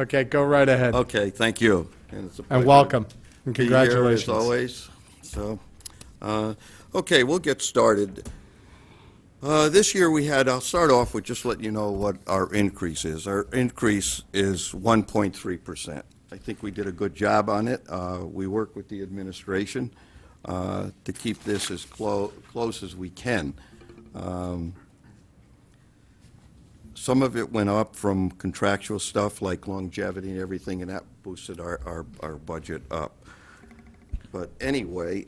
Okay, go right ahead. Okay, thank you. It's a And pleasure welcome, and to be here, congratulations. as always. So, okay, we'll get started. This year we had, I'll start off with just letting you know what our increase is. Our increase is 1.3%. I think we did a good job on it. We worked with the administration to keep this as close as we can. Some of it went up from contractual stuff like longevity and everything, and that boosted our budget up. But anyway,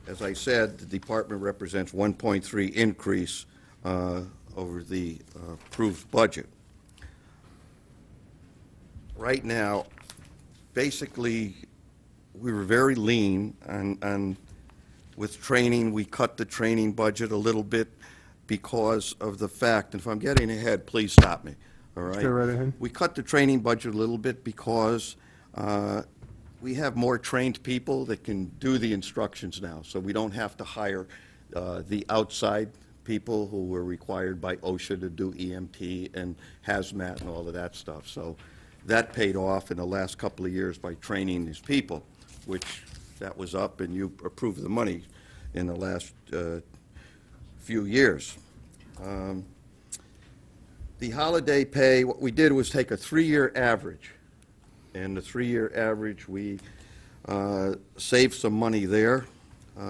as I said, the department represents 1.3 increase over the approved budget. Right now, basically, we were very lean and with training, we cut the training budget a little bit because of the fact, and if I'm getting ahead, please stop me, all right? Go right ahead. We cut the training budget a little bit because we have more trained people that can do the instructions now, so we don't have to hire the outside people who were required by OSHA to do EMT and hazmat and all of that stuff. So that paid off in the last couple of years by training these people, which that was up, and you approved the money in the last few years. The holiday pay, what we did was take a 3-year average, and the 3-year average, we saved some money there.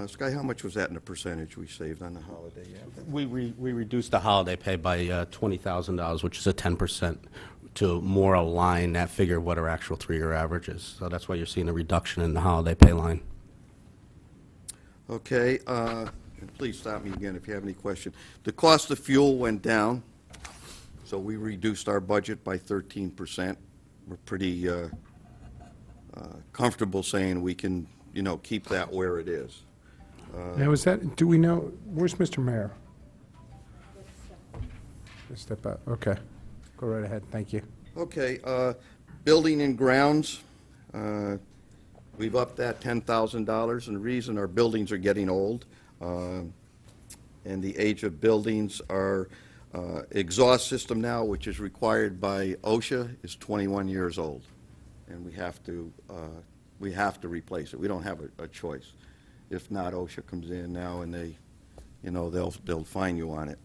Sky, how much was that in a percentage we saved on the holiday? We reduced the holiday pay by $20,000, which is a 10%, to more align that figure of what our actual 3-year average is. So that's why you're seeing a reduction in the holiday pay line. Okay, and please stop me again if you have any questions. The cost of fuel went down, so we reduced our budget by 13%. We're pretty comfortable saying we can, keep that where it is. Now, is that, do we know, where's Mr. Mayor? Step out, okay. Go right ahead, thank you. Okay, building and grounds, we've upped that $10,000, and the reason our buildings are getting old, and the age of buildings, our exhaust system now, which is required by OSHA, is 21 years old, and we have to replace it. We don't have a choice. If not, OSHA comes in now and they, they'll fine you on it.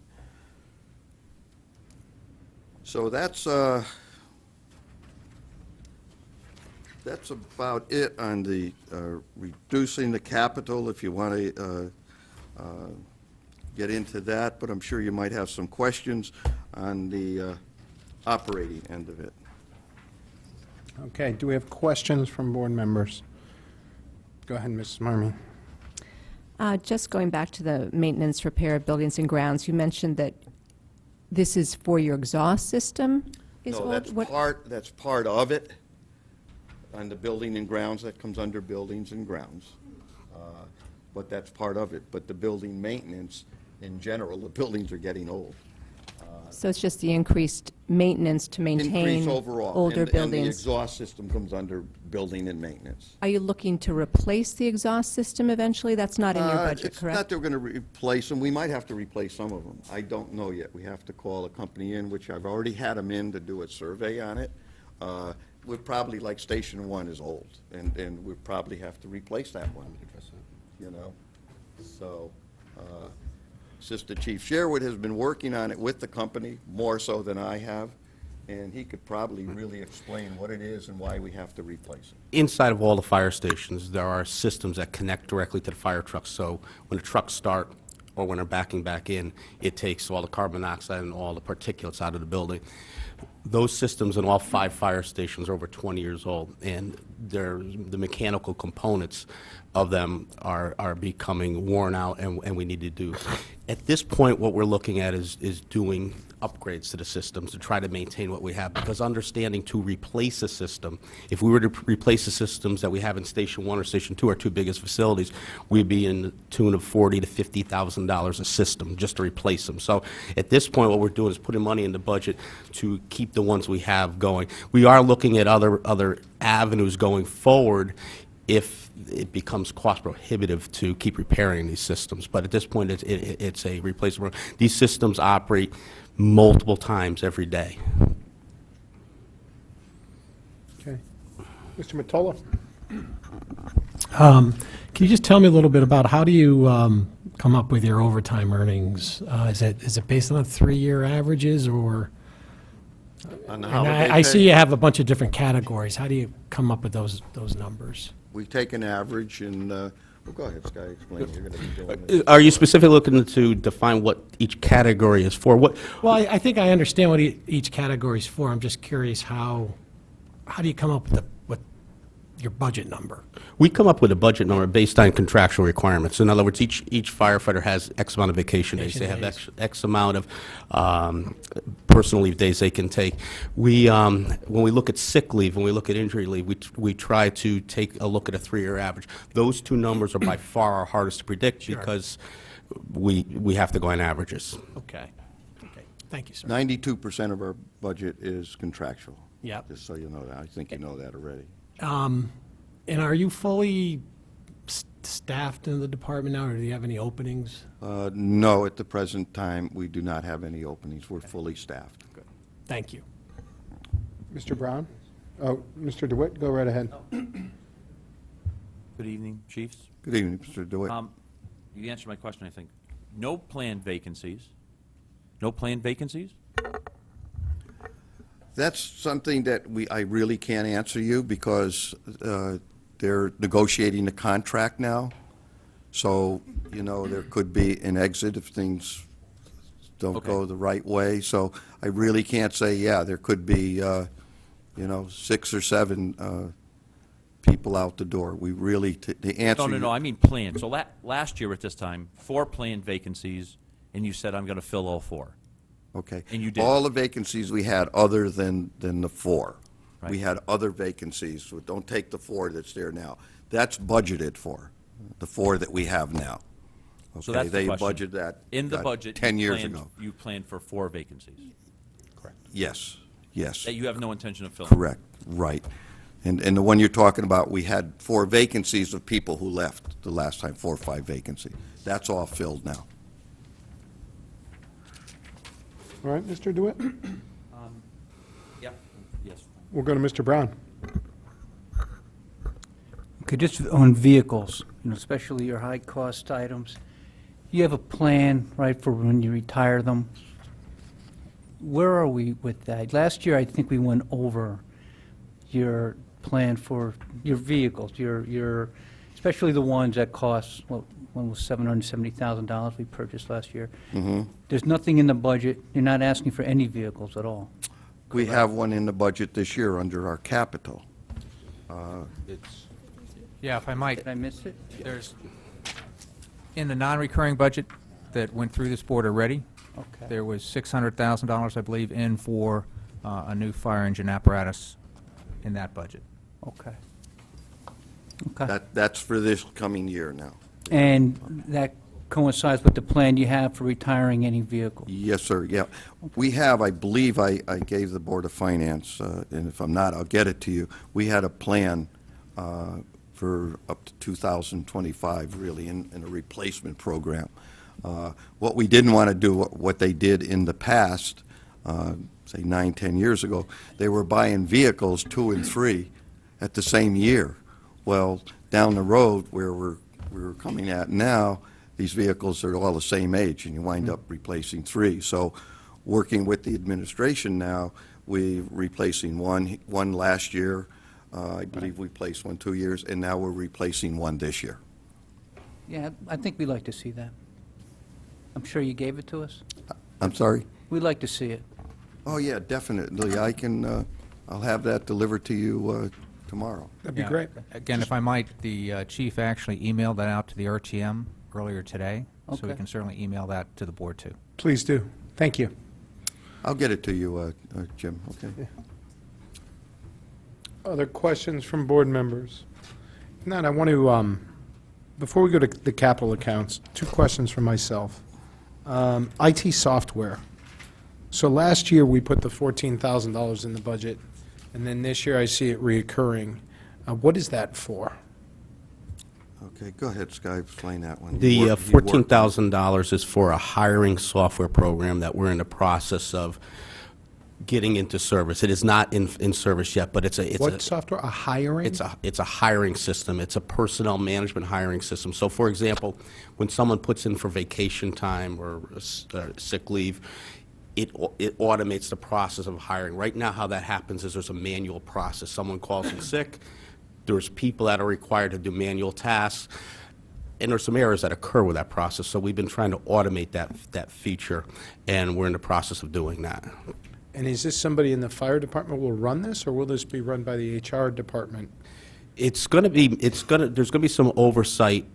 So that's about it on the reducing the capital, if you want to get into that, but I'm sure you might have some questions on the operating end of it. Okay, do we have questions from board members? Go ahead, Mrs. Marmee. Just going back to the maintenance, repair of buildings and grounds, you mentioned that this is for your exhaust system? No, that's part of it, on the building and grounds, that comes under buildings and grounds. But that's part of it. But the building maintenance, in general, the buildings are getting old. So it's just the increased maintenance to maintain Increase overall. older And the buildings? exhaust system comes under building and maintenance. Are you looking to replace the exhaust system eventually? That's not in your budget, It's not correct? that we're going to replace them. We might have to replace some of them. I don't know yet. We have to call a company in, which I've already had them in to do a survey on it. We're probably, like Station 1 is old, and we'll probably have to replace that one, So, Assistant Chief Sherwood has been working on it with the company, more so than I have, and he could probably really explain what it is and why we have to replace it. Inside of all the fire stations, there are systems that connect directly to the fire trucks. So when the trucks start or when they're backing back in, it takes all the carbon monoxide and all the particulates out of the building. Those systems in all 5 fire stations are over 20 years old, and the mechanical components of them are becoming worn out, and we need to do. At this point, what we're looking at is doing upgrades to the systems to try to maintain what we have, because understanding to replace a system, if we were to replace the systems that we have in Station 1 or Station 2, our 2 biggest facilities, we'd be in the tune of $40,000 to $50,000 a system just to replace them. So at this point, what we're doing is putting money in the budget to keep the ones we have going. We are looking at other avenues going forward if it becomes cost prohibitive to keep repairing these systems. But at this point, it's a replacement. These systems operate multiple times every day. Okay. Mr. Mottola? Can you just tell me a little bit about how do you come up with your overtime earnings? Is it based on 3-year averages, or? On the And holiday I see pay, you have a bunch of different categories. How do you come up with those numbers? we take an average and, well, go ahead, Sky, explain. You're going to be doing this. Are you specifically looking to define what each category is for? What, Well, I think I understand what each category is for. I'm just curious how do you come up with your budget number? we come up with a budget number based on contractual requirements. In other words, each firefighter has X amount of vacation days. They have X amount of personal leave days they can take. When we look at sick leave, when we look at injury leave, we try to take a look at a 3-year average. Those two numbers are by far our hardest to predict because we have to go on averages. Okay. Thank you, sir. 92% of our budget is contractual. Yep. Just so you know that. I think you know that already. And are you fully staffed in the department now, or do you have any openings? No, at the present time, we do not have any openings. We're fully staffed. Thank you. Mr. Brown? Oh, Mr. DeWitt, go right ahead. Good evening, Chiefs. Good evening, Mr. DeWitt. You answered my question, I think. No planned vacancies? No planned vacancies? That's something that I really can't answer you because they're negotiating the contract now. So, there could be an exit if things don't Okay. go the right way. So I really can't say, yeah, there could be, 6 or 7 people out the door. We really, the answer. No, I mean planned. So last year at this time, 4 planned vacancies, and you said, I'm going to fill all 4. Okay. And you did. All the vacancies we had other than the 4. We Right. had other vacancies, so don't take the 4 that's there now. That's budgeted for, the 4 that we have now. So Okay, that's the question. They budgeted that. In the budget, 10 you years planned- ago. You planned for 4 vacancies Yes, yes, that you have no intention of filling? correct, right. And the one you're talking about, we had 4 vacancies of people who left the last time, 4 or 5 vacancies. That's all filled now. All right, Mr. DeWitt? Yeah, yes. We'll go to Mr. Brown. Okay, just on vehicles, especially your high-cost items, you have a plan, right, for when you retire them? Where are we with that? Last year, I think we went over your plan for your vehicles, especially the ones that cost, one was $770,000 we purchased last year. There's nothing in the budget, you're not asking for any vehicles at all. We have one in the budget this year under our capital. Yeah, if I might, Did I miss it? there's, in the non-recurring budget that went through this board already, Okay. there was $600,000, I believe, in for a new fire engine apparatus in that budget. Okay. Okay. That's for this coming year now. And that coincides with the plan you have for retiring any vehicle? Yes, sir, yeah. We have, I believe I gave the Board of Finance, and if I'm not, I'll get it to you. We had a plan for up to 2025, really, in a replacement program. What we didn't want to do, what they did in the past, say 9, 10 years ago, they were buying vehicles 2 and 3 at the same year. Well, down the road where we're coming at now, these vehicles are all the same age, and you wind up replacing 3. So working with the administration now, we're replacing one last year. I believe we placed one 2 years, and now we're replacing one this year. Yeah, I think we'd like to see that. I'm sure you gave it to us. I'm sorry? We'd like to see it. Oh, yeah, definitely. I can, I'll have that delivered to you tomorrow. That'd be Yeah. great. Again, if I might, the chief actually emailed that out to the RTM earlier today, so we Okay. can certainly email that to the board, too. Please do. Thank you. I'll get it to you, Jim, okay? Other questions from board members? If not, I want to, before we go to the capital accounts, 2 questions from myself. IT software. So last year, we put the $14,000 in the budget, and then this year I see it reoccurring. What is that for? Okay, go ahead, Sky, explain that one. The He worked- $14,000 is for a hiring software program that we're in the process of getting into service. It is not in service yet, but it's a What software, a hiring? it's a hiring system. It's a personnel management hiring system. So, for example, when someone puts in for vacation time or sick leave, it automates the process of hiring. Right now, how that happens is there's a manual process. Someone calls in sick, there's people that are required to do manual tasks, and there's some errors that occur with that process. So we've been trying to automate that feature, and we're in the process of doing that. And is this somebody in the fire department will run this, or will this be run by the HR department? There's going to be some oversight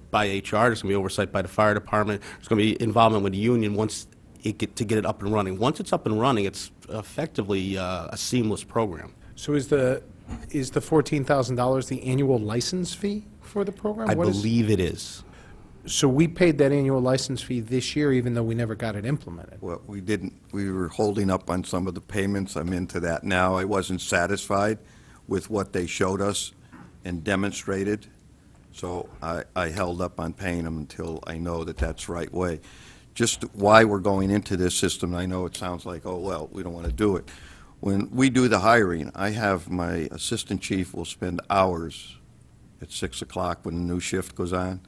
by HR, there's going to be oversight by the fire department, there's going to be involvement with the union to get it up and running. Once it's up and running, it's effectively a seamless program. So is the $14,000 the annual license fee for the program? I What is- believe it is. So we paid that annual license fee this year, even though we never got it implemented? Well, we didn't, we were holding up on some of the payments. I'm into that now. I wasn't satisfied with what they showed us and demonstrated, so I held up on paying them until I know that that's the right way. Just why we're going into this system, I know it sounds like, oh, well, we don't want to do it. When we do the hiring, I have my assistant chief will spend hours at 6 o'clock when the new shift goes on.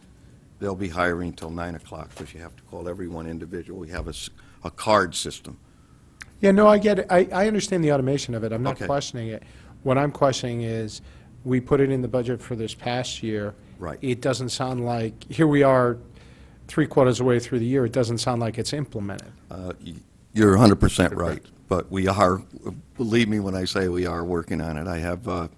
They'll be hiring till 9 o'clock because you have to call everyone individual. We have a card system. Yeah, no, I get it. I understand the automation of it. I'm not Okay. questioning it. What I'm questioning is, we put it in the budget for this past year. Right. It doesn't sound like, here we are, 3/4 of the way through the year, it doesn't sound like it's implemented. You're 100% right, but we are, believe me when I say we are working on it. I have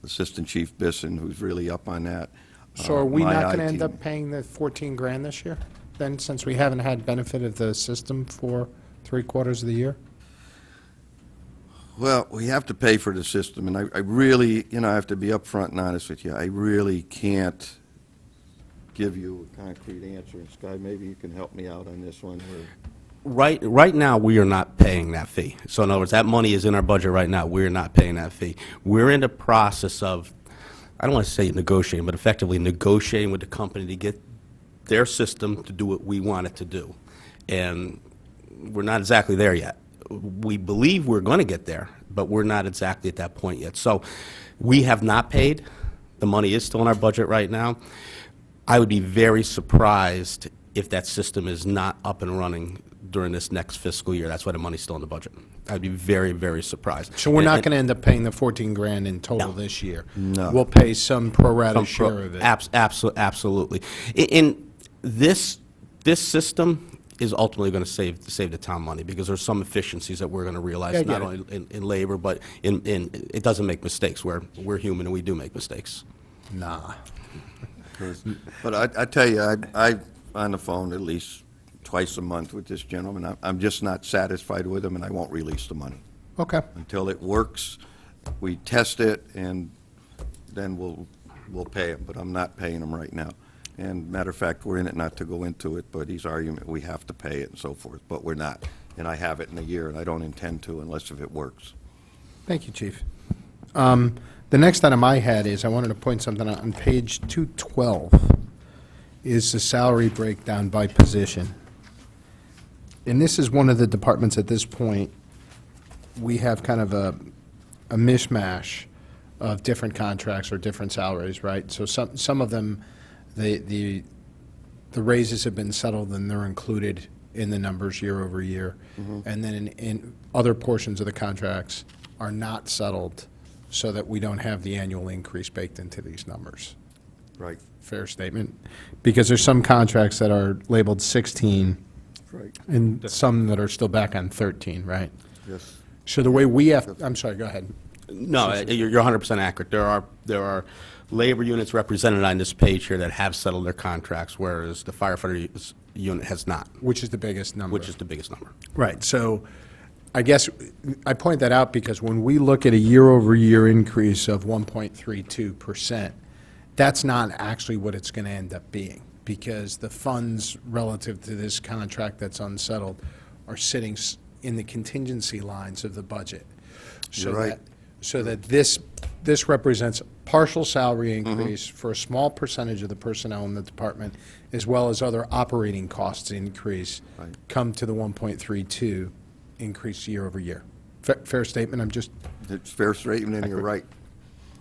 Assistant Chief Bisson, who's really up on that. So are we My not going to IT end up paying the 14 grand this year, then, since we haven't had benefit of the system for 3/4 of the year? Well, we have to pay for the system, and I really, I have to be upfront and honest with you. I really can't give you a concrete answer. And Sky, maybe you can help me out on this one. Right now, we are not paying that fee. So in other words, that money is in our budget right now. We're not paying that fee. We're in the process of, I don't want to say negotiating, but effectively negotiating with the company to get their system to do what we want it to do. And we're not exactly there yet. We believe we're going to get there, but we're not exactly at that point yet. So we have not paid. The money is still in our budget right now. I would be very surprised if that system is not up and running during this next fiscal year. That's why the money's still in the budget. I'd be very, very surprised. So we're not And- going to end up paying the 14 grand in total No. this year? No. We'll pay some pro rata Some share of it? Absolutely. In this system is ultimately going to save the town money, because there's some efficiencies that we're going to Yeah, I realize, get not it. only in labor, but it doesn't make mistakes. We're human, and we do make mistakes. Nah. But I tell you, I'm on the phone at least twice a month with this gentleman. I'm just not satisfied with him, and I won't release the money. Okay. Until it works, we test it, and then we'll pay him. But I'm not paying him right now. And matter of fact, we're in it not to go into it, but he's arguing we have to pay it and so forth, but we're not. And I have it in a year, and I don't intend to unless if it works. Thank you, Chief. The next item I had is, I wanted to point something out. On page 212 is the salary breakdown by position. And this is one of the departments at this point, we have kind of a mishmash of different contracts or different salaries, right? So some of them, the raises have been settled and they're included in the numbers year over year. And then in other portions of the contracts are not settled, so that we don't have the annual increase baked into these numbers. Right. Fair statement? Because there's some contracts that are labeled 16 Right. and some that are still back on 13, right? Yes. So the way we have, I'm sorry, go ahead. No, you're 100% accurate. There are labor units represented on this page here that have settled their contracts, whereas the firefighter unit has not, Which is the biggest number? which is the biggest number. Right, so I guess I point that out because when we look at a year-over-year increase of 1.32%, that's not actually what it's going to end up being, because the funds relative to this contract that's unsettled are sitting in the contingency lines of the budget. So You're right. that- So that this this represents partial salary increase for a small percentage of the personnel in the department, as well as other operating costs increase, Right. come to the 1.32 increase year over year. Fair statement, I'm just, It's fair statement, and you're right.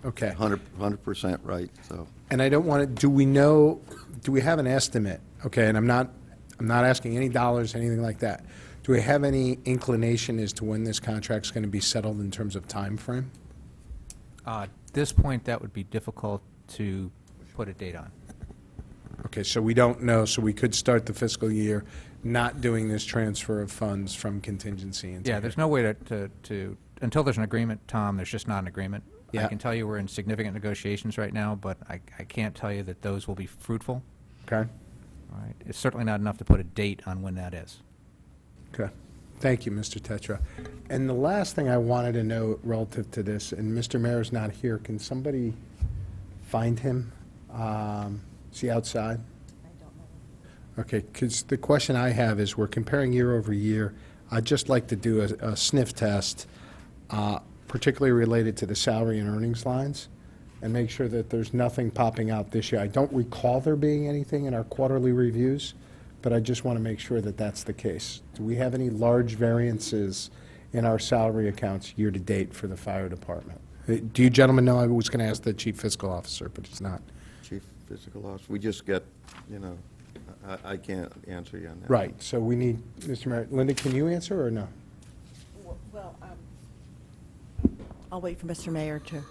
okay. 100% right, so. And I don't want to, do we have an estimate? Okay, and I'm not asking any dollars, anything like that. Do we have any inclination as to when this contract's going to be settled in terms of time frame? At this point, that would be difficult to put a date on. Okay, so we don't know, so we could start the fiscal year not doing this transfer of funds from contingency into. Yeah, there's no way to, until there's an agreement, Tom, there's just not an agreement. Yeah. I can tell you we're in significant negotiations right now, but I can't tell you that those will be fruitful. Okay, All right? It's certainly not enough to put a date on when that is. okay. Thank you, Mr. Tetra. And the last thing I wanted to know relative to this, and Mr. Mayor's not here, can somebody find him? Is he outside? Okay, because the question I have is, we're comparing year over year. I'd just like to do a sniff test, particularly related to the salary and earnings lines, and make sure that there's nothing popping out this year. I don't recall there being anything in our quarterly reviews, but I just want to make sure that that's the case. Do we have any large variances in our salary accounts year-to-date for the fire department? Do you gentlemen know? I was going to ask the chief fiscal officer, but he's not. Chief Physical Officer, we just get, I can't answer you on that. Right, so we need, Mr. Mayor, Linda, can you answer or no? Well, I'll wait for Mr. Mayor to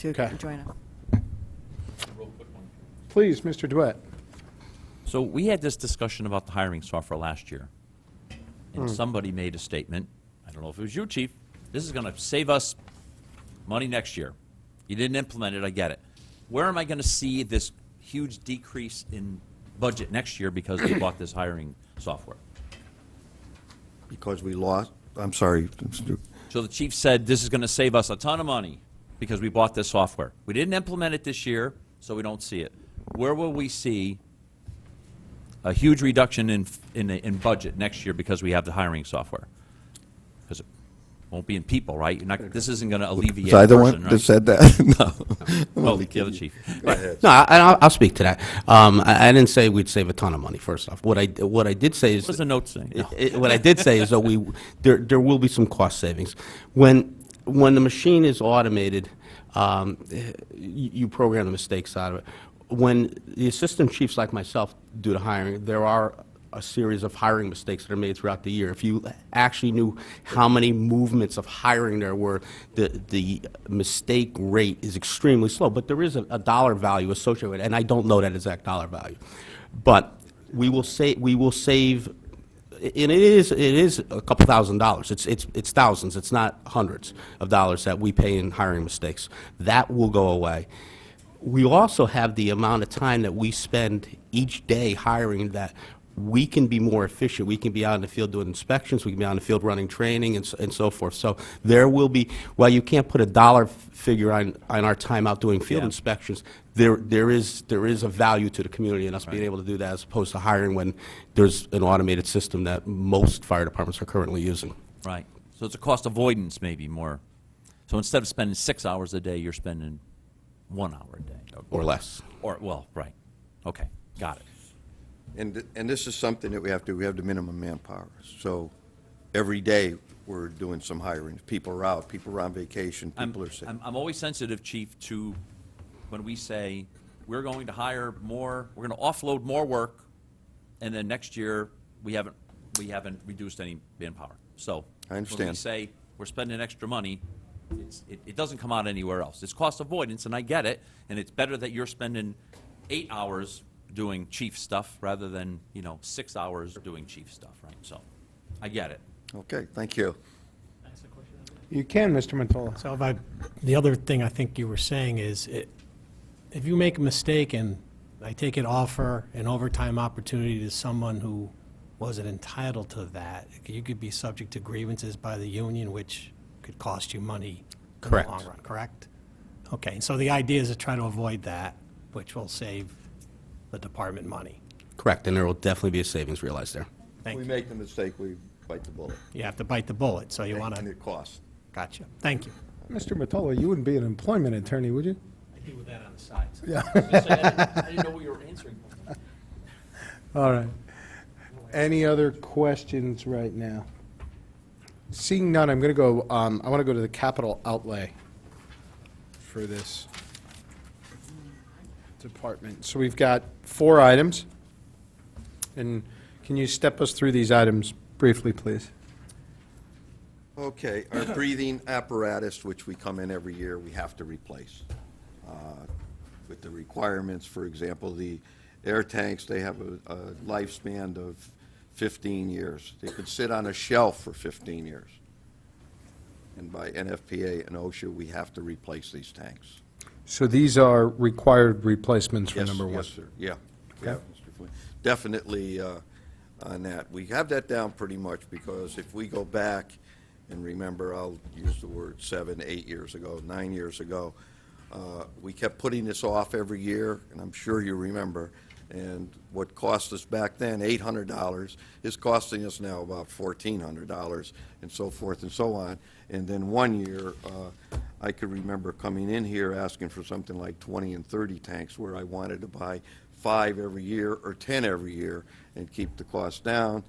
Okay. join us. Please, Mr. Duet. So we had this discussion about the hiring software last year, and somebody made a statement, I don't know if it was you, Chief, this is going to save us money next year. You didn't implement it, I get it. Where am I going to see this huge decrease in budget next year because we bought this hiring software? Because we lost, I'm sorry, Mr. So the chief said, this is going to save us a ton of money because we bought this software. We didn't implement it this year, so we don't see it. Where will we see a huge reduction in budget next year because we have the hiring software? Because it won't be in people, right? You're not, this isn't going to alleviate Was I a the person, one that right? said that? No. Well, the other chief. Go ahead. No, I'll speak to that. I didn't say we'd save a ton of money, first off. What I did say is... What does the note say? No. What I did say is that there will be some cost savings. When the machine is automated, you program the mistakes out of it. When the assistant chiefs like myself do the hiring, there are a series of hiring mistakes that are made throughout the year. If you actually knew how many movements of hiring there were, the mistake rate is extremely slow. But there is a dollar value associated with it, and I don't know that exact dollar value. But we will save, and it is a couple $1,000s. It's thousands. It's not hundreds of dollars that we pay in hiring mistakes. That will go away. We also have the amount of time that we spend each day hiring that we can be more efficient. We can be out in the field doing inspections. We can be out in the field running training and so forth. So there will be, while you can't put a dollar figure on our time out doing field Yeah. inspections, there is a value to the community and us being able to do that as opposed to hiring when there's an automated system that most fire departments are currently using. Right. So it's a cost avoidance maybe more. So instead of spending 6 hours a day, you're spending 1 hour a day. Or less. Or, well, right. Okay, got it. And this is something that we have to do. We have the minimum manpower. So every day, we're doing some hiring. People are out, people are on vacation, people are sick. I'm always sensitive, Chief, to when we say, we're going to hire more, we're going to offload more work, and then next year, we haven't reduced any manpower. So. I When we understand. say, we're spending extra money, it doesn't come out anywhere else. It's cost avoidance, and I get it, and it's better that you're spending 8 hours doing chief stuff rather than, 6 hours doing chief stuff, right? So, I get it. Okay, thank you. You can, Mr. Mantola. So the other thing I think you were saying is, if you make a mistake and I take it offer an overtime opportunity to someone who wasn't entitled to that, you could be subject to grievances by the union, which could cost you money in Correct. the long run, correct? Okay, so the idea is to try to avoid that, which will save the department money. Correct, and there will definitely be a savings realized there. Thank We you. make the mistake, we bite the bullet. You have to bite the bullet, so you want And to, it costs. gotcha. Thank you. Mr. Mottola, you wouldn't be an employment attorney, would you? I deal with that on the side. Yeah. I didn't know what you were answering. All right. Any other questions right now? Seeing none, I'm going to go, I want to go to the capital outlay for this department. So we've got 4 items. And can you step us through these items briefly, please? Okay, our breathing apparatus, which we come in every year, we have to replace. With the requirements, for example, the air tanks, they have a lifespan of 15 years. They could sit on a shelf for 15 years. And by NFPA and OSHA, we have to replace these tanks. So these are required replacements for Yes, number 1? yes, sir, yeah. Yeah, Okay. Mr. Flynn. Definitely on that. We have that down pretty much because if we go back and remember, I'll use the word 7, 8 years ago, 9 years ago, we kept putting this off every year, and I'm sure you remember, and what cost us back then, $800, is costing us now about $1,400, and so forth and so on. And then one year, I could remember coming in here asking for something like 20 and 30 tanks, where I wanted to buy 5 every year or 10 every year and keep the cost down.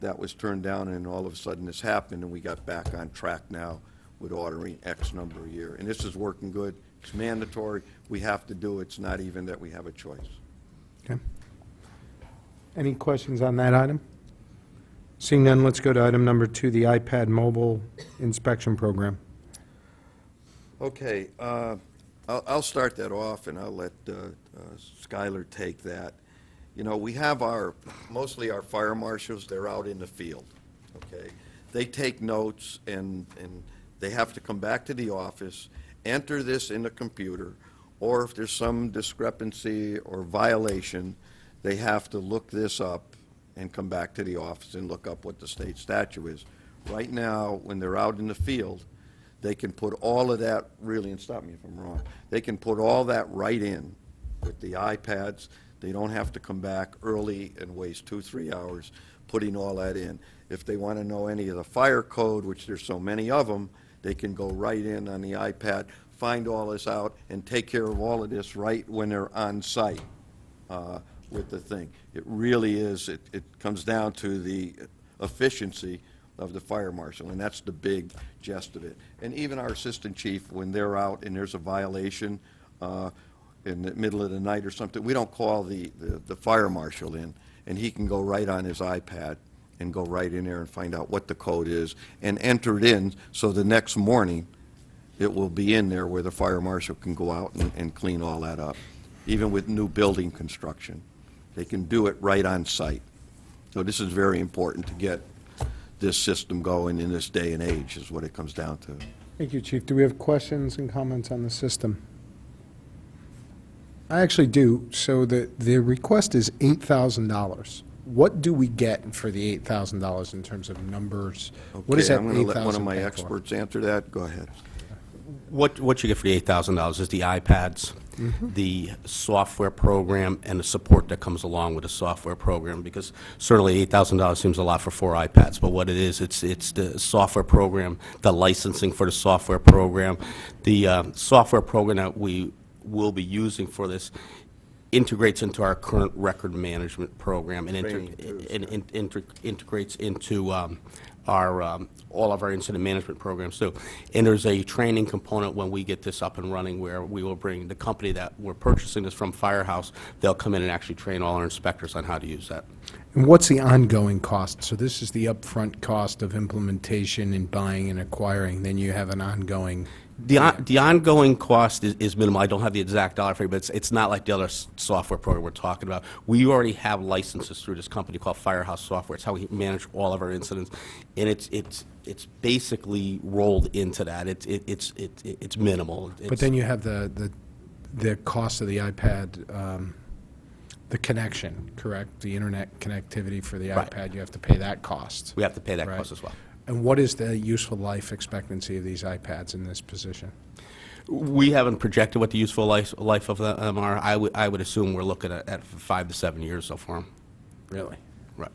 That was turned down, and all of a sudden this happened, and we got back on track now with ordering X number a year. And this is working good. It's mandatory. We have to do it. It's not even that we have a choice. Okay. Any questions on that item? Seeing none, let's go to item number 2, the iPad mobile inspection program. Okay, I'll start that off, and I'll let Skylar take that. You know, we have mostly our fire marshals, they're out in the field, okay? They take notes, and they have to come back to the office, enter this in the computer, or if there's some discrepancy or violation, they have to look this up and come back to the office and look up what the state statute is. Right now, when they're out in the field, they can put all of that, really, and stop me if I'm wrong, they can put all that right in with the iPads. They don't have to come back early and waste 2-3 hours putting all that in. If they want to know any of the fire code, which there's so many of them, they can go right in on the iPad, find all this out, and take care of all of this right when they're on site with the thing. It really is, it comes down to the efficiency of the fire marshal, and that's the big gist of it. And even our assistant chief, when they're out and there's a violation in the middle of the night or something, we don't call the fire marshal in, and he can go right on his iPad and go right in there and find out what the code is and enter it in, so the next morning it will be in there where the fire marshal can go out and clean all that up. Even with new building construction, they can do it right on site. So this is very important to get this system going in this day and age, is what it comes down to. Thank you, Chief. Do we have questions and comments on the system? I actually do. So the request is $8,000. What do we get for the $8,000 in terms of numbers? What is Okay, that I'm going to let one of $8,000 my pay for? experts answer that. Go ahead. What you get for the $8,000 is the iPads, the software program, and the support that comes along with the software program, because certainly $8,000 seems a lot for 4 iPads, but what it is, it's the software program, the licensing for the software program. The software program that we will be using for this integrates into our current record management program and Training too, integrates into our all of our incident management programs too. And there's a training component when we get this up and running, where we will bring the company that we're purchasing this from, Firehouse. They'll come in and actually train all our inspectors on how to use that. And what's the ongoing cost? So this is the upfront cost of implementation and buying and acquiring. Then you have an ongoing. The ongoing cost is minimal. I don't have the exact dollar figure, but it's not like the other software program we're talking about. We already have licenses through this company called Firehouse Software. It's how we manage all of our incidents, and it's basically rolled into that. It's minimal. But then you have the cost of the iPad, the connection, correct? The internet connectivity for the Right. iPad, you have to pay that cost. We have to pay that Right. cost as well. And what is the useful life expectancy of these iPads in this position? We haven't projected what the useful life of them are. I would assume we're looking at 5 to 7 years so for them. Really? Right.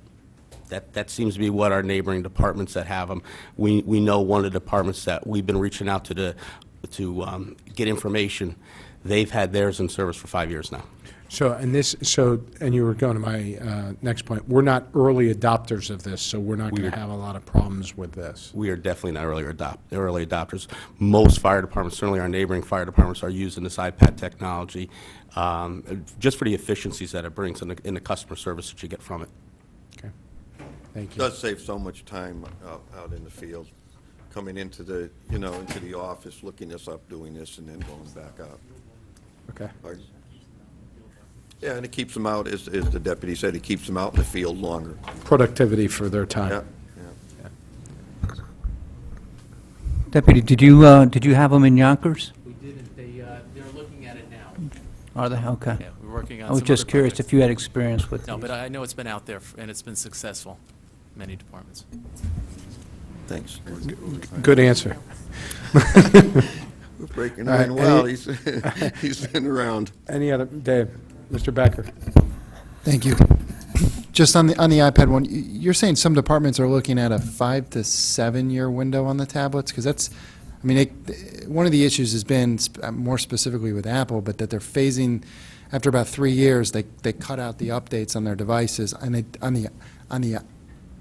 That seems to be what our neighboring departments that have them. We know one of the departments that we've been reaching out to get information. They've had theirs in service for 5 years now. So, and you were going to my next point. We're not early adopters of this, so we're not going to have a lot of problems with this. We are definitely not early adopters. Most fire departments, certainly our neighboring fire departments, are using this iPad technology just for the efficiencies that it brings and the customer service that you get from it. Okay. Thank It you. does save so much time out in the field, coming into the, into the office, looking this up, doing this, and then going back out. Okay. Pardon? Yeah, and it keeps them out, as the deputy said, it keeps them out in the field longer. Productivity for their time. Yeah, yeah. Deputy, did you have them in Yonkers? We didn't. They're looking at it now. Are they? Okay. Yeah, we're working on I was some just other curious projects. if you had experience with No, these. but I know it's been out there, and it's been successful, many departments. Thanks. Good answer. We're breaking All right, in well, any- he's been around. Any other, Dave, Mr. Becker? Thank you. Just on the iPad one, you're saying some departments are looking at a 5 to 7 year window on the tablets? Because that's, I mean, one of the issues has been, more specifically with Apple, but that they're phasing, after about 3 years, they cut out the updates on their devices, and on the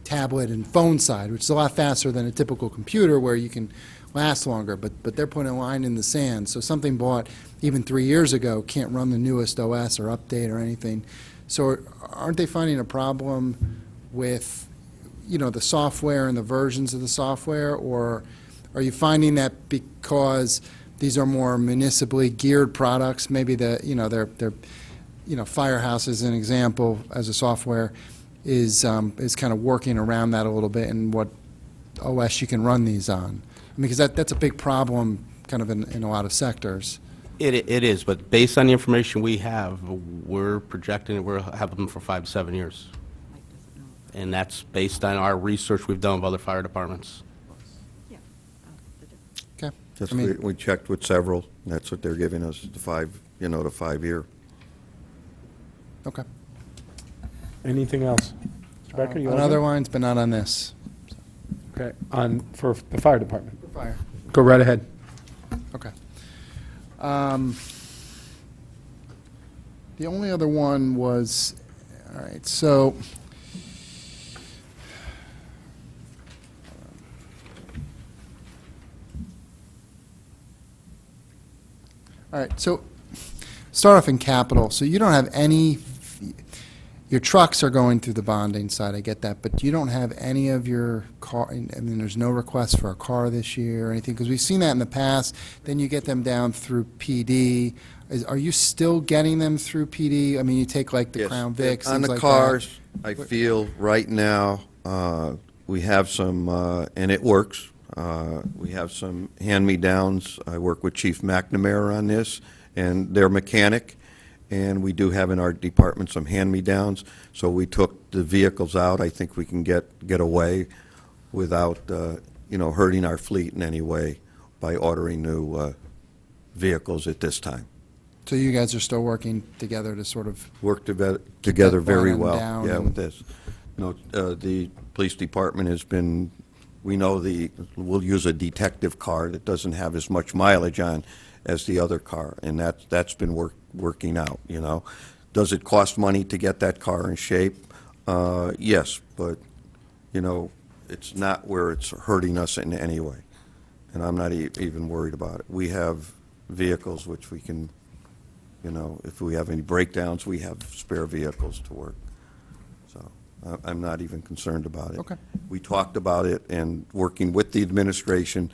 tablet and phone side, which is a lot faster than a typical computer where you can last longer, but they're putting a line in the sand. So something bought even 3 years ago can't run the newest OS or update or anything. So aren't they finding a problem with, the software and the versions of the software? Or are you finding that because these are more municipally geared products, maybe they're Firehouse as an example, as a software, is kind of working around that a little bit and what OS you can run these on? I mean, because that's a big problem kind of in a lot of sectors. It is, but based on the information we have, we're projecting we'll have them for 5 to 7 years. And that's based on our research we've done with other fire departments. Okay. That's I mean- great. We checked with several, and that's what they're giving us, the 5 year. Okay. Anything else? Mr. Becker, you On all other good? lines, but not on this. Okay, for the fire department. Fire. Go right ahead. Okay. The only other one was, all right, so, all right, so start off in capital. So you don't have any, your trucks are going through the bonding side, I get that, but you don't have any of your car, I mean, there's no request for a car this year or anything, because we've seen that in the past. Then you get them down through PD. Are you still getting them through PD? I mean, you take like the Yes. Crown Vics, On things the like cars, I feel right now, we have some, and it works. We have some hand-me-downs. I work with Chief McNamara on this, and their mechanic, and we do have in our department some hand-me-downs. So we took the vehicles out. I think we can get away without, hurting our fleet in any way by ordering new vehicles at this time. So you guys are still working together to sort of, Work together very bottom well, down yeah, and- with this. The police department has been, we know we'll use a detective car that doesn't have as much mileage on as the other car, and that's been working out, Does it cost money to get that car in shape? Yes, but, it's not where it's hurting us in any way, and I'm not even worried about it. We have vehicles which we can, if we have any breakdowns, we have spare vehicles to work. So I'm not even concerned about it. Okay. We talked about it, and working with the administration,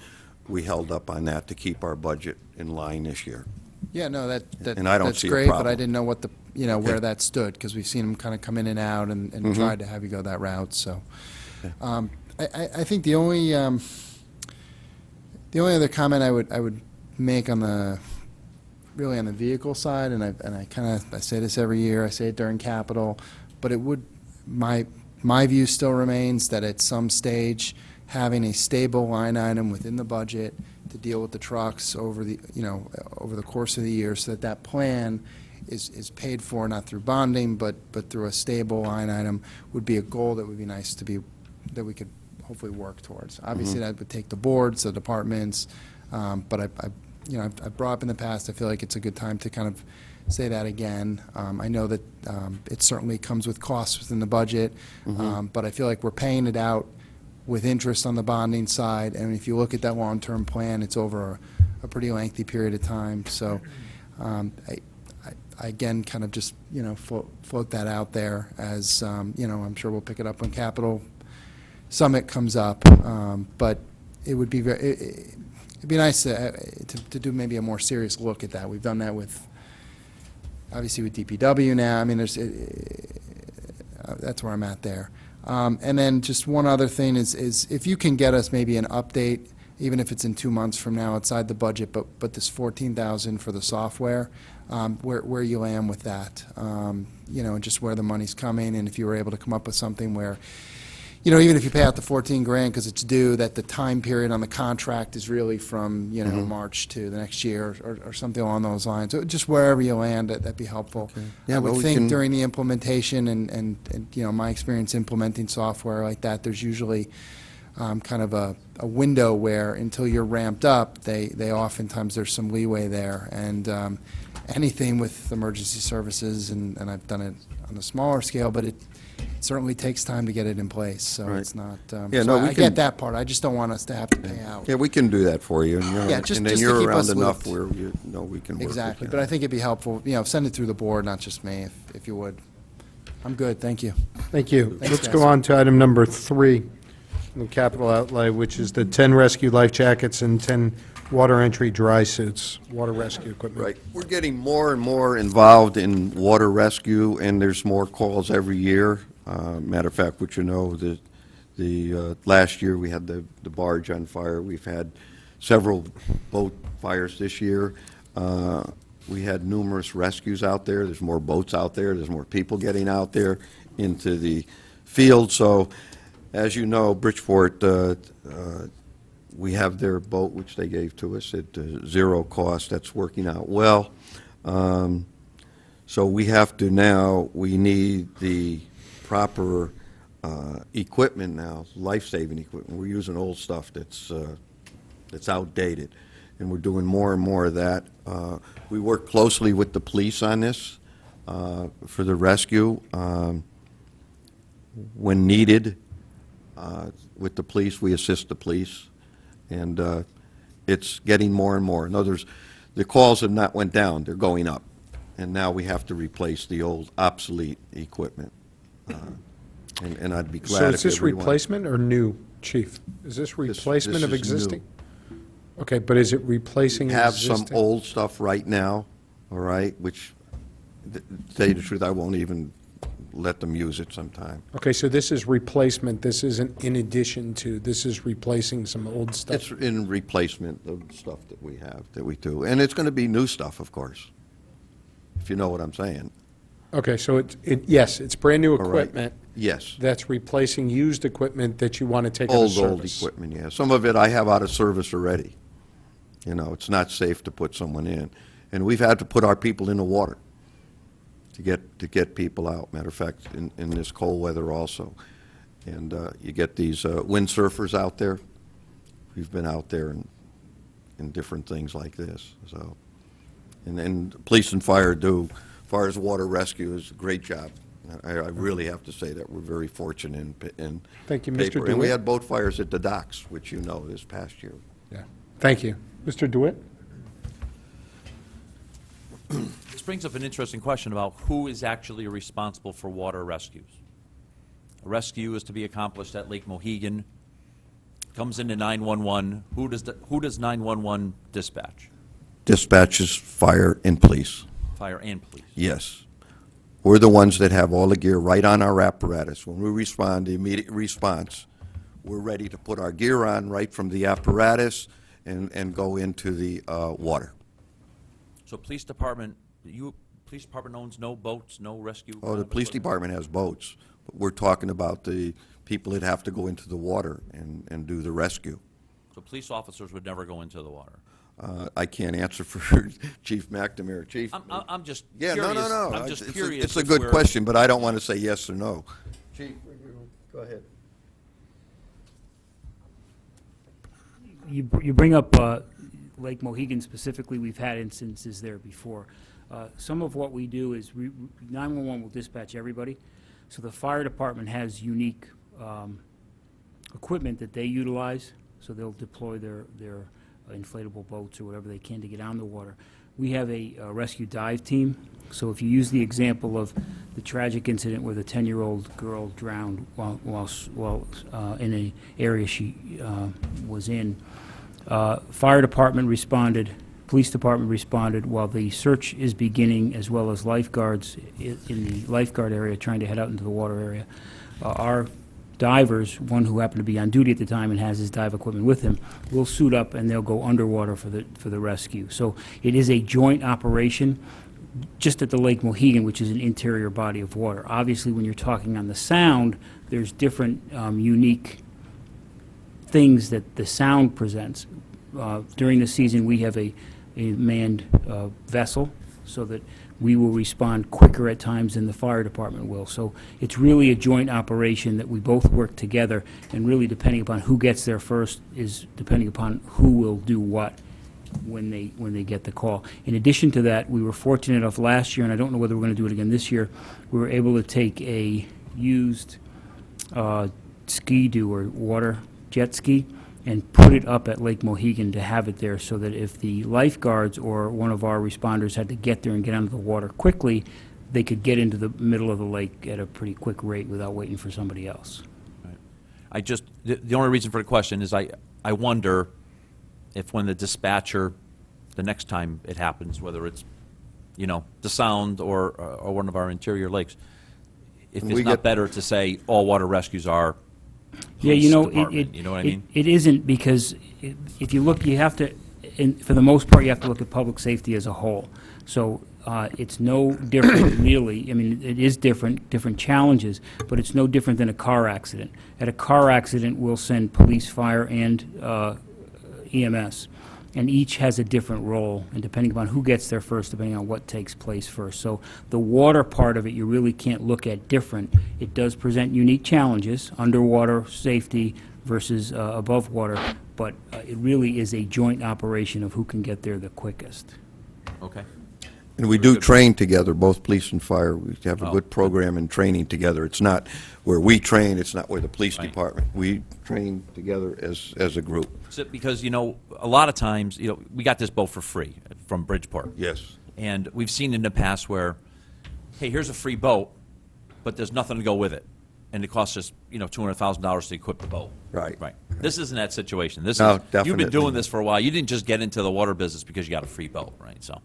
we held up on that to keep our budget in line this year. yeah, no, And I don't that's see a great, but I problem. didn't know what where Okay. that stood, because we've seen them kind of come in and out and Mhm. tried to have you go that route, so. Okay. I think the only other comment I would make on really on the vehicle side, and I say this every year, I say it during capital, but my view still remains that at some stage, having a stable line item within the budget to deal with the trucks over the course of the year, so that plan is paid for not through bonding, but through a stable line item, would be a goal that would be nice to be, that we could hopefully work towards. Obviously, that would take the boards, the departments, but I've brought up in the past, I feel like it's a good time to kind of say that again. I know that it certainly comes with costs within the budget, but I feel like we're paying it out with interest on the bonding side, and if you look at that long-term plan, it's over a pretty lengthy period of time. So I again, kind of just, float that out there as, I'm sure we'll pick it up when Capital Summit comes up, but it would be it'd be nice to do maybe a more serious look at that. We've done that with, obviously with DPW now. I mean, that's where I'm at there. And then just one other thing is if you can get us maybe an update, even if it's in 2 months from now outside the budget, but this $14,000 for the software, where you land with that, and just where the money's coming, and if you were able to come up with something where, even if you pay out the 14 grand because it's due, that the time period on the contract is really from, March to the next year or something along those lines. So just wherever you land, that'd be helpful. Yeah, I well, would we think can- during the implementation and my experience implementing software like that, there's usually kind of a window where until you're ramped up, they oftentimes there's some leeway there. And anything with emergency services, and I've done it on a smaller scale, but it certainly takes time to get it in place, so Right. it's not, Yeah, so no, we I can- get that part, I just don't want us to have to pay out. Yeah, we can do that for you. Yeah, just and then to you're keep around us enough looped. where we can work with Exactly, you. but I think it'd be helpful, send it through the board, not just me, if you would. I'm good, thank you. Thank you. Thanks, Let's guys. go on to item number 3, the capital outlay, which is the 10 rescue life jackets and 10 water entry dry suits, water rescue equipment. Right. We're getting more and more involved in water rescue, and there's more calls every year. Matter of fact, the last year we had the barge on fire. We've had several boat fires this year. We had numerous rescues out there. There's more boats out there. There's more people getting out there into the field. So, as you know, Bridgeport, we have their boat, which they gave to us at zero cost. That's working out well. So we have to now, we need the proper equipment now, life-saving equipment. We're using old stuff that's outdated, and we're doing more and more of that. We work closely with the police on this for the rescue. When needed, with the police, we assist the police, and it's getting more and more. In other words, the calls have not went down, they're going up, and now we have to replace the old obsolete equipment. And I'd be glad So if is this everyone- replacement or new, Chief? Is this replacement of this is new. existing? Okay, but is it replacing We have existing? some old stuff right now, all right, which, to tell you the truth, I won't even let them use it sometime. Okay, so this is replacement, this isn't in addition to, this is replacing some old stuff? It's in replacement of stuff that we have, that we do. And it's going to be new stuff, of course, if you know what I'm saying. Okay, so yes, it's brand-new right. equipment Yes. that's replacing used equipment that you want to take out of Old service. equipment, yeah. Some of it I have out of service already. It's not safe to put someone in. And we've had to put our people in the water to get people out. Matter of fact, in this cold weather also. And you get these windsurfers out there. We've been out there in different things like this. So, and police and fire do, as far as water rescue, is a great job. I really have to say that we're very fortunate in Thank you, Mr. paper. And we DeWitt. had boat fires at the docks, which this past year. Yeah. Thank you. Mr. DeWitt? This brings up an interesting question about who is actually responsible for water rescues. A rescue is to be accomplished at Lake Mohegan, comes into 911. Who does 911 dispatch? Dispatches, fire, and police. Fire and police. Yes. We're the ones that have all the gear right on our apparatus. When we respond, the immediate response, we're ready to put our gear on right from the apparatus and go into the water. So police department owns no boats, no rescue? Oh, the police department has boats. But we're talking about the people that have to go into the water and do the rescue. So police officers would never go into the water? I can't answer for Chief McNamara. Chief? I'm just Yeah, curious. no. I'm just It's a- curious. It's a if good we're- question, but I don't want to say yes or no. Chief, go ahead. You bring up Lake Mohegan specifically. We've had instances there before. Some of what we do is 911 will dispatch everybody. So the fire department has unique equipment that they utilize. So they'll deploy their inflatable boats or whatever they can to get on the water. We have a rescue dive team. So if you use the example of the tragic incident where the 10-year-old girl drowned while in an area she was in, fire department responded, police department responded while the search is beginning, as well as lifeguards in the lifeguard area trying to head out into the water area. Our divers, one who happened to be on duty at the time and has his dive equipment with him, will suit up and they'll go underwater for the rescue. So it is a joint operation just at the Lake Mohegan, which is an interior body of water. Obviously, when you're talking on the Sound, there's different unique things that the Sound presents. During the season, we have a manned vessel so that we will respond quicker at times than the fire department will. So it's really a joint operation that we both work together, and really depending upon who gets there first is depending upon who will do what when they get the call. In addition to that, we were fortunate enough last year, and I don't know whether we're going to do it again this year, we were able to take a used ski-doo or water jet ski and put it up at Lake Mohegan to have it there so that if the lifeguards or one of our responders had to get there and get under the water quickly, they could get into the middle of the lake at a pretty quick rate without waiting for somebody else. The only reason for the question is I wonder if when the dispatcher, the next time it happens, whether it's, the Sound or one of our interior lakes, if And it's we not get- better to say all water rescues are Yeah, police you know, department, you know what I mean? it isn't, because if you look, you have to, for the most part, you have to look at public safety as a whole. So it's no different, really. I mean, it is different challenges, but it's no different than a car accident. At a car accident, we'll send police, fire, and EMS, and each has a different role, and depending upon who gets there first, depending on what takes place first. So the water part of it, you really can't look at different. It does present unique challenges, underwater safety versus above water, but it really is a joint operation of who can get there the quickest. Okay. And we do train together, both police and fire. We have a Oh, good program in training together. It's not where we train, it's not where the police Right. department. We train together as a group. Because, a lot of times, we got this boat for free from Bridgeport. Yes. And we've seen in the past where, hey, here's a free boat, but there's nothing to go with it. And it costs us, $200,000 to equip the boat. Right. Right. This isn't that situation. This No, is, you've been definitely. doing this for a while. You didn't just get into the water business because you got a free boat, right? So,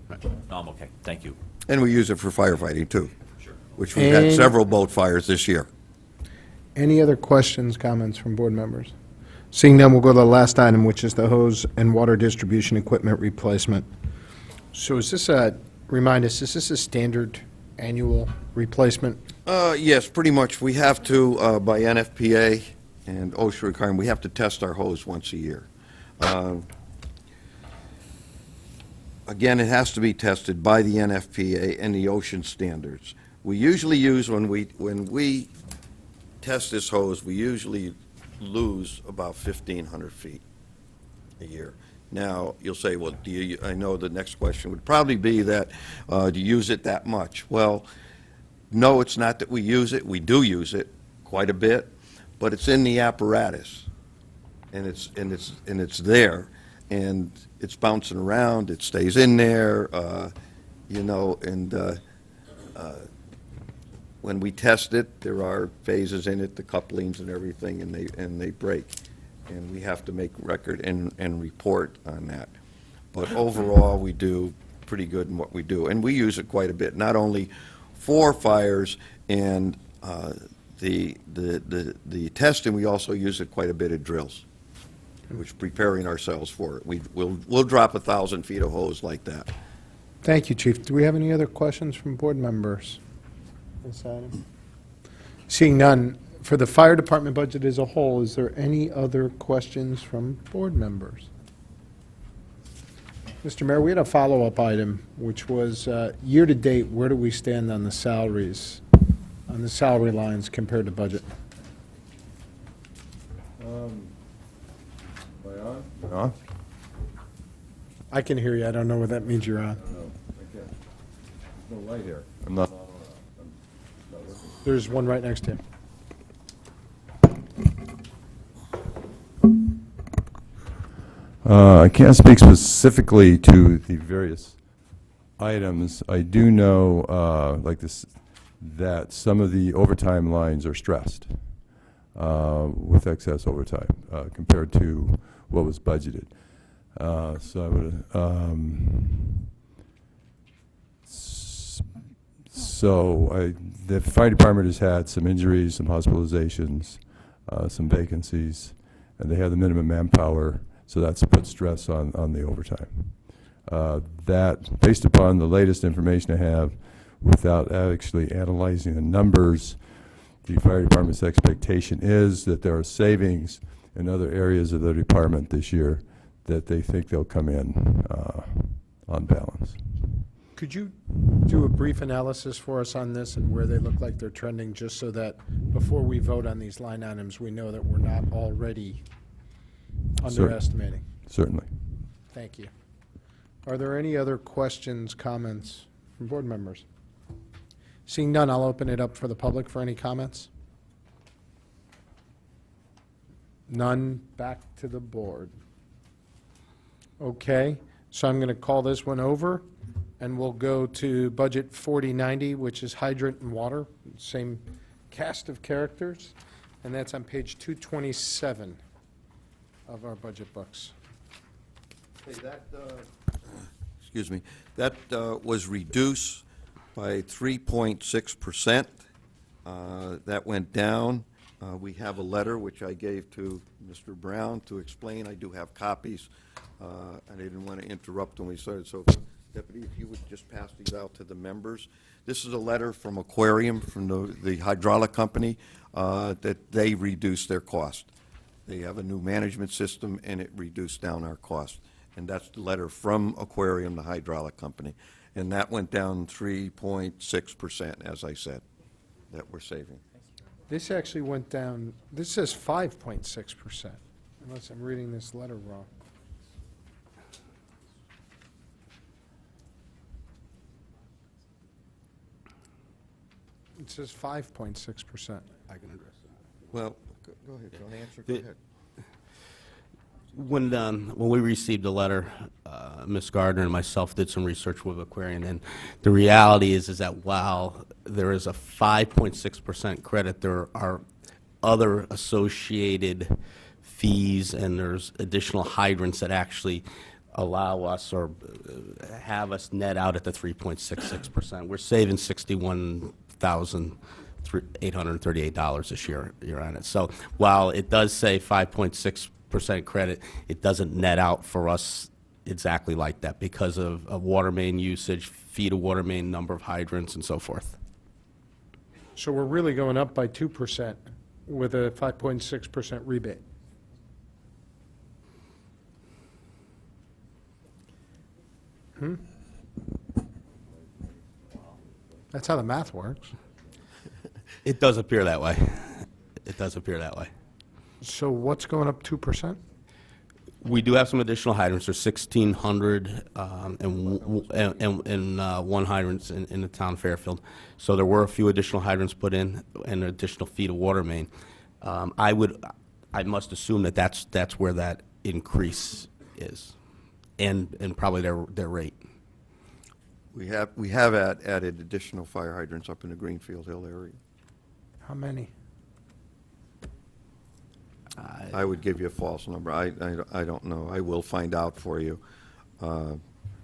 no, I'm okay. Thank you. And we use it for firefighting, too, which we've had And- several boat fires this year. Any other questions, comments from board members? Seeing none, we'll go to the last item, which is the hose and water distribution equipment replacement. So is this remind us, is this a standard annual replacement? Yes, pretty much. We have to, by NFPA and OSHA requirement, we have to test our hose once a year. Again, it has to be tested by the NFPA and the ocean standards. We usually use, when we test this hose, we usually lose about 1,500 feet a year. Now, you'll say, well, I know the next question would probably be that, do you use it that much? Well, no, it's not that we use it. We do use it quite a bit, but it's in the apparatus, and it's there, and it's bouncing around. It stays in there, when we test it, there are phases in it, the couplings and everything, and they break, and we have to make record and report on that. But overall, we do pretty good in what we do, and we use it quite a bit, not only for fires and the testing, we also use it quite a bit at drills, which preparing ourselves for it. We'll drop 1,000 feet of hose like that. Thank you, Chief. Do we have any other questions from board members? This item? Seeing none, for the fire department budget as a whole, is there any other questions from board members? Mr. Mayor, we had a follow-up item, which was, year-to-date, where do we stand on the salaries, on the salary lines compared to budget? On? I can hear you, I don't know what that means you're on. No, light here. I'm not. There's one right next to you. I can't speak specifically to the various items. I do know, like this, that some of the overtime lines are stressed with excess overtime compared to what was budgeted. So I would, the fire department has had some injuries, some hospitalizations, some vacancies, and they have the minimum manpower, so that's put stress on the overtime. That, based upon the latest information I have, without actually analyzing the numbers, the fire department's expectation is that there are savings in other areas of the department this year that they think they'll come in on balance. Could you do a brief analysis for us on this and where they look like they're trending, just so that before we vote on these line items, we know that we're not already underestimating? Certainly. Thank you. Are there any other questions, comments from board members? Seeing none, I'll open it up for the public for any comments. None. Back to the board. Okay, so I'm going to call this one over, and we'll go to Budget 4090, which is hydrant and water, same cast of characters, and that's on page 227 of our budget books. Hey, that, excuse me, that was reduced by 3.6%. That went down. We have a letter which I gave to Mr. Brown to explain. I do have copies, and I didn't want to interrupt when we started. So, Deputy, if you would just pass these out to the members. This is a letter from Aquarium, from the hydraulic company, that they reduced their cost. They have a new management system, and it reduced down our cost. And that's the letter from Aquarium, the hydraulic company. And that went down 3.6%, as I said, that we're saving. This actually went down, this says 5.6%, unless I'm reading this letter wrong. It says 5.6%. I can address that. Well, go ahead, don't answer, go ahead. When we received the letter, Ms. Gardner and myself did some research with Aquarian, and the reality is that while there is a 5.6% credit, there are other associated fees, and there's additional hydrants that actually allow us or have us net out at the 3.66%. We're saving $61,838 this year on it. So while it does say 5.6% credit, it doesn't net out for us exactly like that because of water main usage, feet of water main, number of hydrants, and so forth. So we're really going up by 2% with a 5.6% rebate. That's how the math works. It does appear that way. It does appear that way. So what's going up 2%? We do have some additional hydrants. There's 1,600 and one hydrants in the town of Fairfield. So there were a few additional hydrants put in and additional feet of water main. I must assume that that's where that increase is, and probably their rate. We have added additional fire hydrants up in the Greenfield Hill area. How many? I would give you a false number. I don't know. I will find out for you.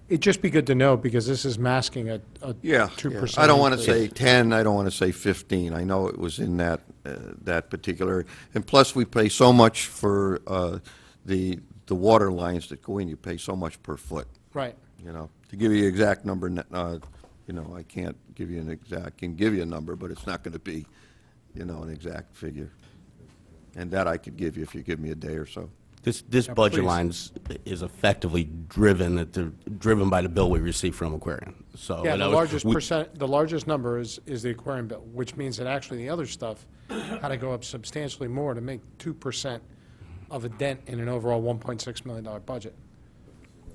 It'd just be good to know, because this is masking a Yeah, 2%. I don't want to say 10, I don't want to say 15. I know it was in that particular, and plus we pay so much for the water lines that go in. You pay so much per foot. Right. You know, to give you the exact number, you know, I can't give you an exact, I can give you a number, but it's not going to be, you know, an exact figure. And that I could give you if you give me a day or so. This Now, budget please. line is effectively driven by the bill we receive from Aquarian. So Yeah, in the other words, largest the largest number is the aquarium bill, which means that actually the other stuff had to go up substantially more to make 2% of a dent in an overall $1.6 million budget,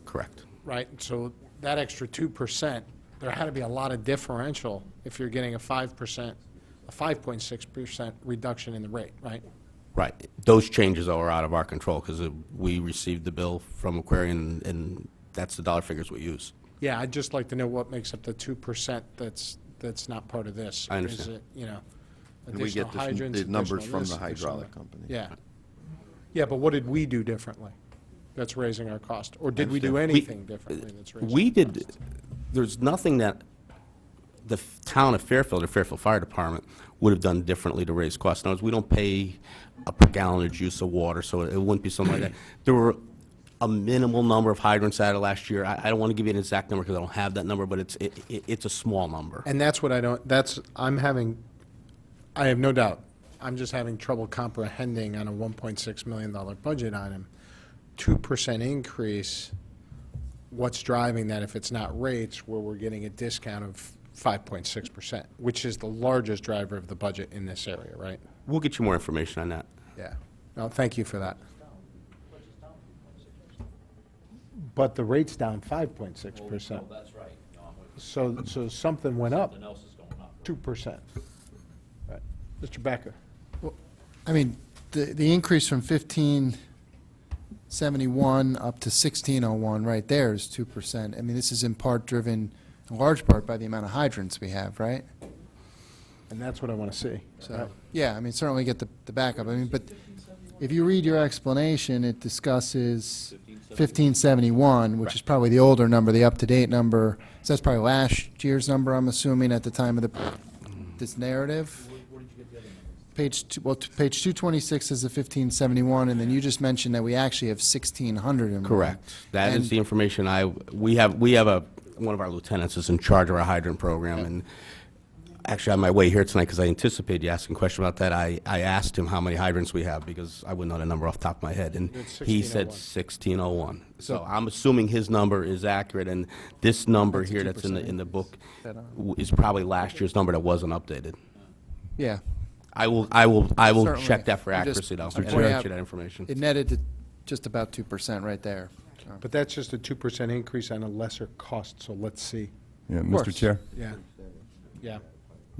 Correct. right? So that extra 2%, there had to be a lot of differential if you're getting a 5%, a 5.6% reduction in the rate, right? Right. Those changes are out of our control because we received the bill from Aquarian, and that's the dollar figures we use. Yeah, I'd just like to know what makes up the 2% that's not part of this. I understand. Is it, you know, And we get additional hydrants, the numbers additional from this, the additional hydraulic that? company. Yeah. Yeah, but what did we do differently that's raising our cost? Or did we do understand. anything differently that's raising? We our did, cost? there's nothing that the town of Fairfield or Fairfield Fire Department would have done differently to raise costs. In other words, we don't pay a per gallonage use of water, so it wouldn't be something like that. There were a minimal number of hydrants added last year. I don't want to give you an exact number because I don't have that number, but it's a small number. And that's what I don't, I have no doubt, I'm just having trouble comprehending on a $1.6 million budget item, 2% increase, what's driving that if it's not rates, where we're getting a discount of 5.6%, which is the largest driver of the budget in this area, right? We'll get you more information on that. Yeah. No, thank you for that. But the rate's down 5.6%. That's right. So something went up Something else is going up. 2%. Right. Mr. Becker? I mean, the increase from 1571 up to 1601, right there is 2%. I mean, this is in part driven, in large part, by the amount of hydrants we have, right? And that's what I want to see. So, yeah, I mean, certainly get the backup. I mean, but if you read your explanation, it discusses 1571, which is probably the older number, the up-to-date number. So that's probably last year's number, I'm assuming, at the time of this narrative. Page 226 is the 1571, and then you just mentioned that we actually have 1,600 in. Correct. That is And- the information we have one of our lieutenants is in charge of our hydrant program, and actually on my way here tonight, because I anticipated you asking a question about that, I asked him how many hydrants we have, because I wouldn't know the number off the top of my head, and It's he said 1601. So I'm assuming his number is accurate, and this number here that's in the book is probably last year's number that wasn't updated. Yeah. I will Certainly. check that for I'm just- accuracy, though, I'm and pointing get out you that information. It netted to just about 2% right there. So. But that's just a 2% increase on a lesser cost, so let's see. Yeah, course. Mr. Chair? Yeah. Yeah.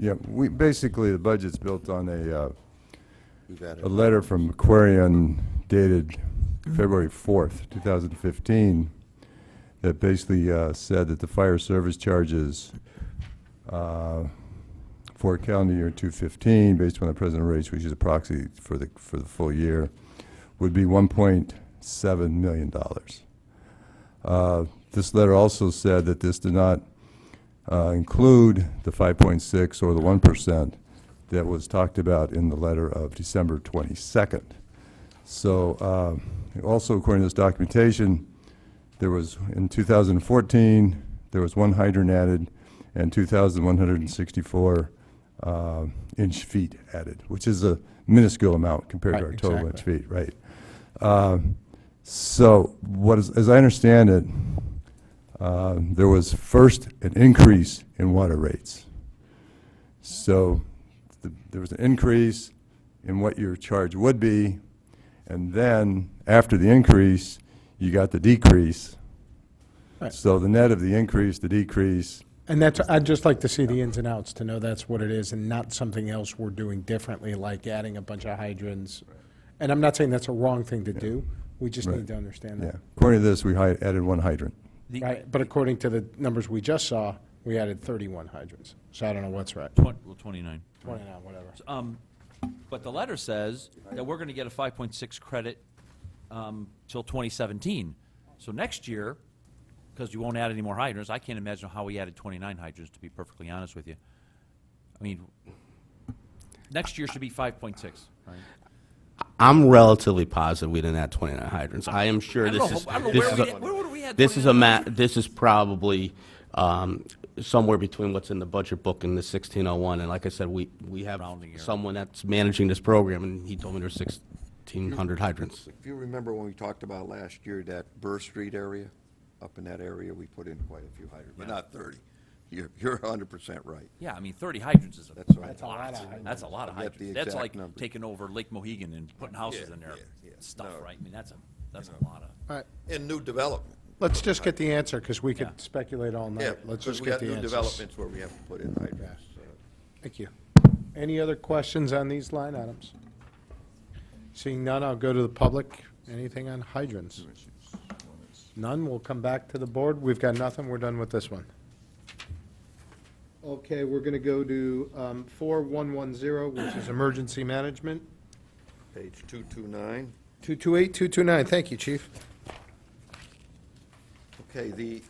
Yeah, basically, the budget's built on We've added a letter from Aquarian dated February 4th, 2015, that basically said that the fire service charges for calendar year 2015, based on the present rates, which is a proxy for the full year, would be $1.7 million. This letter also said that this did not include the 5.6 or the 1% that was talked about in the letter of December 22nd. So also, according to this documentation, there was, in 2014, there was one hydrant added and 2,164 inch feet added, which is a minuscule amount compared to Right, our total inch exactly. feet, right? So as I understand it, there was first an increase in water rates. So there was an increase in what your charge would be, and then after the increase, you got the decrease. Right. So the net of the increase, the decrease, And that's, I'd just like to see the ins and outs to know that's what it is and not something else we're doing differently, like adding a bunch of hydrants. And I'm not saying that's a wrong thing to do. We just Right. need to understand yeah. that. According to this, we added one hydrant. Right, but according to the numbers we just saw, we added 31 hydrants. So I don't know what's right. 29. 29, whatever. But the letter says that we're going to get a 5.6 credit till 2017. So next year, because you won't add any more hydrants, I can't imagine how we added 29 hydrants, to be perfectly honest with you. I mean, next year should be 5.6, right? I'm relatively positive we didn't add 29 hydrants. I am sure I this don't is. know, I don't know this where is we a- did- where would we add This is 29 this is probably somewhere between what's in the budget book and the 1601. And like I said, we have Rounding error. someone that's managing this program, and he told me there's 1,400 hydrants. If you remember when we talked about last year, that Burr Street area, up in that area, we put in quite a few hydrants, but not 30. You're 100% right. Yeah, I mean, 30 hydrants is a That's right. That's a lot. That's a lot of I get the hydrants. That's exact like number. taking over Lake Mohegan and putting houses Yeah, in there. yeah. Stuff, No. right? I mean, that's a lot of. All right, And new development. let's just get the answer, because we could Yeah. speculate all Yeah, night. Let's because just we get got the new answers. developments where we have to put in hydrants. Thank you. Any other questions on these line items? Seeing none, I'll go to the public. Anything on hydrants? None, we'll come back to the board. We've got nothing, we're done with this one. Okay, we're going to go to 4110, which is emergency management. Page 229. 228, 229, thank you, Chief. Okay, the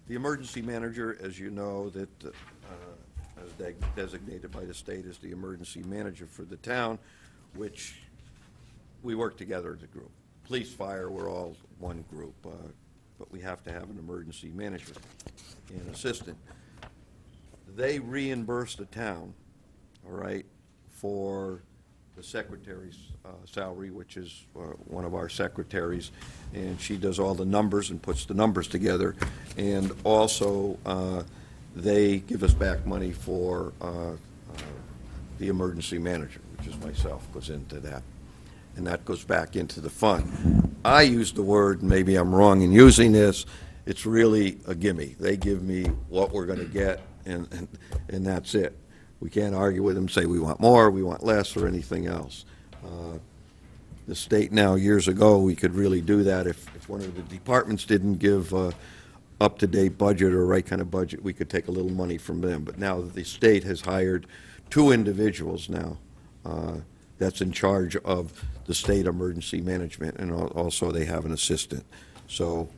emergency manager, as you know, that is designated by the state as the emergency manager for the town, which we work together as a group. Police, fire, we're all one group, but we have to have an emergency manager and assistant. They reimburse the town, all right, for the secretary's salary, which is one of our secretaries, and she does all the numbers and puts the numbers together. And also, they give us back money for the emergency manager, which is myself, goes into that. And that goes back into the fund. I use the word, maybe I'm wrong in using this, it's really a gimme. They give me what we're going to get, and that's it. We can't argue with them, say we want more, we want less, or anything else. The state now, years ago, we could really do that. If one of the departments didn't give up-to-date budget or right kind of budget, we could take a little money from them. But now the state has hired 2 individuals now that's in charge of the state emergency management, and also they have an assistant. So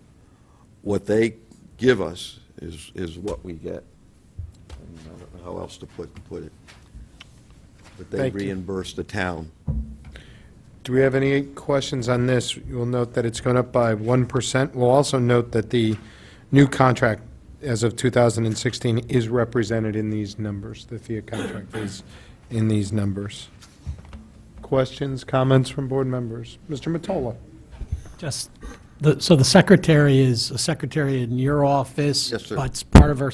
what they give us is what we get. And I don't know how else to put it. But they Thank you. reimburse the town. Do we have any questions on this? You'll note that it's gone up by 1%. We'll also note that the new contract as of 2016 is represented in these numbers. The FIA contract is in these numbers. Questions, comments from board members? Mr. Mottola? Just, so the secretary is a secretary in your office? Yes, sir. But it's part of her,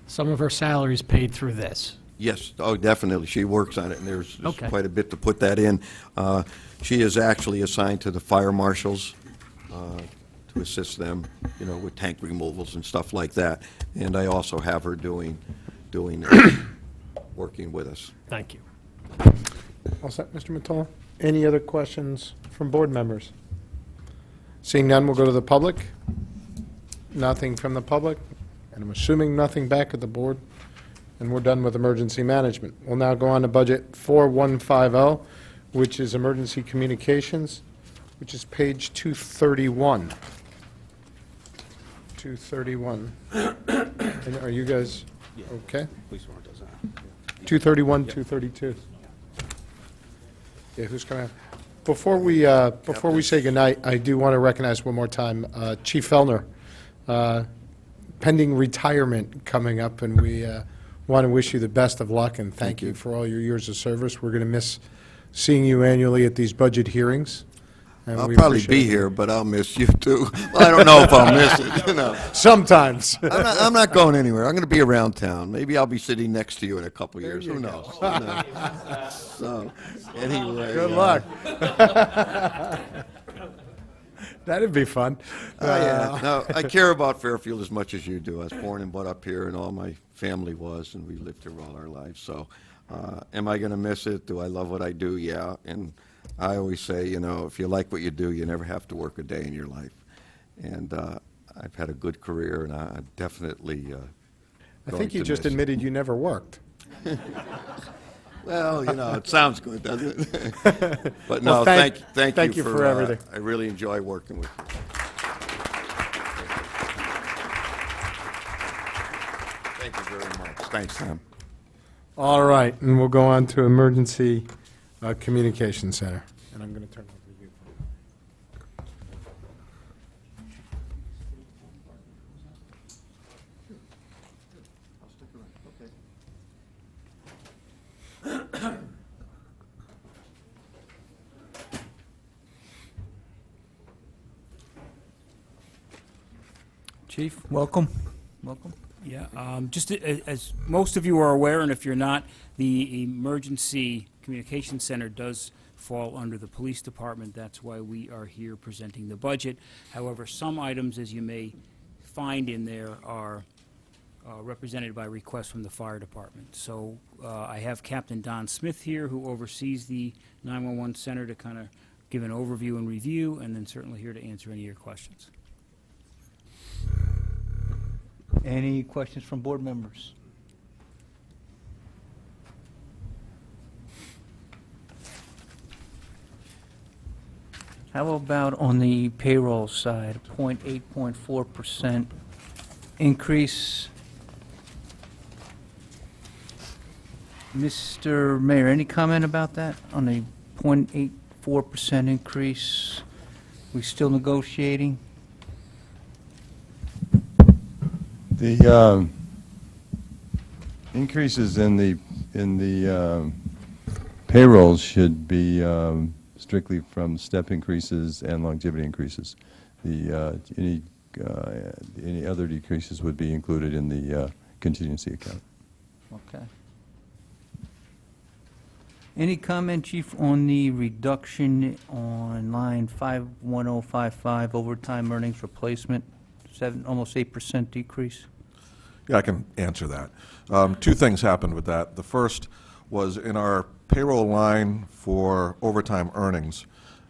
some of her salary is paid through this? Yes, oh, definitely. She works on it, and there's Okay. quite a bit to put that in. She is actually assigned to the fire marshals to assist them, you know, with tank removals and stuff like that. And I also have her doing working with us. Thank you. All set, Mr. Mottola? Any other questions from board members? Seeing none, we'll go to the public. Nothing from the public, and I'm assuming nothing back at the board. And we're done with emergency management. We'll now go on to budget 4150, which is emergency communications, which is page 231. 231. And are you guys okay? Police warrant does that. 231, 232. Yeah, who's coming? Before we say goodnight, I do want to recognize one more time Chief Fellner, pending retirement coming up, and we want to wish you the best of luck and thank you for all your years of service. We're going to miss seeing you annually at these budget hearings. and I'll we probably appreciate be it. here, but I'll miss you too. Well, I don't know if I'll miss it, you know. Sometimes. I'm not going anywhere. I'm going to be around town. Maybe I'll be sitting next to you in a couple years. you Who go. knows? Who knows? So, anyway. Good luck. That'd be fun. Oh, yeah. No, I care about Fairfield as much as you do. I was born and brought up here, and all my family was, and we lived here all our lives. So, am I going to miss it? Do I love what I do? Yeah. And I always say, you know, if you like what you do, you never have to work a day in your life. And I've had a good career, and I definitely. I think you just admitted you never worked. Well, you know, it sounds good, doesn't it? But Well, no, thank thank you for everything. I really enjoy working with you. Thank you very much. Thanks, Sam. All right, and we'll go on to Emergency Communication Center. And I'm going to turn it over to you. Chief, welcome. Welcome. Yeah, just as most of you are aware, and if you're not, the Emergency Communication Center does fall under the police department. That's why we are here presenting the budget. However, some items, as you may find in there, are represented by requests from the fire department. So I have Captain Don Smith here, who oversees the 911 center, to kind of give an overview and review, and then certainly here to answer any of your questions. Any questions from board members? How about on the payroll side, 8.4% increase? Mr. Mayor, any comment about that on a 0.84% increase? We still negotiating? The increases in the payrolls should be strictly from step increases and longevity increases. Any other decreases would be included in the contingency account. Okay. Any comment, Chief, on the reduction on line 51055, overtime earnings replacement, almost 8% decrease? Yeah, I can answer that. Two things happened with that. The first was in our payroll line for overtime earnings.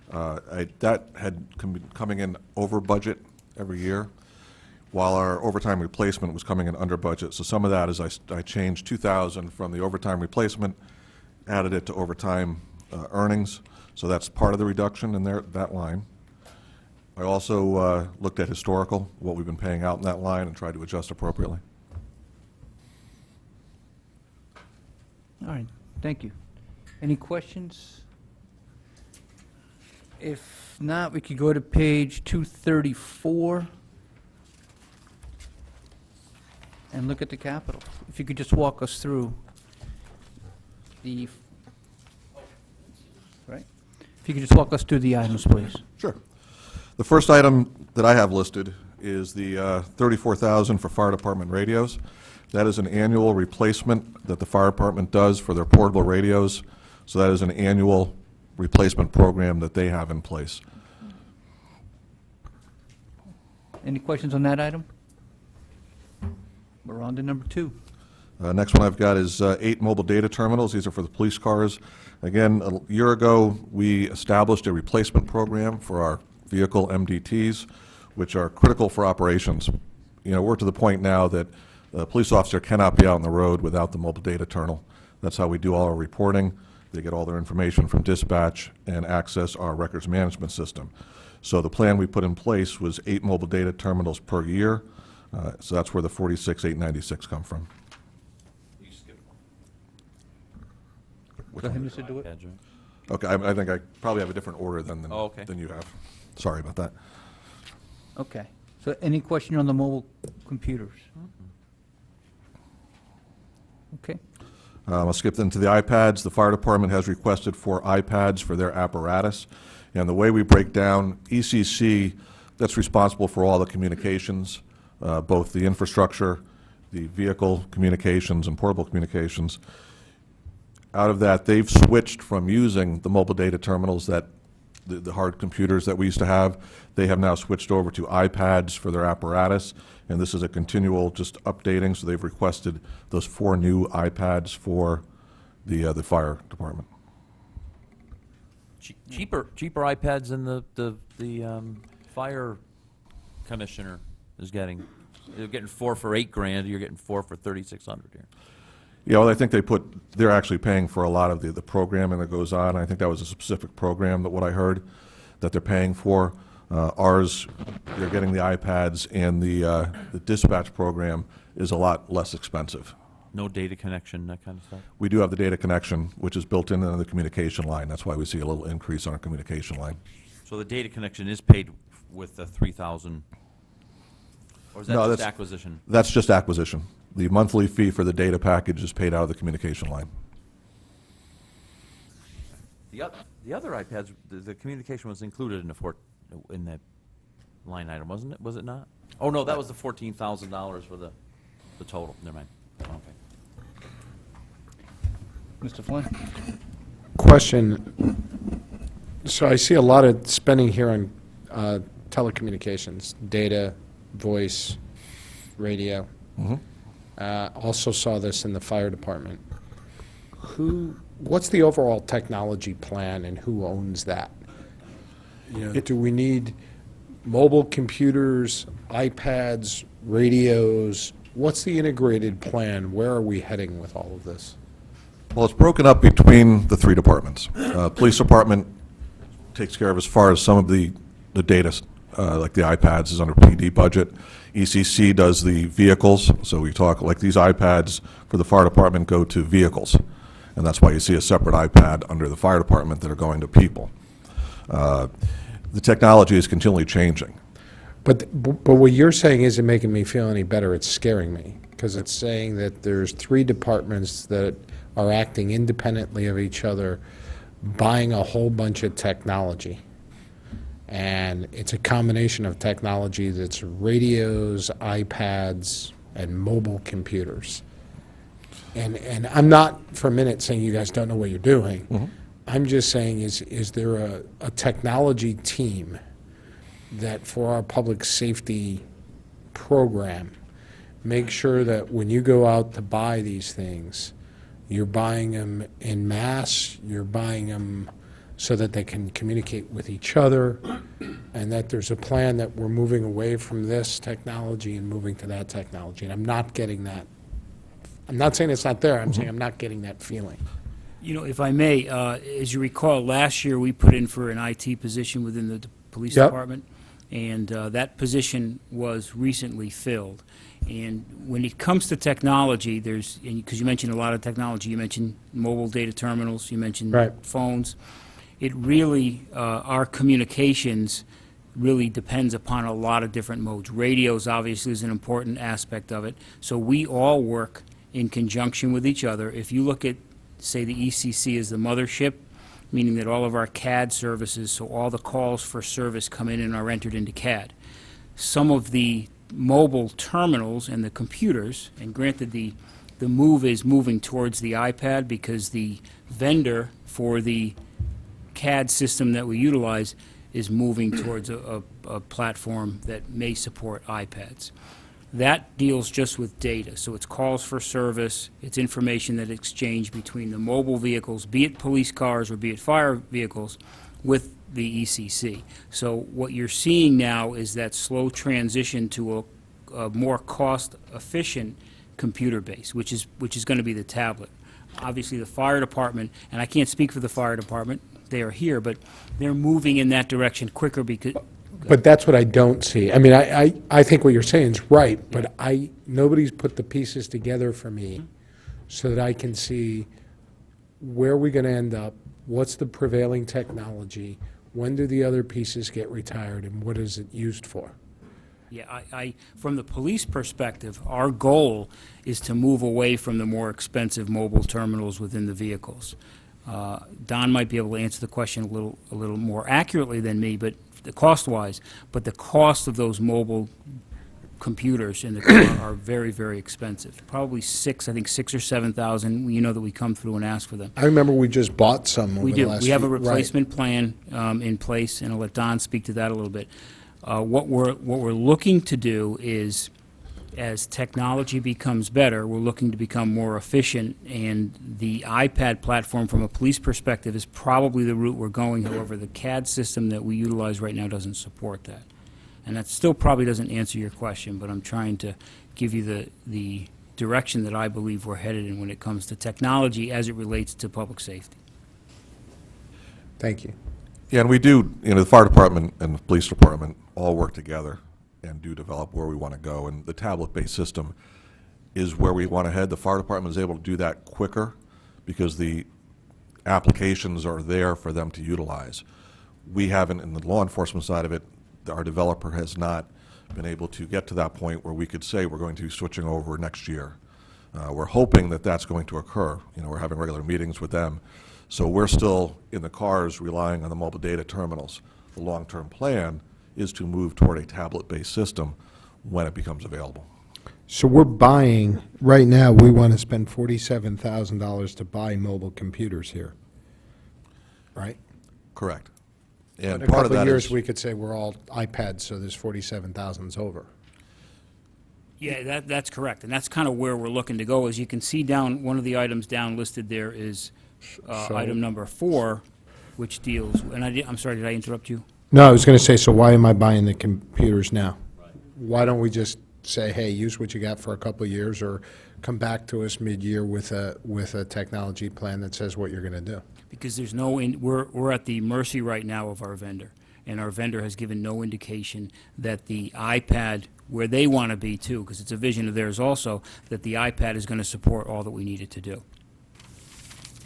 That had coming in over budget every year, while our overtime replacement was coming in under budget. So some of that is I changed 2,000 from the overtime replacement, added it to overtime earnings. So that's part of the reduction in that line. I also looked at historical, what we've been paying out in that line, and tried to adjust appropriately. All right, thank you. Any questions? If not, we could go to page 234 and look at the capital. If you could just walk us through the, right? If you could just walk us through the items, please. Sure. The first item that I have listed is the $34,000 for fire department radios. That is an annual replacement that the fire department does for their portable radios. So that is an annual replacement program that they have in place. Any questions on that item? We're on to number 2. Next one I've got is 8 mobile data terminals. These are for the police cars. Again, a year ago, we established a replacement program for our vehicle MDTs, which are critical for operations. You know, we're to the point now that a police officer cannot be out on the road without the mobile data terminal. That's how we do all our reporting. They get all their information from dispatch and access our records management system. So the plan we put in place was 8 mobile data terminals per year. So that's where the 46,896 come from. Go ahead, Mr. DeWitt. Okay, I think I probably have a different order than you have. Sorry about that. Okay. So any question on the mobile computers? Okay. I'll skip into the iPads. The fire department has requested 4 iPads for their apparatus. And the way we break down ECC, that's responsible for all the communications, both the infrastructure, the vehicle communications, and portable communications. Out of that, they've switched from using the mobile data terminals that the hard computers that we used to have. They have now switched over to iPads for their apparatus, and this is a continual just updating, so they've requested those 4 new iPads for the fire department. Cheaper iPads than the fire commissioner is getting. They're getting 4 for $8,000. You're getting 4 for $3,600 here. Yeah, well, I think they're actually paying for a lot of the programming that goes on. I think that was a specific program that what I heard that they're paying for. Ours, they're getting the iPads, and the dispatch program is a lot less expensive. No data connection, that kind of stuff? We do have the data connection, which is built into the communication line. That's why we see a little increase on our communication line. So the data connection is paid with the $3,000, or is that just acquisition? That's just acquisition. The monthly fee for the data package is paid out of the communication line. The other iPads, the communication was included in the line item, wasn't it? Was it not? Oh, no, that was the $14,000 for the total. Never mind. Okay. Mr. Flynn? Question. So I see a lot of spending here on telecommunications, data, voice, radio. Also saw this in the fire department. What's the overall technology plan and who owns that? Do we need mobile computers, iPads, radios? What's the integrated plan? Where are we heading with all of this? Well, it's broken up between the three departments. Police department takes care of as far as some of the data, like the iPads is under PD budget. ECC does the vehicles, so we talk, like these iPads for the fire department go to vehicles. And that's why you see a separate iPad under the fire department that are going to people. The technology is continually changing. But what you're saying isn't making me feel any better. It's scaring me, because it's saying that there's three departments that are acting independently of each other, buying a whole bunch of technology. And it's a combination of technology that's radios, iPads, and mobile computers. And I'm not for a minute saying you guys don't know what you're doing. I'm just saying, is there a technology team that for our public safety program, make sure that when you go out to buy these things, you're buying them en masse, you're buying them so that they can communicate with each other, and that there's a plan that we're moving away from this technology and moving to that technology. And I'm not getting that. I'm not saying it's not there. I'm saying I'm not getting that feeling. You know, if I may, as you recall, last year we put in for an IT position within the police Yep. department, and that position was recently filled. And when it comes to technology, because you mentioned a lot of technology, you mentioned mobile data terminals, you mentioned Right. phones. It really, our communications really depends upon a lot of different modes. Radios obviously is an important aspect of it. So we all work in conjunction with each other. If you look at, say, the ECC as the mothership, meaning that all of our CAD services, so all the calls for service come in and are entered into CAD. Some of the mobile terminals and the computers, and granted the move is moving towards the iPad because the vendor for the CAD system that we utilize is moving towards a platform that may support iPads. That deals just with data, so it's calls for service, it's information that exchanged between the mobile vehicles, be it police cars or be it fire vehicles, with the ECC. So what you're seeing now is that slow transition to a more cost-efficient computer base, which is going to be the tablet. Obviously, the fire department, and I can't speak for the fire department, they are here, but they're moving in that direction quicker because... But that's what I don't see. I mean, I think what you're saying is right, but nobody's put the pieces together for me so that I can see where we're going to end up, what's the prevailing technology, when do the other pieces get retired, and what is it used for? Yeah, from the police perspective, our goal is to move away from the more expensive mobile terminals within the vehicles. Don might be able to answer the question a little more accurately than me, but the cost-wise, but the cost of those mobile computers in the car are very, very expensive. Probably six or $7,000. You know that we come through and ask for them. I remember we just bought some over We the do. last We have a few- right. replacement plan in place, and I'll let Don speak to that a little bit. What we're looking to do is, as technology becomes better, we're looking to become more efficient, and the iPad platform from a police perspective is probably the route we're going. However, the CAD system that we utilize right now doesn't support that. And that still probably doesn't answer your question, but I'm trying to give you the direction that I believe we're headed in when it comes to technology as it relates to public safety. Thank you. Yeah, and we do, the fire department and the police department all work together and do develop where we want to go. And the tablet-based system is where we want to head. The fire department is able to do that quicker because the applications are there for them to utilize. We haven't, in the law enforcement side of it, our developer has not been able to get to that point where we could say we're going to be switching over next year. We're hoping that that's going to occur. We're having regular meetings with them. So we're still in the cars relying on the mobile data terminals. The long-term plan is to move toward a tablet-based system when it becomes available. So we're buying, right now, we want to spend $47,000 to buy mobile computers here, right? Correct. In And a part of couple of that years, is, we could say we're all iPads, so this 47,000's over. Yeah, that's correct, and that's kind of where we're looking to go. As you can see down, one of the items down listed there is So- item number 4, which deals, and I'm sorry, did I interrupt you? No, I was going to say, so why am I buying the computers now? Why don't we just say, hey, use what you got for a couple of years, or come back to us mid-year with a technology plan that says what you're going to do? Because there's no, we're at the mercy right now of our vendor, and our vendor has given no indication that the iPad, where they want to be too, because it's a vision of theirs also, that the iPad is going to support all that we need it to do.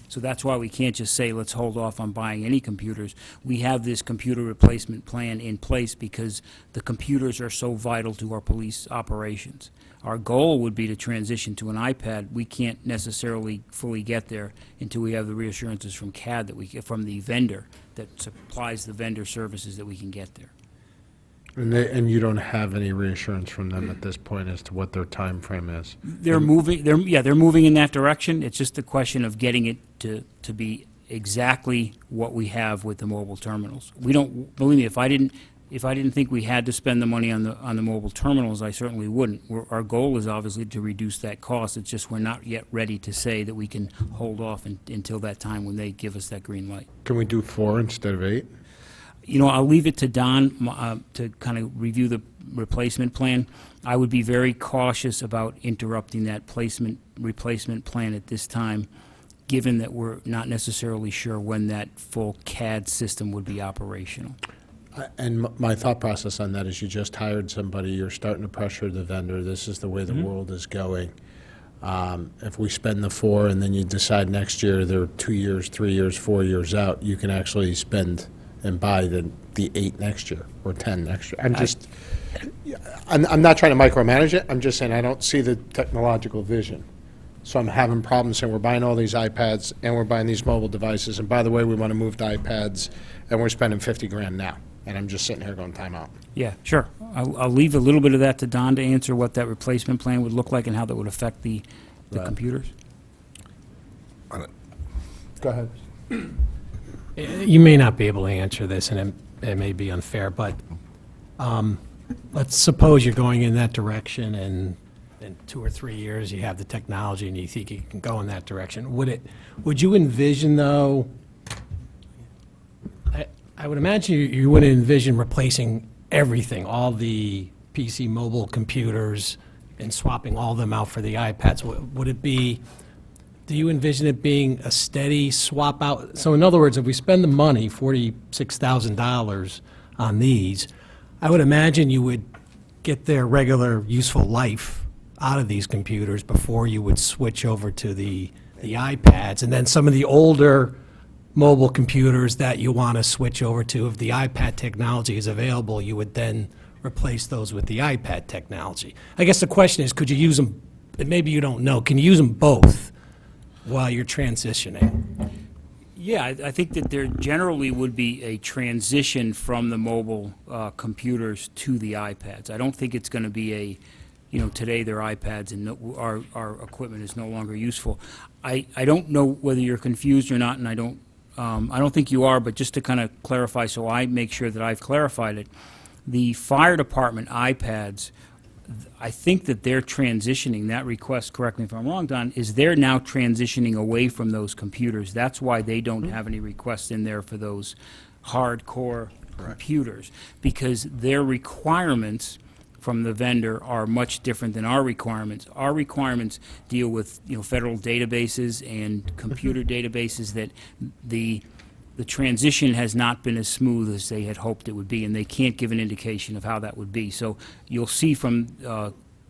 So that's why we can't just say, let's hold off on buying any computers. We have this computer replacement plan in place because the computers are so vital to our police operations. Our goal would be to transition to an iPad. We can't necessarily fully get there until we have the reassurances from CAD that we get from the vendor that supplies the vendor services that we can get there. And you don't have any reassurance from them at this point as to what their time frame is? They're moving, they're moving in that direction. It's just a question of getting it to be exactly what we have with the mobile terminals. We don't, believe me, if I didn't think we had to spend the money on the mobile terminals, I certainly wouldn't. Our goal is obviously to reduce that cost. It's just we're not yet ready to say that we can hold off until that time when they give us that green light. Can we do 4 instead of 8? You know, I'll leave it to Don to kind of review the replacement plan. I would be very cautious about interrupting that replacement plan at this time, given that we're not necessarily sure when that full CAD system would be operational. And my thought process on that is you just hired somebody, you're starting to pressure the vendor, this is the way the world is going. If we spend the 4 and then you decide next year they're 2 years, 3 years, 4 years out, you can actually spend and buy the 8 next year or 10 next year. I'm not trying to micromanage it, I'm just saying I don't see the technological vision. So I'm having problems saying we're buying all these iPads and we're buying these mobile devices, and by the way, we want to move to iPads and we're spending 50 grand now. And I'm just sitting here going, time out. Yeah, sure. I'll leave a little bit of that to Don to answer what that replacement plan would look like and how that would affect the computers. Go ahead. You may not be able to answer this, and it may be unfair, but let's suppose you're going in that direction, and in 2 or 3 years, you have the technology, and you think you can go in that direction. Would you envision, though, I would imagine you wouldn't envision replacing everything, all the PC mobile computers, and swapping all of them out for the iPads. Would it be... Do you envision it being a steady swap out? So in other words, if we spend the money, $46,000 on these, I would imagine you would get their regular useful life out of these computers before you would switch over to the iPads. And then some of the older mobile computers that you want to switch over to, if the iPad technology is available, you would then replace those with the iPad technology. I guess the question is, could you use them, maybe you don't know, can you use them both while you're transitioning? Yeah, I think that there generally would be a transition from the mobile computers to the iPads. I don't think it's going to be today they're iPads and our equipment is no longer useful. I don't know whether you're confused or not, and I don't think you are, but just to kind of clarify so I make sure that I've clarified it, the fire department iPads, I think that they're transitioning, that request, correct me if I'm wrong, Don, is they're now transitioning away from those computers. That's why they don't have any requests in there for those hardcore computers, because their requirements from the vendor are much different than our requirements. Our requirements deal with federal databases and computer databases that the transition has not been as smooth as they had hoped it would be, and they can't give an indication of how that would be. So you'll see from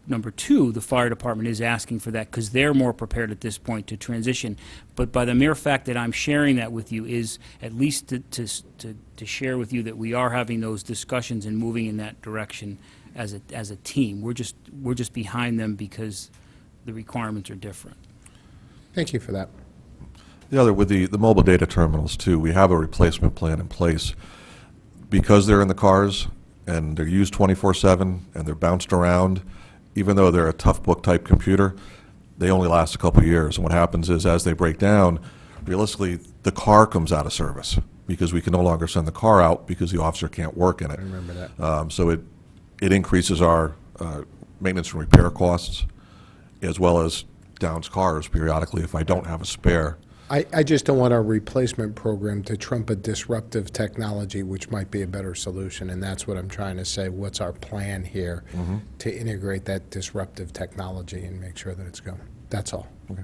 number 2, the fire department is asking for that because they're more prepared at this point to transition. But by the mere fact that I'm sharing that with you is at least to share with you that we are having those discussions and moving in that direction as a team. We're just behind them because the requirements are different. Thank you for that. The other, with the mobile data terminals too, we have a replacement plan in place. Because they're in the cars, and they're used 24/7, and they're bounced around, even though they're a tough book type computer, they only last a couple of years. And what happens is, as they break down, realistically, the car comes out of service because we can no longer send the car out because the officer can't work in it. I remember that. So it increases our maintenance and repair costs, as well as downs cars periodically if I don't have a spare. I just don't want our replacement program to trump a disruptive technology, which might be a better solution, and that's what I'm trying to say. What's our plan here to integrate that disruptive technology and make sure that it's going? That's all. Okay.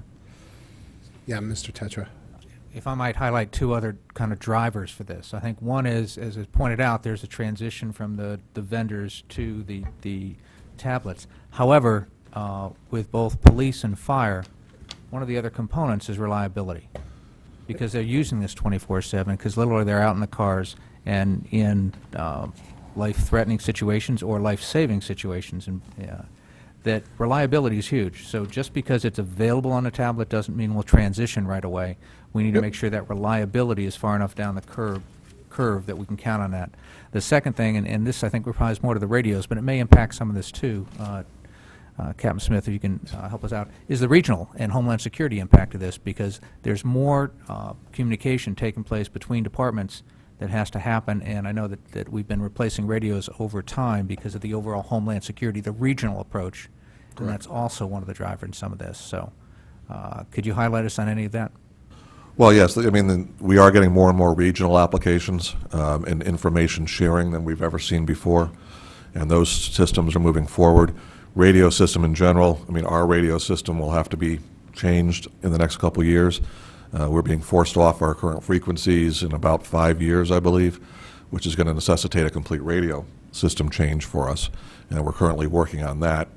Yeah, Mr. Tetra. If I might highlight two other kind of drivers for this. I think one is, as is pointed out, there's a transition from the vendors to the tablets. However, with both police and fire, one of the other components is reliability, because they're using this 24/7, because literally they're out in the cars and in life-threatening situations or life-saving situations, and that reliability is huge. So just because it's available on a tablet doesn't mean we'll transition right away. We need to make sure that reliability is far enough down the curve that we can count on that. The second thing, and this I think applies more to the radios, but it may impact some of this too, Captain Smith, if you can help us out, is the regional and Homeland Security impact of this, because there's more communication taking place between departments that has to happen, and I know that we've been replacing radios over time because of the overall Homeland Security, the regional approach, and that's also one of the drivers in some of this. So could you highlight us on any of that? Well, yes, I mean, we are getting more and more regional applications and information sharing than we've ever seen before, and those systems are moving forward. Radio system in general, I mean, our radio system will have to be changed in the next couple of years. We're being forced off our current frequencies in about 5 years, I believe, which is going to necessitate a complete radio system change for us. And we're currently working on that,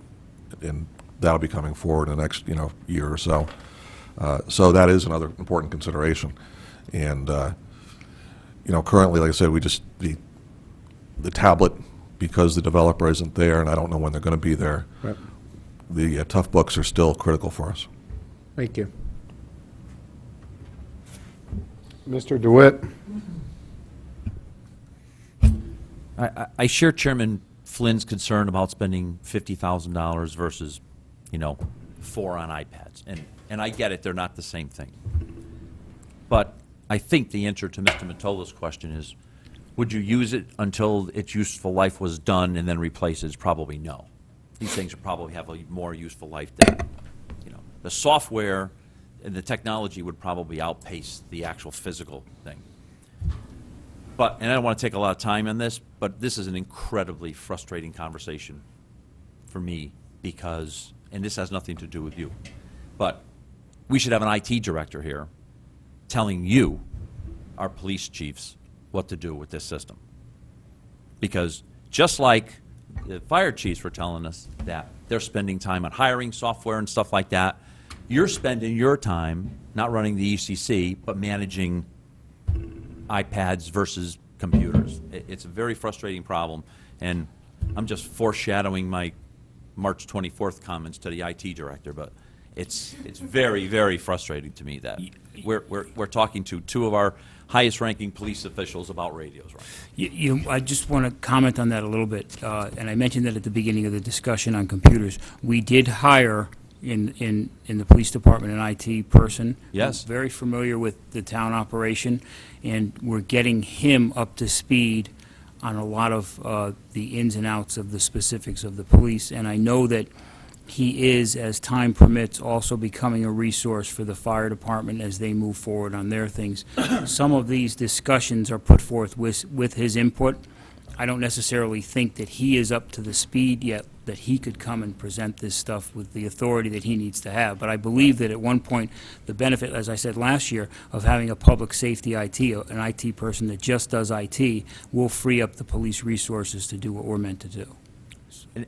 and that'll be coming forward in the next year or so. So that is another important consideration. And currently, like I said, we just the tablet, because the developer isn't there, and I don't know when they're going to be there. Right. The tough books are still critical for us. Thank you. Mr. DeWitt. I share Chairman Flynn's concern about spending $50,000 versus, 4 on iPads. And I get it, they're not the same thing. But I think the answer to Mr. Matola's question is, would you use it until its useful life was done and then replace it? Is probably no. These things will probably have a more useful life than, the software and the technology would probably outpace the actual physical thing. But, and I don't want to take a lot of time on this, but this is an incredibly frustrating conversation for me because, and this has nothing to do with you, but we should have an IT director here telling you, our police chiefs, what to do with this system. Because just like the fire chiefs were telling us that they're spending time on hiring software and stuff like that, you're spending your time not running the ECC, but managing iPads versus computers. It's a very frustrating problem, and I'm just foreshadowing my March 24th comments to the IT director, but it's very, very frustrating to me that we're talking to two of our highest-ranking police officials about radios, right? I just want to comment on that a little bit, and I mentioned that at the beginning of the discussion on computers. We did hire in the police department an IT person. Yes. Who's very familiar with the town operation, and we're getting him up to speed on a lot of the ins and outs of the specifics of the police, and I know that he is, as time permits, also becoming a resource for the fire department as they move forward on their things. Some of these discussions are put forth with his input. I don't necessarily think that he is up to the speed yet that he could come and present this stuff with the authority that he needs to have. But I believe that at one point, the benefit, as I said last year, of having a public safety IT, an IT person that just does IT, will free up the police resources to do what we're meant to do. And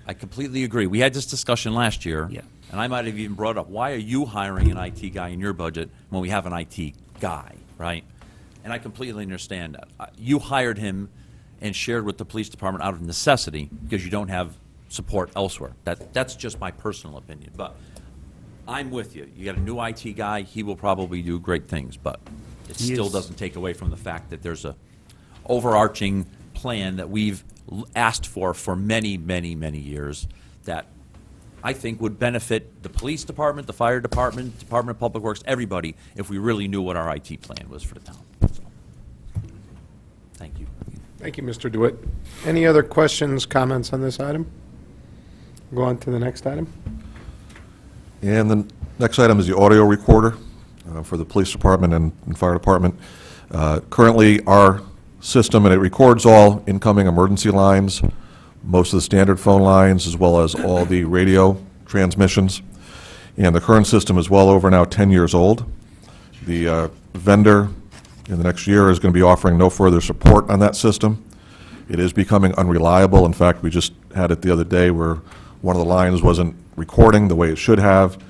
I completely agree. We had this discussion last year, Yeah. and I might have even brought up, why are you hiring an IT guy in your budget when we have an IT guy, right? And I completely understand that. You hired him and shared with the police department out of necessity because you don't have support elsewhere. That's just my personal opinion. But I'm with you. You got a new IT guy, he will probably do great things, but it still doesn't take away from the fact that there's a overarching plan that we've asked for many, many, many years that I think would benefit the police department, the fire department, Department of Public Works, everybody, if we really knew what our IT plan was for the town. So, thank you. Thank you, Mr. DeWitt. Any other questions, comments on this item? Go on to the next item. And the next item is the audio recorder for the police department and fire department. Currently, our system, and it records all incoming emergency lines, most of the standard phone lines, as well as all the radio transmissions. And the current system is well over now 10 years old. The vendor in the next year is going to be offering no further support on that system. It is becoming unreliable. In fact, we just had it the other day where one of the lines wasn't recording the way it should have,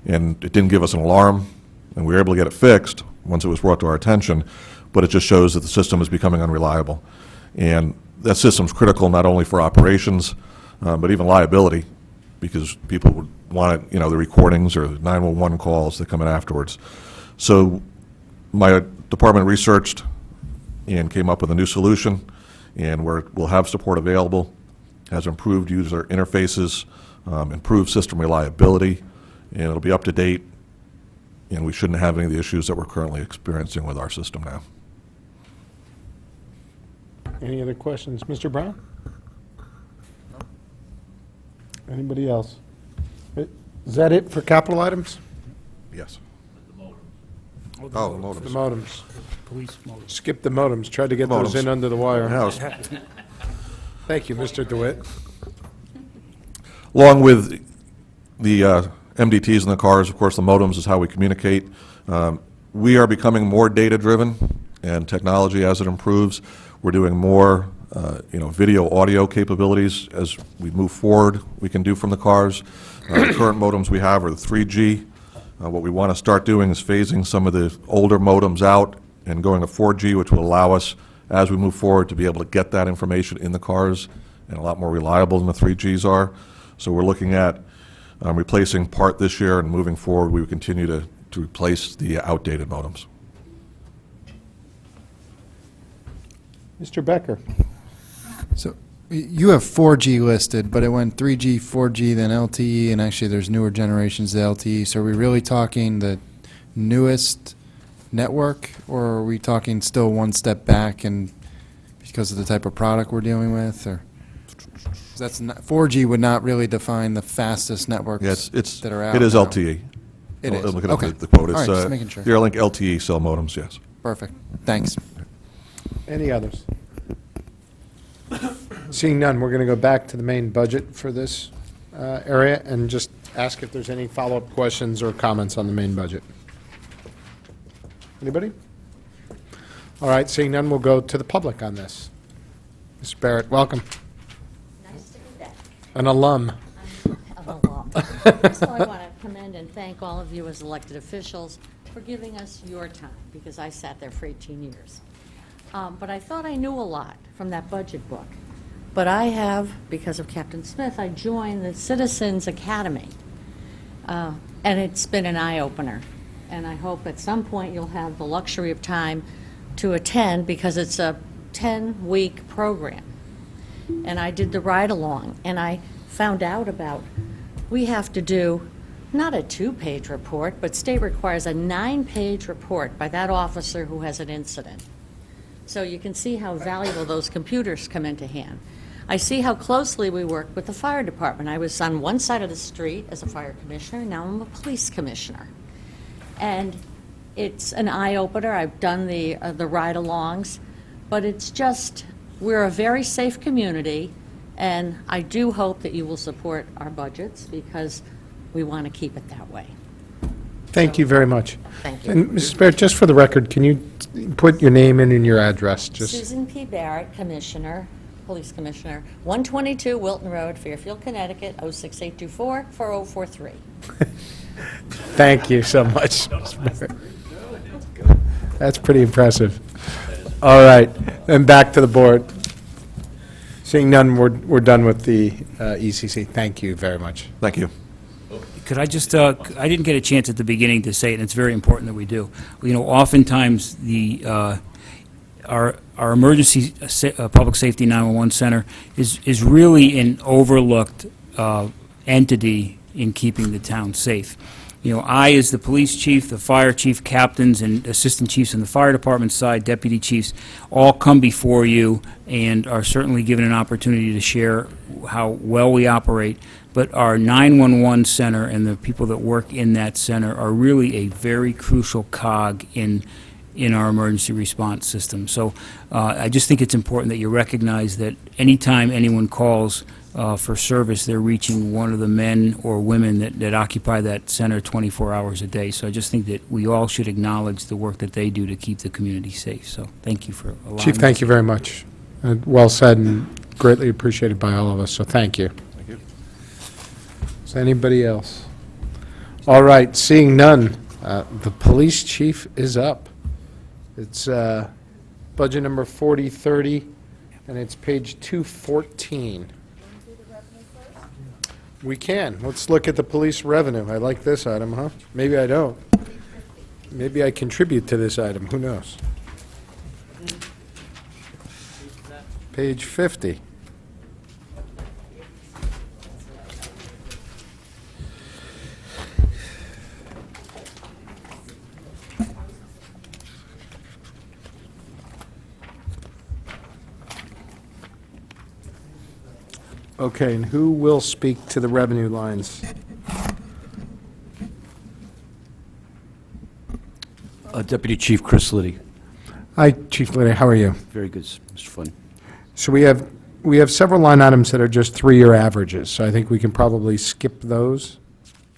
and it didn't give us an alarm, and we were able to get it fixed once it was brought to our attention, but it just shows that the system is becoming unreliable. And that system's critical not only for operations, but even liability, because people would want it, the recordings or the 911 calls that come in afterwards. So my department researched and came up with a new solution, and we'll have support available, has improved user interfaces, improved system reliability, and it'll be up to date, and we shouldn't have any of the issues that we're currently experiencing with our system now. Any other questions? Mr. Brown? Anybody else? Is that it for capital items? Yes. Oh, Oh, The the modems. modems. Police motors. Skip the modems. Tried to get those in Modems. under the wire. Yeah, I was- Thank you, Mr. DeWitt. Along with the MDTs in the cars, of course, the modems is how we communicate. We are becoming more data-driven, and technology, as it improves, we're doing more, video, audio capabilities as we move forward. We can do from the cars. The current modems we have are the 3G. What we want to start doing is phasing some of the older modems out and going to 4G, which will allow us, as we move forward, to be able to get that information in the cars and a lot more reliable than the 3Gs are. So we're looking at replacing part this year, and moving forward, we will continue to replace the outdated modems. Mr. Becker? So you have 4G listed, but it went 3G, 4G, then LTE, and actually there's newer generations of LTE. So are we really talking the newest network, or are we talking still one step back and because of the type of product we're dealing with? Or 'cause that's not, 4G would not really define the fastest networks Yes, that are out it is now. LTE. It is. Looking at Okay. the quote. All right, It's just making sure. the Airlink LTE cell modems, yes. Perfect. Thanks. Any others? Seeing none, we're going to go back to the main budget for this area and just ask if there's any follow-up questions or comments on the main budget. Anybody? All right, seeing none, we'll go to the public on this. Mr. Barrett, welcome. Nice to be back. An alum. Of a law. First of all, I want to commend and thank all of you as elected officials for giving us your time, because I sat there for 18 years. But I thought I knew a lot from that budget book. But I have, because of Captain Smith, I joined the Citizens Academy. And it's been an eye-opener. And I hope at some point you'll have the luxury of time to attend, because it's a 10-week program. And I did the ride-along, and I found out about, we have to do not a 2-page report, but state requires a 9-page report by that officer who has an incident. So you can see how valuable those computers come into hand. I see how closely we work with the fire department. I was on one side of the street as a fire commissioner, now I'm a police commissioner. And it's an eye-opener. I've done the ride-alongs, but it's just, we're a very safe community, and I do hope that you will support our budgets, because we want to keep it that way. Thank you very much. Thank you. And Mrs. Barrett, just for the record, can you put your name in and your address? Just Susan P. Barrett, Commissioner, Police Commissioner, 122 Wilton Road, Fairfield, Connecticut, 06824 4043. Thank you so much, Mrs. Barrett. That's pretty impressive. All right, and back to the board. Seeing none, we're done with the ECC. Thank you very much. Thank you. Could I just, I didn't get a chance at the beginning to say it, and it's very important that we do. You know, oftentimes the our emergency public safety 911 center is really an overlooked entity in keeping the town safe. You know, I, as the police chief, the fire chief, captains, and assistant chiefs on the fire department side, deputy chiefs, all come before you and are certainly given an opportunity to share how well we operate. But our 911 center and the people that work in that center are really a very crucial cog in our emergency response system. So I just think it's important that you recognize that anytime anyone calls for service, they're reaching one of the men or women that occupy that center 24 hours a day. So I just think that we all should acknowledge the work that they do to keep the community safe. So thank you for allowing me. Chief, thank you very much. Well said and greatly appreciated by all of us, so thank you. Thank you. Is anybody else? All right, seeing none, the police chief is up. It's budget number 4030, and it's page 214. We can. Let's look at the police revenue. I like this item, huh? Maybe I don't. Maybe I contribute to this item. Who knows? Page 50. Okay, and who will speak to the revenue lines? Deputy Chief Chris Liddy. Hi, Chief Liddy, how are you? Very good, Mr. Flynn. So we have several line items that are just three-year averages, so I think we can probably skip those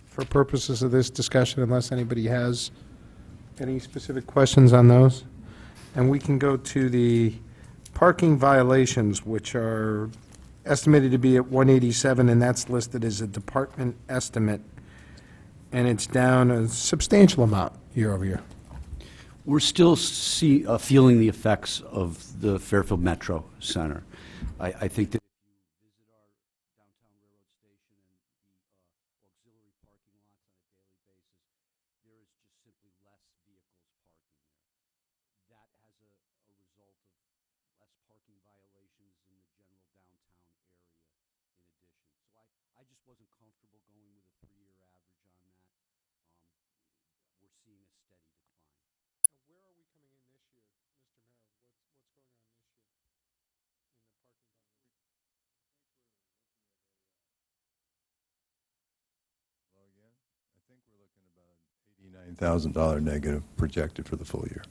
for purposes of this discussion unless anybody has any specific questions on those. And we can go to the parking violations, which are estimated to be at 187, and that's listed as a department estimate, and it's down a substantial amount year over year. We're still feeling the effects of the Fairfield Metro Center. I think that if you visit our downtown railroad station and the auxiliary parking lots on a daily basis, there is just simply less vehicles parking there. That has a result of less parking violations in the general downtown area in addition. So I just wasn't comfortable going with a three-year average on that. We're seeing a steady decline. Where are we coming in this year, Mr. Mayor? What's going on this year in the parking violation? Well, again, I think we're looking about an $89,000 negative projected for the full year.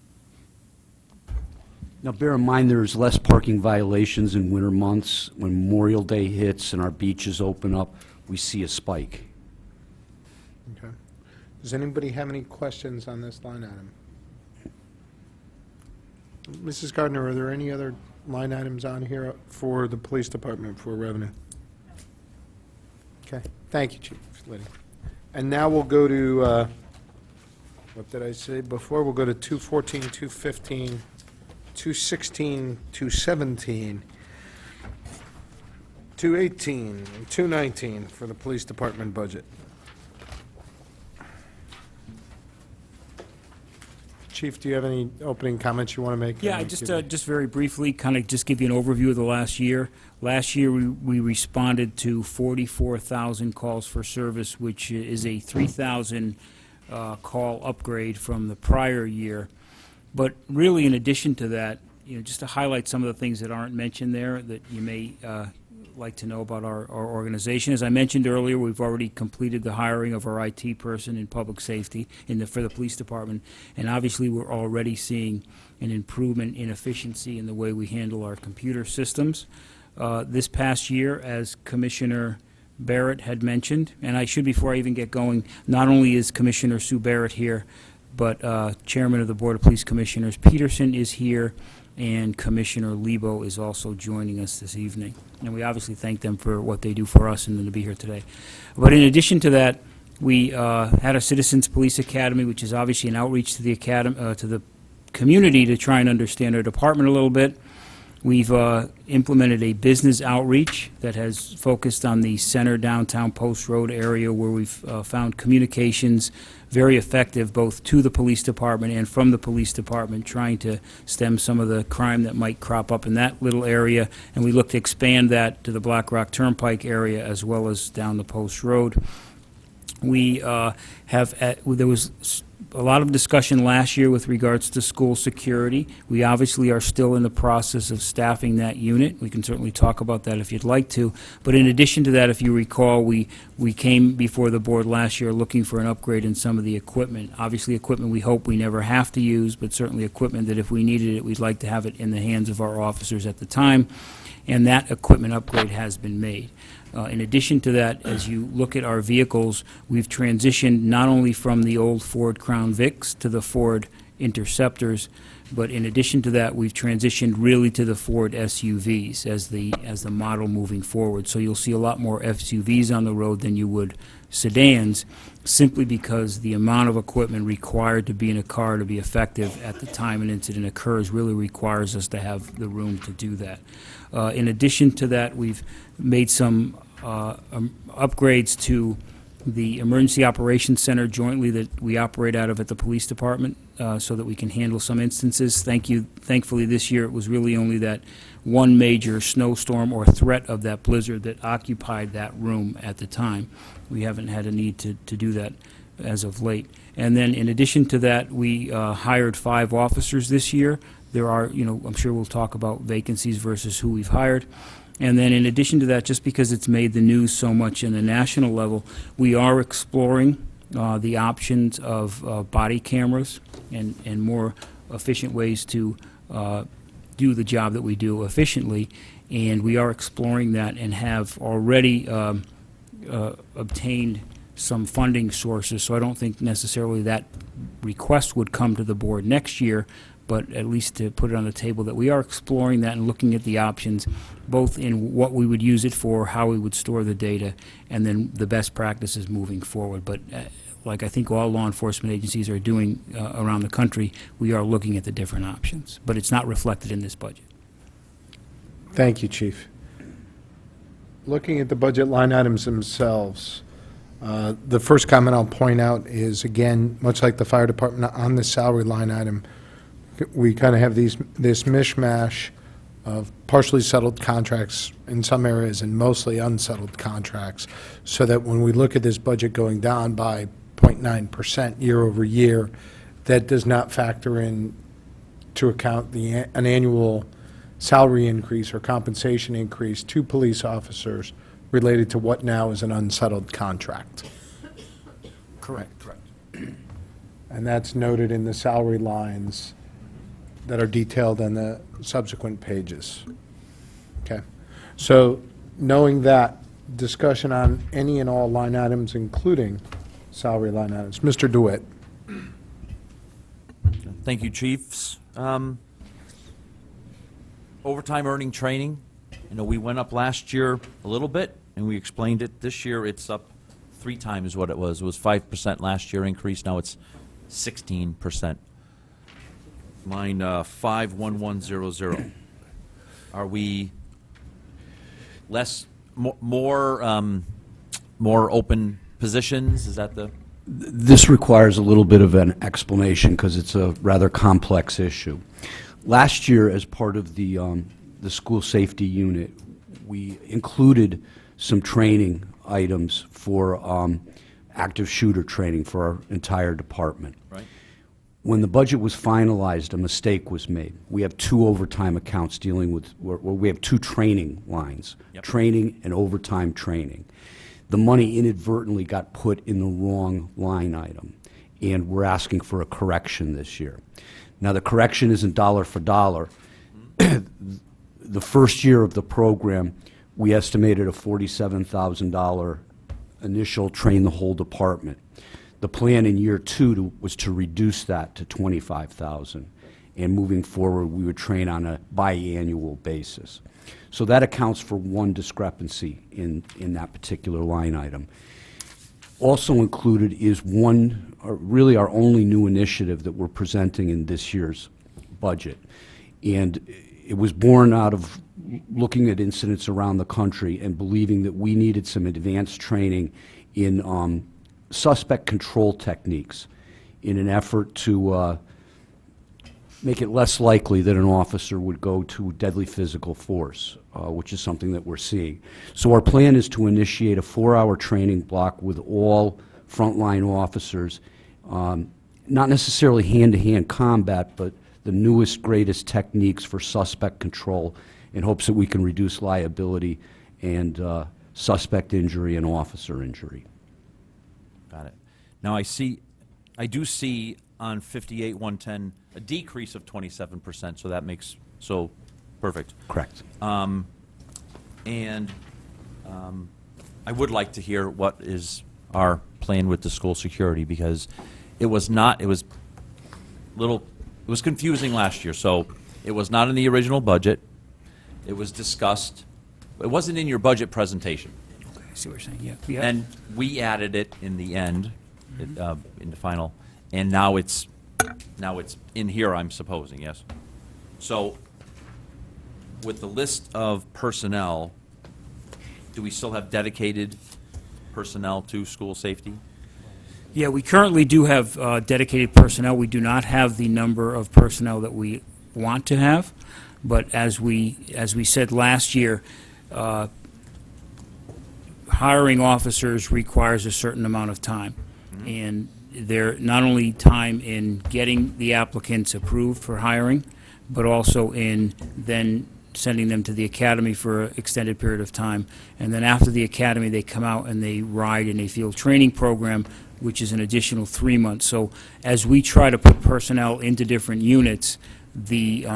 Now, bear in mind, there's less parking violations in winter months. When Memorial Day hits and our beaches open up, we see a spike. Okay. Does anybody have any questions on this line item? Mrs. Gardner, are there any other line items on here for the police department for revenue? Okay, thank you, Chief Liddy. And now we'll go to, what did I say before? We'll go to 214, 215, 216, 217, 218, and 219 for the police department budget. Chief, do you have any opening comments you want to make? Yeah, just very briefly, kind of just give you an overview of the last year. Last year, we responded to 44,000 calls for service, which is a 3,000 call upgrade from the prior year. But really, in addition to that, you know, just to highlight some of the things that aren't mentioned there that you may like to know about our organization. As I mentioned earlier, we've already completed the hiring of our IT person in public safety for the police department, and obviously we're already seeing an improvement in efficiency in the way we handle our computer systems. This past year, as Commissioner Barrett had mentioned, and I should, before I even get going, not only is Commissioner Sue Barrett here, but Chairman of the Board of Police Commissioners Peterson is here, and Commissioner Lebo is also joining us this evening. And we obviously thank them for what they do for us and to be here today. But in addition to that, we had a Citizens Police Academy, which is obviously an outreach to the academy, to the community to try and understand our department a little bit. We've implemented a business outreach that has focused on the center downtown Post Road area, where we've found communications very effective, both to the police department and from the police department, trying to stem some of the crime that might crop up in that little area. And we look to expand that to the Black Rock Turnpike area as well as down the Post Road. We there was a lot of discussion last year with regards to school security. We obviously are still in the process of staffing that unit. We can certainly talk about that if you'd like to. But in addition to that, if you recall, we came before the board last year looking for an upgrade in some of the equipment. Obviously, equipment we hope we never have to use, but certainly equipment that if we needed it, we'd like to have it in the hands of our officers at the time. And that equipment upgrade has been made. In addition to that, as you look at our vehicles, we've transitioned not only from the old Ford Crown Vics to the Ford Interceptors, but in addition to that, we've transitioned really to the Ford SUVs as the model moving forward. So you'll see a lot more SUVs on the road than you would sedans, simply because the amount of equipment required to be in a car to be effective at the time an incident occurs really requires us to have the room to do that. In addition to that, we've made some upgrades to the Emergency Operations Center jointly that we operate out of at the police department, so that we can handle some instances. Thankfully, this year it was really only that one major snowstorm or threat of that blizzard that occupied that room at the time. We haven't had a need to do that as of late. And then in addition to that, we hired 5 officers this year. There are, I'm sure we'll talk about vacancies versus who we've hired. And then in addition to that, just because it's made the news so much in the national level, we are exploring the options of body cameras and more efficient ways to do the job that we do efficiently. And we are exploring that and have already obtained some funding sources. So I don't think necessarily that request would come to the board next year, but at least to put it on the table that we are exploring that and looking at the options, both in what we would use it for, how we would store the data, and then the best practices moving forward. But like I think all law enforcement agencies are doing around the country, we are looking at the different options. But it's not reflected in this budget. Thank you, Chief. Looking at the budget line items themselves, the first comment I'll point out is, again, much like the fire department, on the salary line item, we kind of have this mishmash of partially settled contracts in some areas and mostly unsettled contracts, so that when we look at this budget going down by 0.9% year over year, that does not factor in to account an annual salary increase or compensation increase to police officers related to what now is an unsettled contract. Correct. And that's noted in the salary lines that are detailed on the subsequent pages. Okay. So knowing that, discussion on any and all line items, including salary line items. Mr. DeWitt. Thank you, Chiefs. Overtime earning training, we went up last year a little bit, and we explained it. This year, it's up 3 times what it was. It was 5% last year increase. Now it's 16%. Line 51100. Are we more open positions? Is that the? This requires a little bit of an explanation because it's a rather complex issue. Last year, as part of the school safety unit, we included some training items for active shooter training for our entire department. Right. When the budget was finalized, a mistake was made. We have 2 overtime accounts dealing with, we have 2 training lines, Yep. Training and overtime training. The money inadvertently got put in the wrong line item, and we're asking for a correction this year. Now, the correction isn't dollar for dollar. The first year of the program, we estimated a $47,000 initial train the whole department. The plan in year 2 was to reduce that to $25,000, and moving forward, we would train on a biannual basis. So that accounts for one discrepancy in that particular line item. Also included is really our only new initiative that we're presenting in this year's budget. And it was born out of looking at incidents around the country and believing that we needed some advanced training in suspect control techniques in an effort to make it less likely that an officer would go to deadly physical force, which is something that we're seeing. So our plan is to initiate a 4-hour training block with all frontline officers, not necessarily hand-to-hand combat, but the newest, greatest techniques for suspect control in hopes that we can reduce liability and suspect injury and officer injury. Got it. Now, I do see on 58-110 a decrease of 27%, so that makes, so, perfect. Correct. I would like to hear what is our plan with the school security, because it was confusing last year. So it was not in the original budget. It was discussed. It wasn't in your budget presentation. Okay, I see what you're saying, yeah. Yeah. And we added it in the end, in the final, and now it's in here, I'm supposing, yes? So with the list of personnel, do we still have dedicated personnel to school safety? Yeah, we currently do have dedicated personnel. We do not have the number of personnel that we want to have, but as we said last year, hiring officers requires a certain amount of time. And they're not only time in getting the applicants approved for hiring, but also in then sending them to the academy for an extended period of time. And then after the academy, they come out and they ride in a field training program, which is an additional 3 months. So as we try to put personnel into different units, the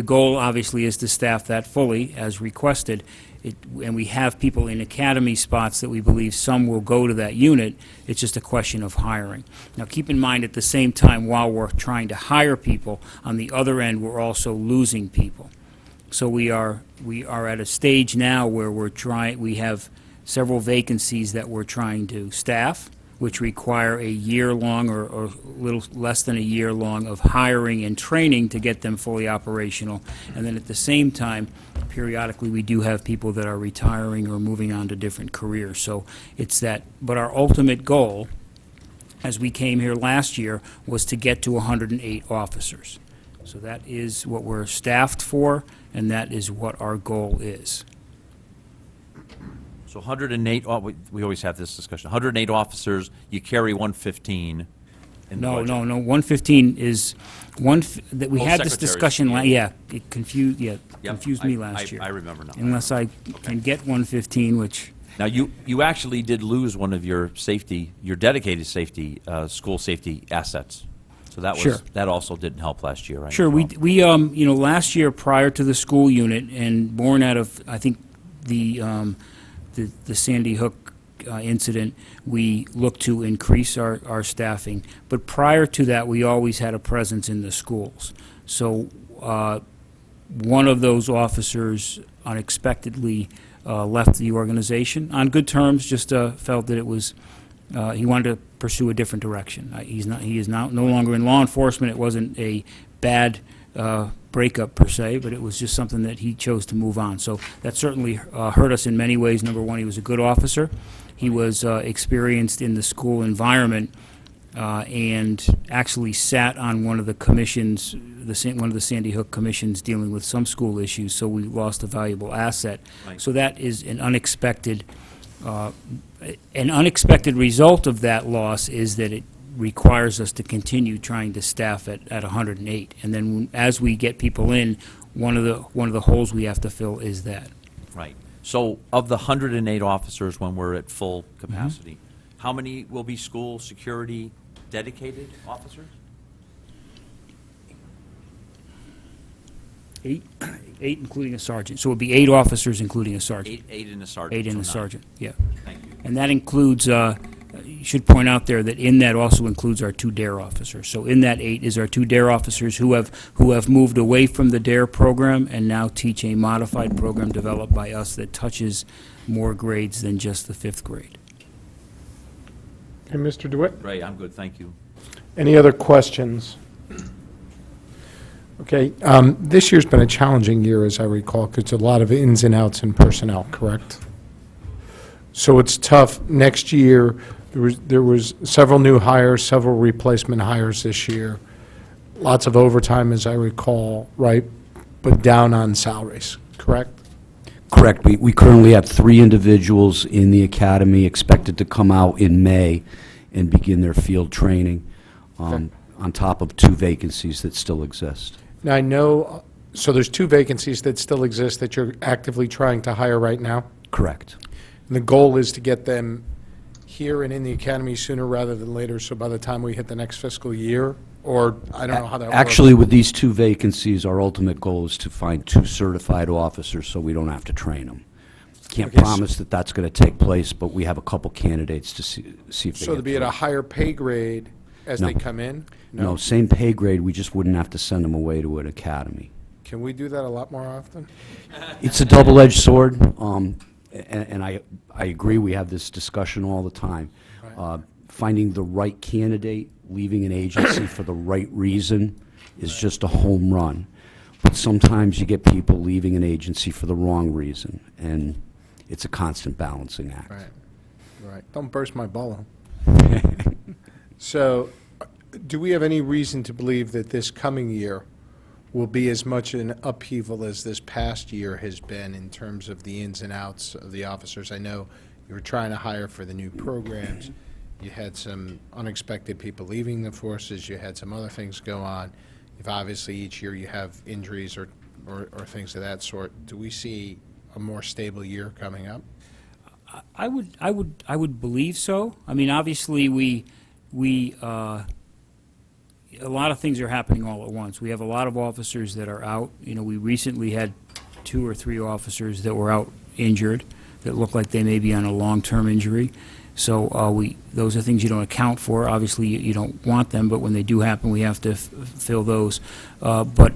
goal obviously is to staff that fully as requested. And we have people in academy spots that we believe some will go to that unit. It's just a question of hiring. Now, keep in mind at the same time, while we're trying to hire people, on the other end, we're also losing people. So we are at a stage now where we have several vacancies that we're trying to staff, which require a year-long or a little less than a year-long of hiring and training to get them fully operational. And then at the same time, periodically, we do have people that are retiring or moving on to different careers. So it's that, but our ultimate goal, as we came here last year, was to get to 108 officers. So that is what we're staffed for, and that is what our goal is. So 108, we always have this discussion, 108 officers, you carry 115 in the budget. No, 115 is, that we Oh, had this secretaries, discussion, yeah. it confused me last year. I remember now. Unless I can get 115, which, Now, you actually did lose one of your dedicated safety, school safety assets. So that Sure. that also didn't help last year, right? sure, we, last year prior to the school unit, and born out of, I think, the Sandy Hook incident, we looked to increase our staffing. But prior to that, we always had a presence in the schools. So one of those officers unexpectedly left the organization on good terms, just felt that it was, he wanted to pursue a different direction. He is now no longer in law enforcement. It wasn't a bad breakup per se, but it was just something that he chose to move on. So that certainly hurt us in many ways. Number one, he was a good officer. He was experienced in the school environment and actually sat on one of the commissions, one of the Sandy Hook commissions dealing with some school issues, so we lost a valuable asset. Right. So that is an unexpected result of that loss is that it requires us to continue trying to staff at 108. And then as we get people in, one of the holes we have to fill is that. Right. So of the 108 officers when we're at full capacity, how many will be school security dedicated officers? Eight, including a sergeant. So it would be 8 officers, including a sergeant. Eight and a sergeant. 8 and so a 9. sergeant, yeah. Thank you. And that includes, you should point out there that in that also includes our 2 DARE officers. So in that 8 is our 2 DARE officers who have moved away from the DARE program and now teach a modified program developed by us that touches more grades than just the 5th grade. Okay, Mr. DeWitt? Ray, I'm good, thank you. Any other questions? Okay, this year's been a challenging year, as I recall, because a lot of ins and outs in personnel, correct? So it's tough. Next year, there was several new hires, several replacement hires this year. Lots of overtime, as I recall, right? But down on salaries, correct? Correct. We currently have 3 individuals in the academy expected to come out in May and begin their field training, on top of 2 vacancies that still exist. Now, I know, so there's 2 vacancies that still exist that you're actively trying to hire right now? Correct. And the goal is to get them here and in the academy sooner rather than later, so by the time we hit the next fiscal year? Or, I don't know how that works. Actually, with these 2 vacancies, our ultimate goal is to find 2 certified officers so we don't have to train them. Can't Okay, promise that that's going to take place, but we have a couple candidates to see if they So to get be at a through. higher pay grade as No. they come in? No, same pay grade, we just wouldn't have to send them away to an academy. Can we do that a lot more often? It's a double-edged sword, and I agree, we have this discussion all the time. Finding the right candidate, leaving an agency for the right reason is just a home run. But sometimes you get people leaving an agency for the wrong reason, and it's a constant balancing act. Right. Don't burst my bubble. So, do we have any reason to believe that this coming year will be as much an upheaval as this past year has been in terms of the ins and outs of the officers? I know you were trying to hire for the new programs. You had some unexpected people leaving the forces. You had some other things go on. If obviously each year you have injuries or things of that sort, do we see a more stable year coming up? I would believe so. I mean, obviously, a lot of things are happening all at once. We have a lot of officers that are out. You know, we recently had 2 or 3 officers that were out injured that look like they may be on a long-term injury. So those are things you don't account for. Obviously, you don't want them, but when they do happen, we have to fill those. But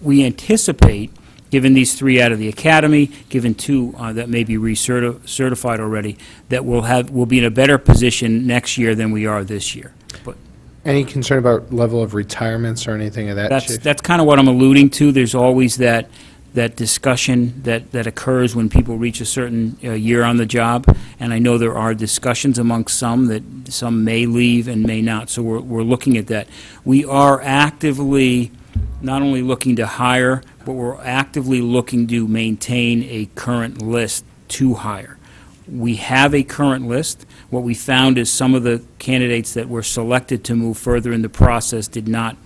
we anticipate, given these 3 out of the academy, given 2 that may be recertified already, that we'll be in a better position next year than we are this year. But Any concern about level of retirements or anything of that shape? that's kind of what I'm alluding to. There's always that discussion that occurs when people reach a certain year on the job, and I know there are discussions amongst some that some may leave and may not, so we're looking at that. We are actively not only looking to hire, but we're actively looking to maintain a current list to hire. We have a current list. What we found is some of the candidates that were selected to move further in the process did not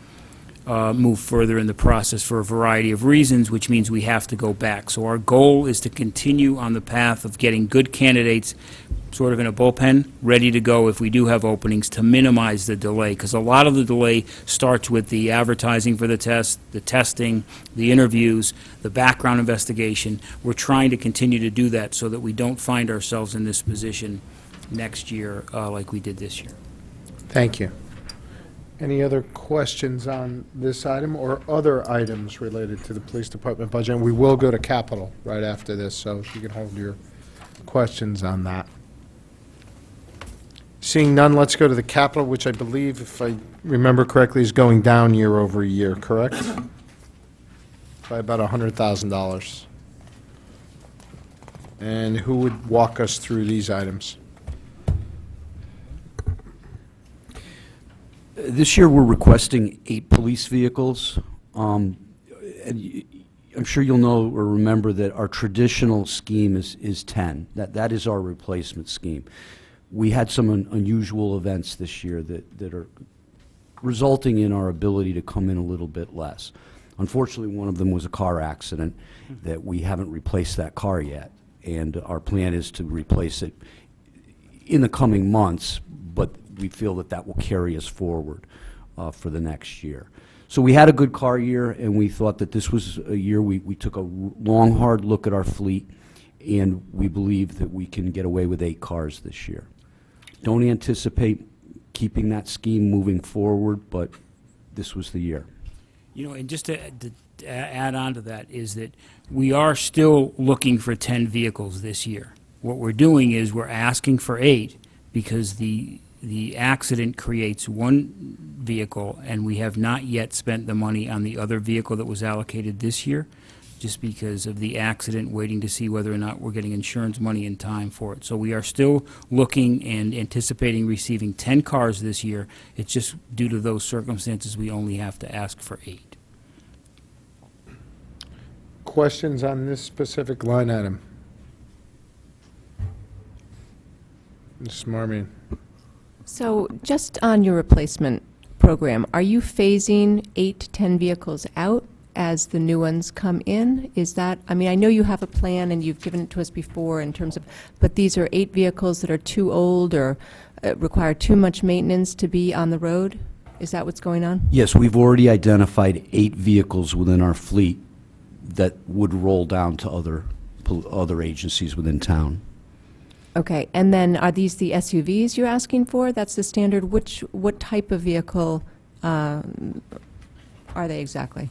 move further in the process for a variety of reasons, which means we have to go back. So our goal is to continue on the path of getting good candidates sort of in a bullpen, ready to go if we do have openings, to minimize the delay, because a lot of the delay starts with the advertising for the test, the testing, the interviews, the background investigation. We're trying to continue to do that so that we don't find ourselves in this position next year like we did this year. Thank you. Any other questions on this item or other items related to the police department budget? And we will go to capital right after this, so if you can hold your questions on that. Seeing none, let's go to the capital, which I believe, if I remember correctly, is going down year over year, correct? By about $100,000. And who would walk us through these items? This year, we're requesting 8 police vehicles. And I'm sure you'll know or remember that our traditional scheme is 10. That is our replacement scheme. We had some unusual events this year that are resulting in our ability to come in a little bit less. Unfortunately, one of them was a car accident that we haven't replaced that car yet. And our plan is to replace it in the coming months, but we feel that will carry us forward for the next year. So we had a good car year, and we thought that this was a year we took a long, hard look at our fleet, and we believe that we can get away with 8 cars this year. Don't anticipate keeping that scheme moving forward, but this was the year. You know, and just to add on to that is that we are still looking for 10 vehicles this year. What we're doing is we're asking for 8 because the the accident creates one vehicle, and we have not yet spent the money on the other vehicle that was allocated this year, just because of the accident, waiting to see whether or not we're getting insurance money in time for it. So we are still looking and anticipating receiving 10 cars this year. It's just due to those circumstances, we only have to ask for 8. Questions on this specific line item? Ms. Marmion? So just on your replacement program, are you phasing 8 to 10 vehicles out as the new ones come in? Is that, I mean, I know you have a plan and you've given it to us before in terms of, but these are 8 vehicles that are too old or require too much maintenance to be on the road? Is that what's going on? Yes, we've already identified 8 vehicles within our fleet that would roll down to other agencies within town. Okay, and then are these the SUVs you're asking for? That's the standard. What type of vehicle are they exactly?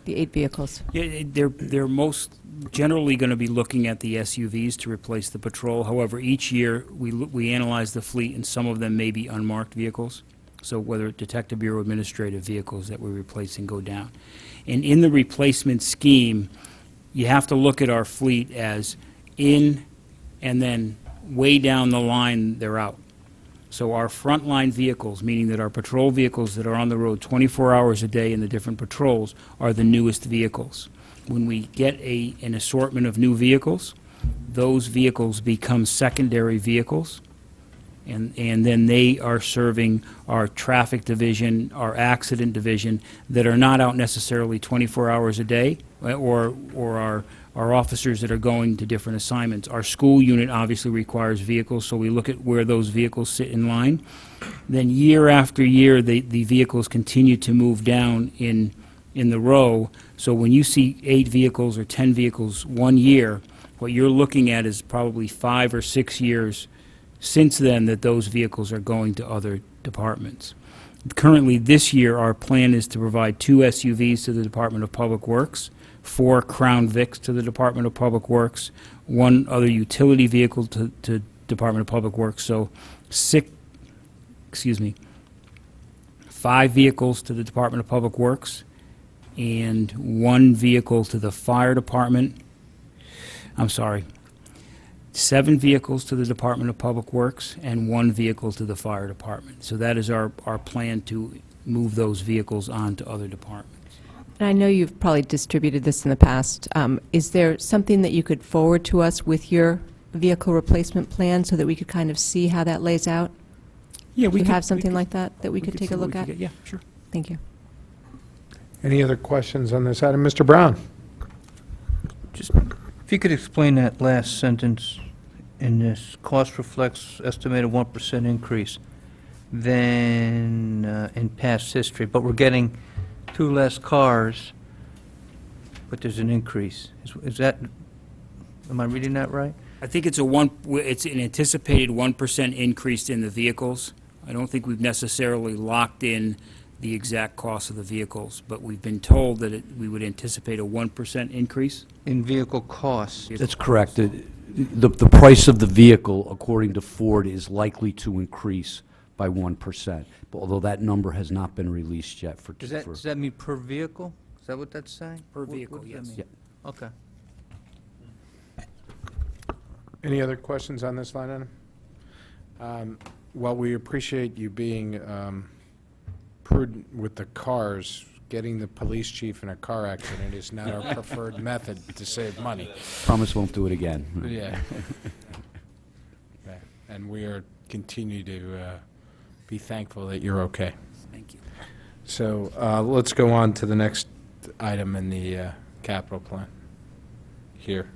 The 8 vehicles? Yeah, they're most generally going to be looking at the SUVs to replace the patrol. However, each year, we analyze the fleet, and some of them may be unmarked vehicles. So whether Detective Bureau administrative vehicles that we're replacing go down. And in the replacement scheme, you have to look at our fleet as in and then way down the line, they're out. So our frontline vehicles, meaning that our patrol vehicles that are on the road 24 hours a day in the different patrols, are the newest vehicles. When we get an assortment of new vehicles, those vehicles become secondary vehicles, and then they are serving our traffic division, our accident division, that are not out necessarily 24 hours a day, or our officers that are going to different assignments. Our school unit obviously requires vehicles, so we look at where those vehicles sit in line. Then year after year, the vehicles continue to move down in the row. So when you see 8 vehicles or 10 vehicles one year, what you're looking at is probably 5 or 6 years since then that those vehicles are going to other departments. Currently, this year, our plan is to provide 2 SUVs to the Department of Public Works, 4 Crown Vics to the Department of Public Works, 1 other utility vehicle to Department of Public Works. So 5 vehicles to the Department of Public Works and 1 vehicle to the fire department. I'm sorry. 7 vehicles to the Department of Public Works and 1 vehicle to the fire department. So that is our plan to move those vehicles on to other departments. And I know you've probably distributed this in the past. Is there something that you could forward to us with your vehicle replacement plan so that we could kind of see how that lays out? Yeah, Do you have something like that we could take a look at? Yeah, sure. Thank you. Any other questions on this item? Mr. Brown? Just, if you could explain that last sentence in this, cost reflects estimated 1% increase than in past history, but we're getting 2 less cars, but there's an increase. Is that, am I reading that right? I think it's an anticipated 1% increase in the vehicles. I don't think we've necessarily locked in the exact cost of the vehicles, but we've been told that we would anticipate a 1% increase. In vehicle costs? That's correct. The price of the vehicle, according to Ford, is likely to increase by 1%, but although that number has not been released yet for... Does that mean per vehicle? Is that what that's saying? Per vehicle, What does that yes. mean? Okay. Any other questions on this line item? Well, we appreciate you being prudent with the cars. Getting the police chief in a car accident is not our preferred method to save money. Promise won't do it again. Yeah. And we are continue to be thankful that you're okay. Thank you. So let's go on to the next item in the capital plan here.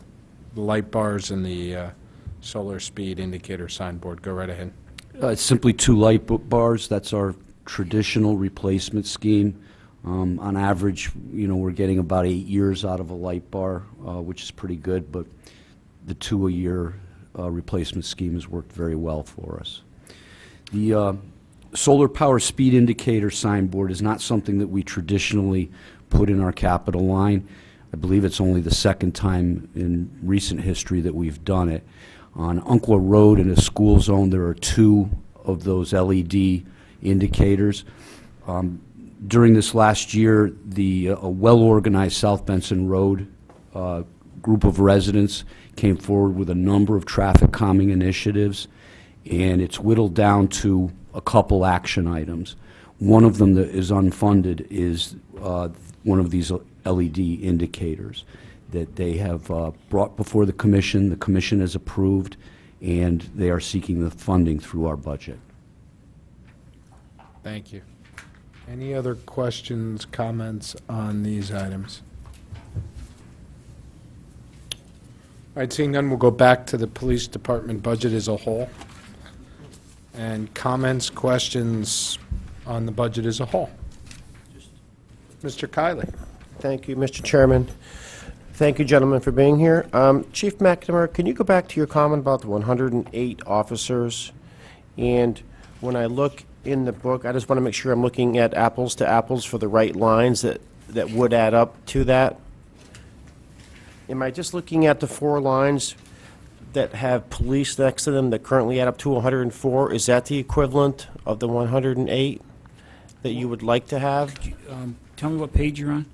The light bars and the solar speed indicator signboard. Go right ahead. It's simply 2 light bars. That's our traditional replacement scheme. On average, we're getting about 8 years out of a light bar, which is pretty good, but the 2-a-year replacement scheme has worked very well for us. The solar power speed indicator signboard is not something that we traditionally put in our capital line. I believe it's only the 2nd time in recent history that we've done it. On Umpqua Road in a school zone, there are 2 of those LED indicators. During this last year, a well-organized South Benson Road group of residents came forward with a number of traffic calming initiatives, and it's whittled down to a couple action items. One of them that is unfunded is one of these LED indicators that they have brought before the commission has approved, and they are seeking the funding through our budget. Thank you. Any other questions, comments on these items? All right, seeing none, we'll go back to the police department budget as a whole. And comments, questions on the budget as a whole. Mr. Kiley. Thank you, Mr. Chairman. Thank you, gentlemen, for being here. Chief McNamara, can you go back to your comment about the 108 officers? And when I look in the book, I just want to make sure I'm looking at apples to apples for the right lines that would add up to that. Am I just looking at the 4 lines that have police next to them that currently add up to 104? Is that the equivalent of the 108 that you would like to have? Tell me what page you're on.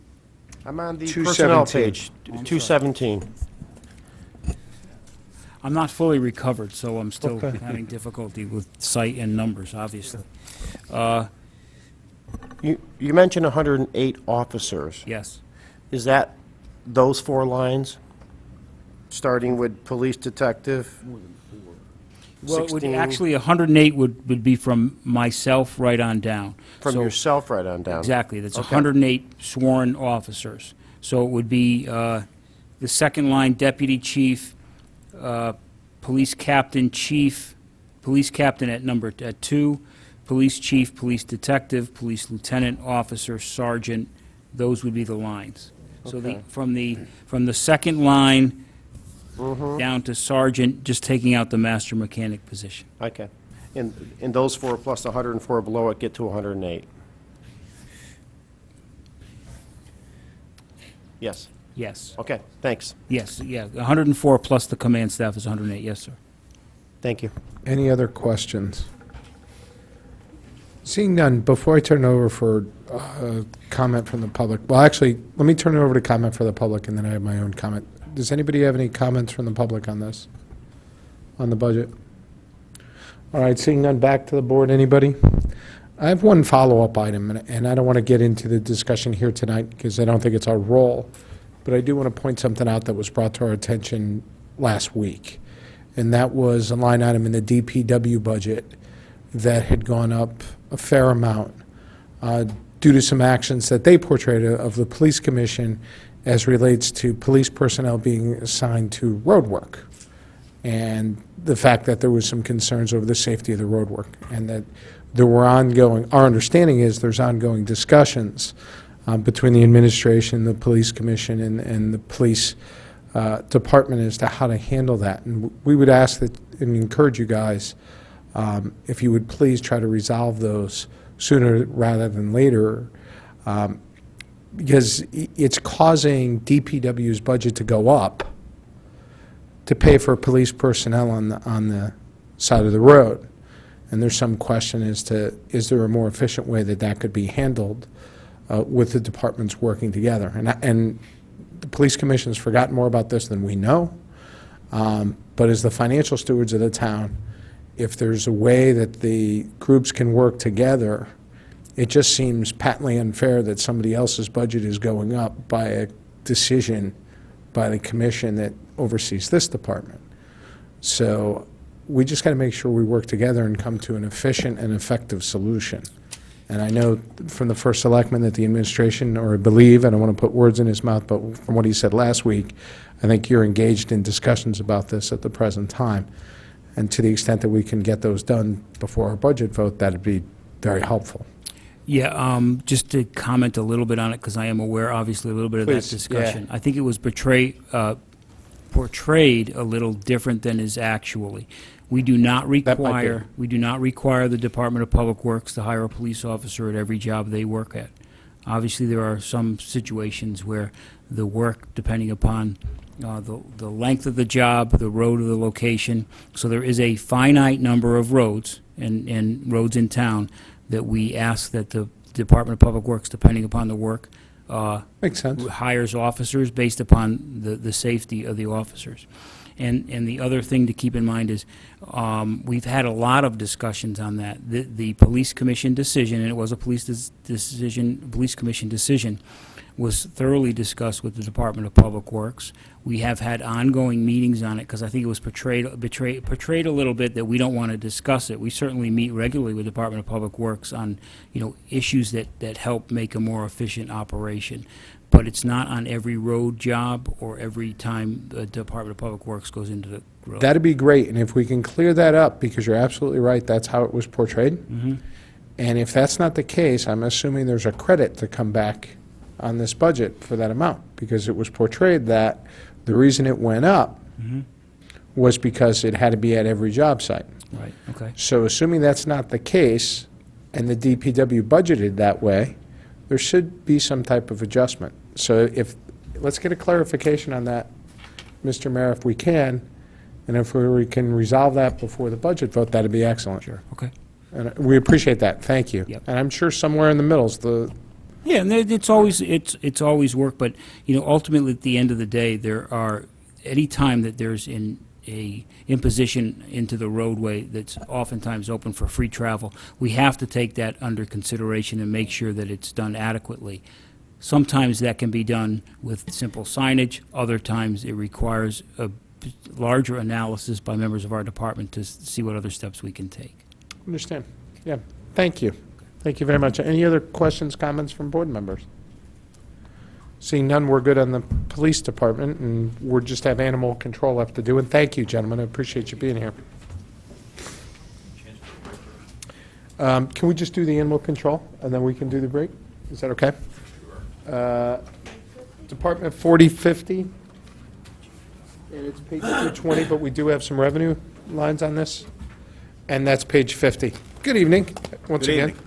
I'm on the 217. personnel page, Oh, I'm 217. I'm not fully recovered, so I'm still Okay. having difficulty with sight and numbers, obviously. You mentioned 108 officers. Yes. Is that those 4 lines, starting with police detective? Well, it would 16? actually, 108 would be from myself right on down. From So- yourself right on down? Exactly. That's Okay. 108 sworn officers. So it would be the second line deputy chief, police captain, chief, police captain at 2, police chief, police detective, police lieutenant, officer, sergeant. Those would be the lines. So Okay. from the second line Mhm. down to sergeant, just taking out the master mechanic position. Okay. And those 4 plus the 104 below it get to 108? Yes. Yes. Okay, thanks. Yes, yeah, 104 plus the command staff is 108, yes, sir. Thank you. Any other questions? Seeing none, before I turn it over for comment from the public, well, actually, let me turn it over to comment for the public, and then I have my own comment. Does anybody have any comments from the public on this, on the budget? All right, seeing none, back to the board. Anybody? I have one follow-up item, and I don't want to get into the discussion here tonight because I don't think it's our role, but I do want to point something out that was brought to our attention last week, and that was a line item in the DPW budget that had gone up a fair amount due to some actions that they portrayed of the police commission as relates to police personnel being assigned to road work, and the fact that there was some concerns over the safety of the road work, and that there were ongoing, our understanding is there's ongoing discussions between the administration, the police commission, and the police department as to how to handle that. And we would ask that, and encourage you guys, if you would please try to resolve those sooner rather than later, because it's causing DPW's budget to go up to pay for police personnel on the side of the road. And there's some question as to, is there a more efficient way that that could be handled with the departments working together? And the police commission's forgotten more about this than we know, but as the financial stewards of the town, if there's a way that the groups can work together, it just seems patently unfair that somebody else's budget is going up by a decision by the commission that oversees this department. So we just got to make sure we work together and come to an efficient and effective solution. And I know from the first selectman that the administration, or I believe, I don't want to put words in his mouth, but from what he said last week, I think you're engaged in discussions about this at the present time. And to the extent that we can get those done before our budget vote, that'd be very helpful. Yeah, just to comment a little bit on it, because I am aware, obviously, a little bit of that Please, discussion. yeah. I think it was portrayed a little different than is actually. We do not require the Department of Public Works to hire a police officer at every job they work at. Obviously, there are some situations where the work, depending upon the length of the job, the road or the location, so there is a finite number of roads and roads in town that we ask that the Department of Public Works, depending upon the work, Makes sense. hires officers based upon the safety of the officers. And the other thing to keep in mind is, we've had a lot of discussions on that. The police commission decision, and it was a police commission decision, was thoroughly discussed with the Department of Public Works. We have had ongoing meetings on it, because I think it was portrayed a little bit that we don't want to discuss it. We certainly meet regularly with the Department of Public Works on, issues that help make a more efficient operation. But it's not on every road job or every time the Department of Public Works goes into the road. That'd be great, and if we can clear that up, because you're absolutely right, that's how it was portrayed. And if that's not the case, I'm assuming there's a credit to come back on this budget for that amount, because it was portrayed that the reason it went up was because it had to be at every job site. Right, okay. So assuming that's not the case, and the DPW budgeted that way, there should be some type of adjustment. So let's get a clarification on that, Mr. Mayor, if we can, and if we can resolve that before the budget vote, that'd be excellent. Sure, okay. And we appreciate that, thank you. Yep. And I'm sure somewhere in the middle's Yeah, and it's always work, but, ultimately, at the end of the day, any time that there's an imposition into the roadway that's oftentimes open for free travel, we have to take that under consideration and make sure that it's done adequately. Sometimes that can be done with simple signage, other times it requires a larger analysis by members of our department to see what other steps we can take. Understand. Yeah, thank you. Thank you very much. Any other questions, comments from board members? Seeing none, we're good on the police department, and we'll just have animal control left to do. And thank you, gentlemen. I appreciate you being here. Can we just do the animal control, and then we can do the break? Is that okay? Department 4050, and it's page 220, but we do have some revenue lines on this, and that's page 50. Good evening, once Good again. evening.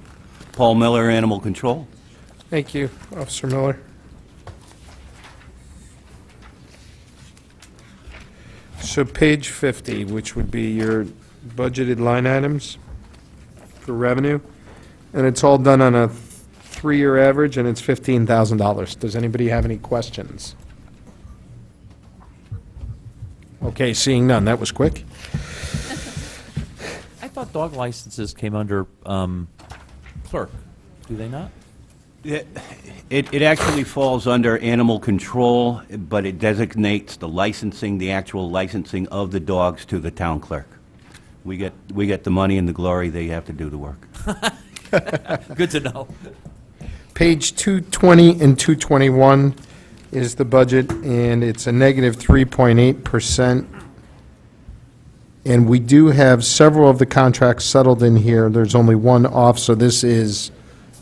Paul Miller, Animal Control. Thank you, Officer Miller. So page 50, which would be your budgeted line items for revenue, and it's all done on a 3-year average, and it's $15,000. Does anybody have any questions? Okay, seeing none, that was quick. I thought dog licenses came under clerk. Do they not? It actually falls under Animal Control, but it designates the licensing, the actual licensing of the dogs to the town clerk. We get the money and the glory, they have to do the work. Good to know. Page 220 and 221 is the budget, and it's a negative 3.8%. And we do have several of the contracts settled in here. There's only one off, so this is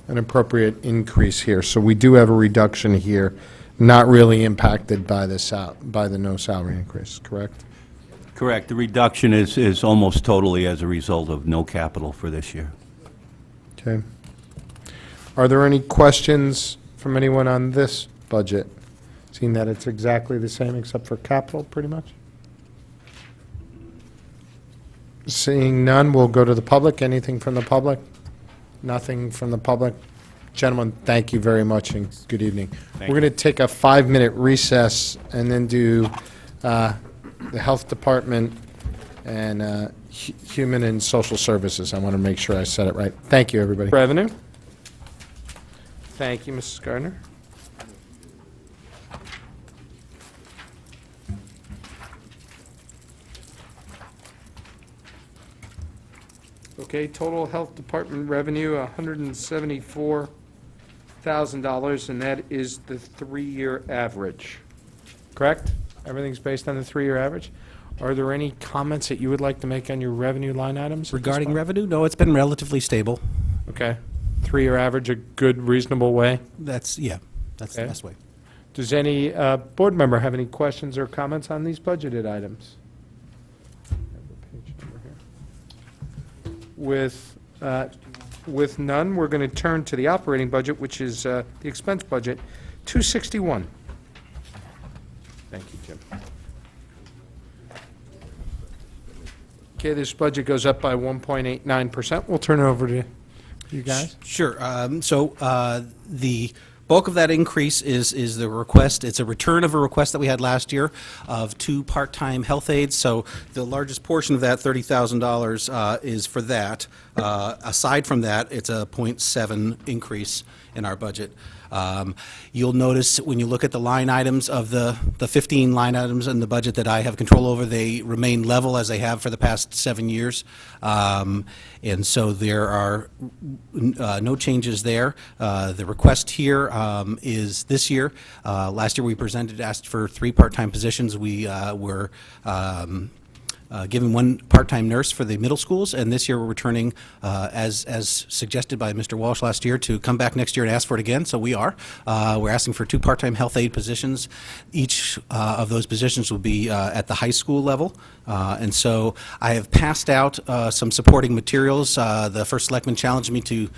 an appropriate increase here. So we do have a reduction here, not really impacted by the no salary increase, correct? Correct. The reduction is almost totally as a result of no capital for this year. Okay. Are there any questions from anyone on this budget? Seeing that it's exactly the same except for capital, pretty much? Seeing none, we'll go to the public. Anything from the public? Nothing from the public? Gentlemen, thank you very much, and good evening. We're going to take a 5-minute recess and then do the Health Department and Human and Social Services. I want to make sure I said it right. Thank you, everybody. Revenue. Thank you, Mrs. Gardner. Okay, total Health Department revenue, $174,000, and that is the 3-year average. Correct? Everything's based on the 3-year average? Are there any comments that you would like to make on your revenue line items? at this Regarding point? revenue, no, it's been relatively stable. Okay. 3-year average, a good, reasonable way? That's the Okay. best way. Does any board member have any questions or comments on these budgeted items? With With none, we're going to turn to the operating budget, which is the expense budget, 261. Thank you, Jim. Okay, this budget goes up by 1.89%. We'll turn it over to you guys. Sure. The bulk of that increase is the request. It's a return of a request that we had last year of 2 part-time health aides. So the largest portion of that, $30,000, is for that. Aside from that, it's a 0.7 increase in our budget. You'll notice when you look at the line items of the 15 line items in the budget that I have control over, they remain level as they have for the past 7 years. And so there are no changes there. The request here is this year. Last year we asked for 3 part-time positions. We were given 1 part-time nurse for the middle schools, and this year we're returning, as suggested by Mr. Walsh last year, to come back next year and ask for it again, so we are. We're asking for 2 part-time health aide positions. Each of those positions will be at the high school level, and so I have passed out some supporting materials. The first selectman challenged me to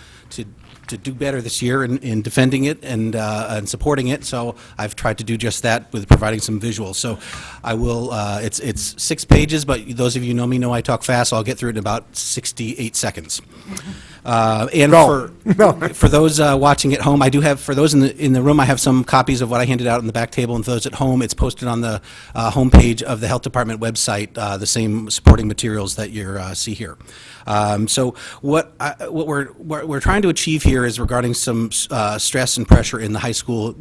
do better this year in defending it and supporting it, so I've tried to do just that with providing some visuals. So I will, it's 6 pages, but those of you who know me know I talk fast, so I'll get through it in about 68 seconds. And for those watching at home, I do have, for those in the room, I have some copies of what I handed out on the back table, and for those at home, it's posted on the homepage of the Health Department website, the same supporting materials that you see here. So what we're trying to achieve here is regarding some stress and pressure in the high school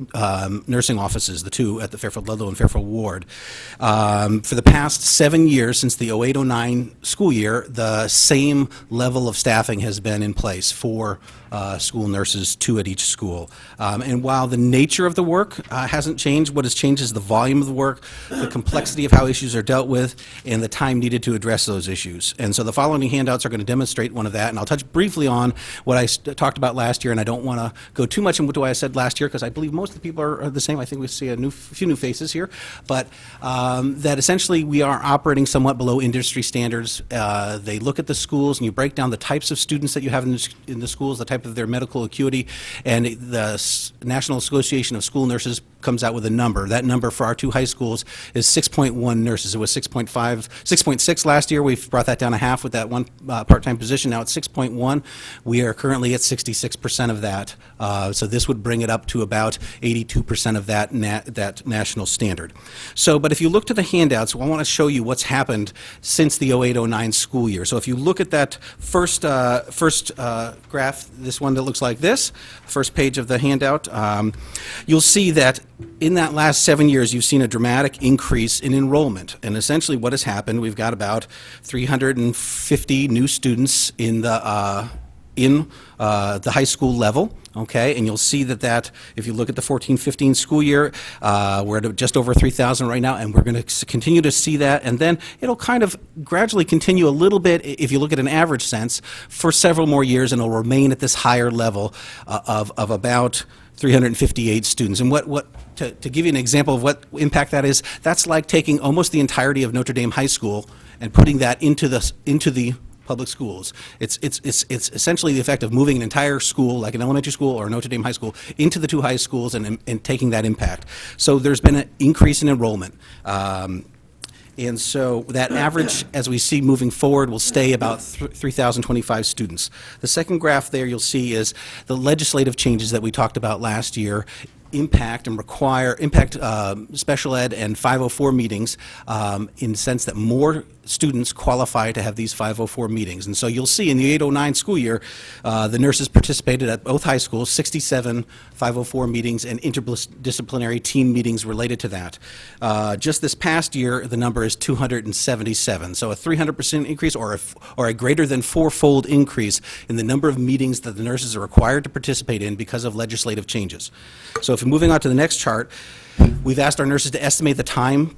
nursing offices, the 2 at the Fairfield Ludlow and Fairfield Ward. For the past 7 years, since the 08-09 school year, the same level of staffing has been in place for school nurses, 2 at each school. And while the nature of the work hasn't changed, what has changed is the volume of the work, the complexity of how issues are dealt with, and the time needed to address those issues. And so the following handouts are going to demonstrate one of that, and I'll touch briefly on what I talked about last year, and I don't want to go too much into what I said last year, because I believe most of the people are the same. I think we see a few new faces here, but that essentially we are operating somewhat below industry standards. They look at the schools, and you break down the types of students that you have in the schools, the type of their medical acuity, and the National Association of School Nurses comes out with a number. That number for our 2 high schools is 6.1 nurses. It was 6.6 last year. We've brought that down a half with that 1 part-time position. Now it's 6.1. We are currently at 66% of that. So this would bring it up to about 82% of that national standard. So, but if you look to the handouts, I want to show you what's happened since the 08-09 school year. So if you look at that first graph, this one that looks like this, first page of the handout, you'll see that in that last 7 years, you've seen a dramatic increase in enrollment. And essentially what has happened, we've got about 350 new students in the high school level, okay? And you'll see that if you look at the 14-15 school year, we're at just over 3,000 right now, and we're going to continue to see that, and then it'll kind of gradually continue a little bit, if you look at an average sense, for several more years, and it'll remain at this higher level of about 358 students. And to give you an example of what impact that is, that's like taking almost the entirety of Notre Dame High School and putting that into the public schools. It's essentially the effect of moving an entire school, like an elementary school or Notre Dame High School, into the 2 high schools and taking that impact. So there's been an increase in enrollment. And so that average, as we see moving forward, will stay about 3,025 students. The second graph there you'll see is the legislative changes that we talked about last year impact special ed and 504 meetings in the sense that more students qualify to have these 504 meetings. And so you'll see in the 08-09 school year, the nurses participated at both high schools, 67 504 meetings and interdisciplinary team meetings related to that. Just this past year, the number is 277. So a 300% increase or a greater than 4-fold increase in the number of meetings that the nurses are required to participate in because of legislative changes. So if we're moving on to the next chart, we've asked our nurses to estimate the time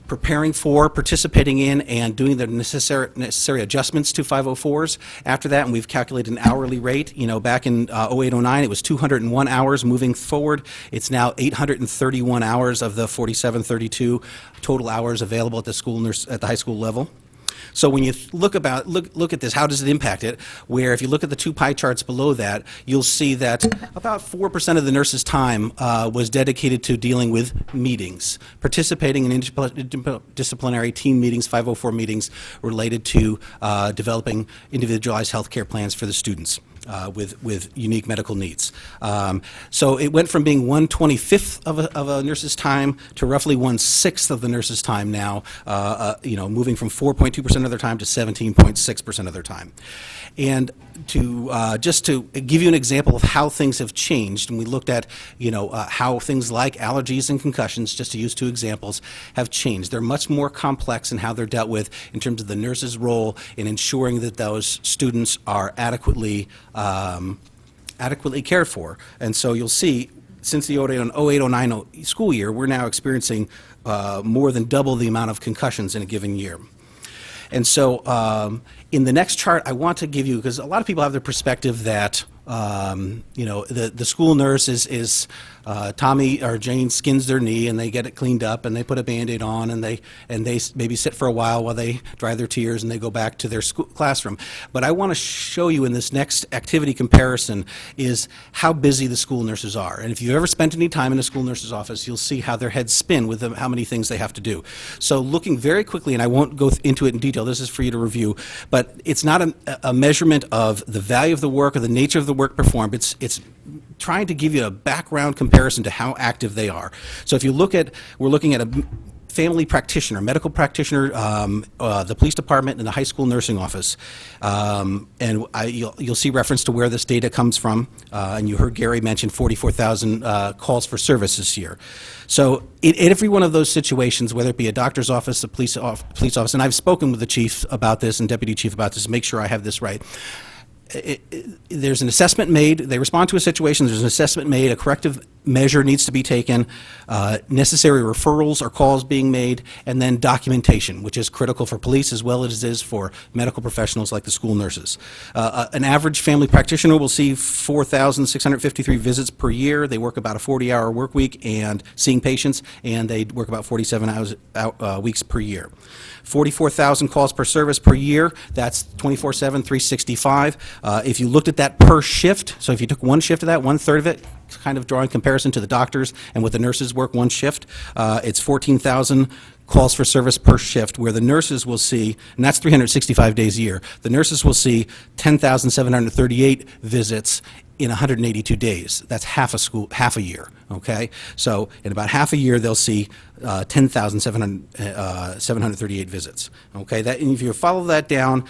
preparing for, participating in, and doing the necessary adjustments to 504s after that, and we've calculated an hourly rate. You know, back in 08-09, it was 201 hours. Moving forward, it's now 831 hours of the 4732 total hours available at the high school level. So when you look at this, how does it impact it? Where if you look at the two pie charts below that, you'll see that about 4% of the nurses' time was dedicated to dealing with meetings, participating in interdisciplinary team meetings, 504 meetings related to developing individualized health care plans for the students. With unique medical needs. So it went from being 1/25th of a nurse's time to roughly 1/6 of the nurse's time now, moving from 4.2% of their time to 17.6% of their time. And just to give you an example of how things have changed, and we looked at how things like allergies and concussions, just to use two examples, have changed. They're much more complex in how they're dealt with in terms of the nurse's role in ensuring that those students are adequately cared for. And so you'll see, since the 08-09 school year, we're now experiencing more than double the amount of concussions in a given year. And so in the next chart, I want to give you, because a lot of people have the perspective that the school nurse is Tommy or Jane skins their knee and they get it cleaned up and they put a Band-Aid on and they maybe sit for a while they dry their tears and they go back to their classroom. But I want to show you in this next activity comparison is how busy the school nurses are. And if you've ever spent any time in a school nurse's office, you'll see how their heads spin with how many things they have to do. So looking very quickly, and I won't go into it in detail, this is for you to review, but it's not a measurement of the value of the work or the nature of the work performed. It's trying to give you a background comparison to how active they are. So if you look at, we're looking at a family practitioner, medical practitioner, the police department, and the high school nursing office. And you'll see reference to where this data comes from. And you heard Gary mention 44,000 calls for service this year. So in every one of those situations, whether it be a doctor's office, a police office, and I've spoken with the chief about this and deputy chief about this to make sure I have this right. There's an assessment made, they respond to a situation, there's an assessment made, a corrective measure needs to be taken, necessary referrals or calls being made, and then documentation, which is critical for police as well as it is for medical professionals like the school nurses. An average family practitioner will see 4,653 visits per year. They work about a 40-hour work week and seeing patients, and they work about 47 weeks per year. 44,000 calls per service per year, that's 24/7, 365. If you looked at that per shift, so if you took one shift of that, 1/3 of it, kind of drawing comparison to the doctors and what the nurses work one shift, it's 14,000 calls for service per shift, where the nurses will see, and that's 365 days a year, the nurses will see 10,738 visits in 182 days. That's half a year, okay? So in about half a year, they'll see 10,738 visits, okay? And if you follow that down,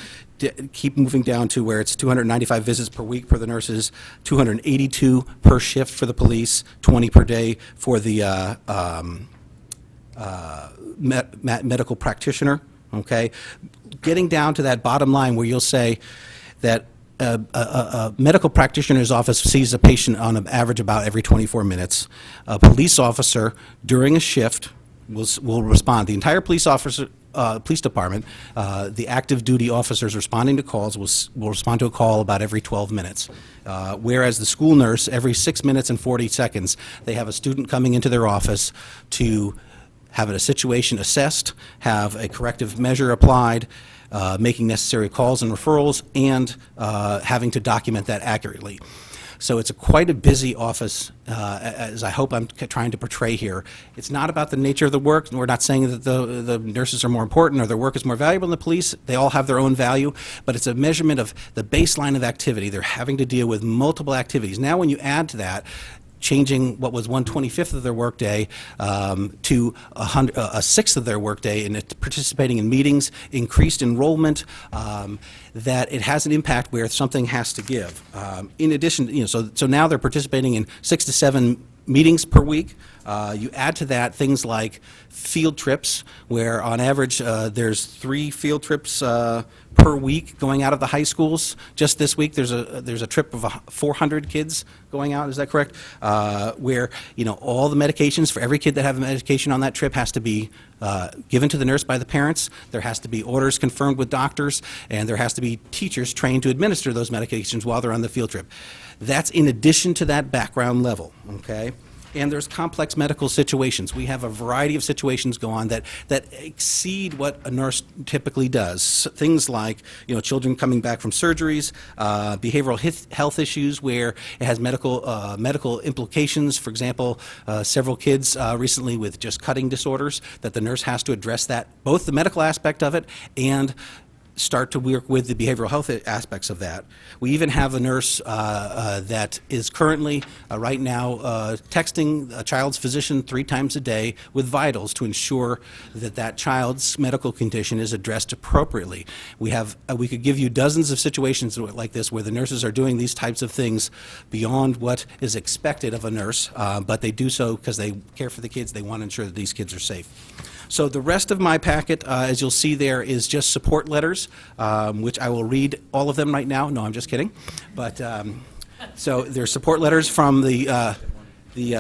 keep moving down to where it's 295 visits per week for the nurses, 282 per shift for the police, 20 per day for the medical practitioner, okay? Getting down to that bottom line where you'll say that a medical practitioner's office sees a patient on an average about every 24 minutes. A police officer during a shift will respond. The entire police department, the active duty officers responding to calls will respond to a call about every 12 minutes. Whereas the school nurse, every 6 minutes and 40 seconds, they have a student coming into their office to have a situation assessed, have a corrective measure applied, making necessary calls and referrals, and having to document that accurately. So it's quite a busy office, as I hope I'm trying to portray here. It's not about the nature of the work. We're not saying that the nurses are more important or their work is more valuable than the police. They all have their own value, but it's a measurement of the baseline of activity. They're having to deal with multiple activities. Now when you add to that, changing what was 1/25th of their workday to a sixth of their workday, and participating in meetings, increased enrollment, that it has an impact where something has to give. In addition, so now they're participating in 6 to 7 meetings per week. You add to that things like field trips, where on average there's 3 field trips per week going out of the high schools. Just this week there's a trip of 400 kids going out, is that correct? Where all the medications for every kid that have a medication on that trip has to be given to the nurse by the parents. There has to be orders confirmed with doctors, and there has to be teachers trained to administer those medications while they're on the field trip. That's in addition to that background level, okay? and there's complex medical situations. We have a variety of situations go on that exceed what a nurse typically does. Things like, children coming back from surgeries, behavioral health issues where it has medical implications. For example, several kids recently with just cutting disorders that the nurse has to address that, both the medical aspect of it and start to work with the behavioral health aspects of that. We even have a nurse that is currently, right now, texting a child's physician 3 times a day with vitals to ensure that that child's medical condition is addressed appropriately. We could give you dozens of situations like this where the nurses are doing these types of things beyond what is expected of a nurse, but they do so because they care for the kids. They want to ensure that these kids are safe. So the rest of my packet, as you'll see there, is just support letters, which I will read all of them right now. No, I'm just kidding. But so there's support letters from the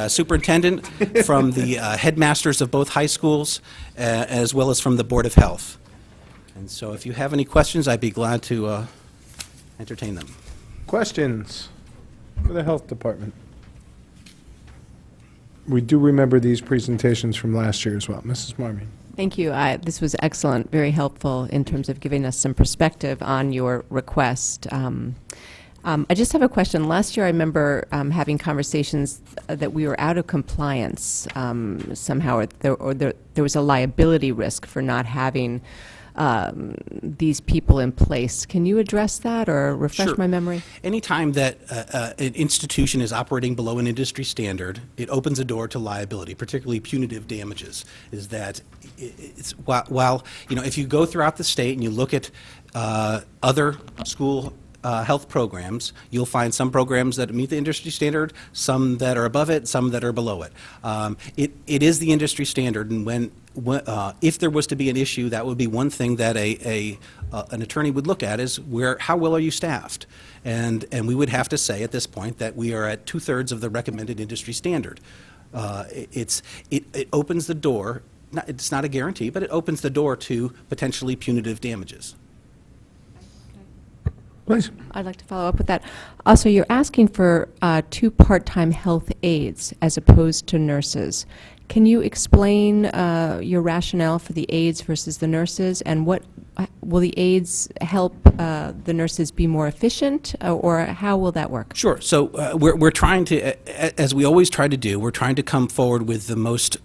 superintendent, from the headmasters of both high schools, as well as from the Board of Health. And so if you have any questions, I'd be glad to entertain them. Questions for the Health Department? We do remember these presentations from last year as well. Mrs. Marmee. Thank you. This was excellent, very helpful in terms of giving us some perspective on your request. I just have a question. Last year, I remember having conversations that we were out of compliance somehow, or there was a liability risk for not having these people in place. Can you address that or refresh my memory? Anytime that an institution is operating below an industry standard, it opens a door to liability, particularly punitive damages. Is that it's while if you go throughout the state and you look at other school health programs, you'll find some programs that meet the industry standard, some that are above it, some that are below it. It is the industry standard, and if there was to be an issue, that would be one thing that an attorney would look at is how well are you staffed? And we would have to say at this point that we are at 2/3 of the recommended industry standard. It opens the door, it's not a guarantee, but it opens the door to potentially punitive damages. Please. I'd like to follow up with that. Also, you're asking for 2 part-time health aides as opposed to nurses. Can you explain your rationale for the aides versus the nurses, and what will the aides help the nurses be more efficient, or how will that work? Sure. So we're trying to, as we always try to do, we're trying to come forward with the most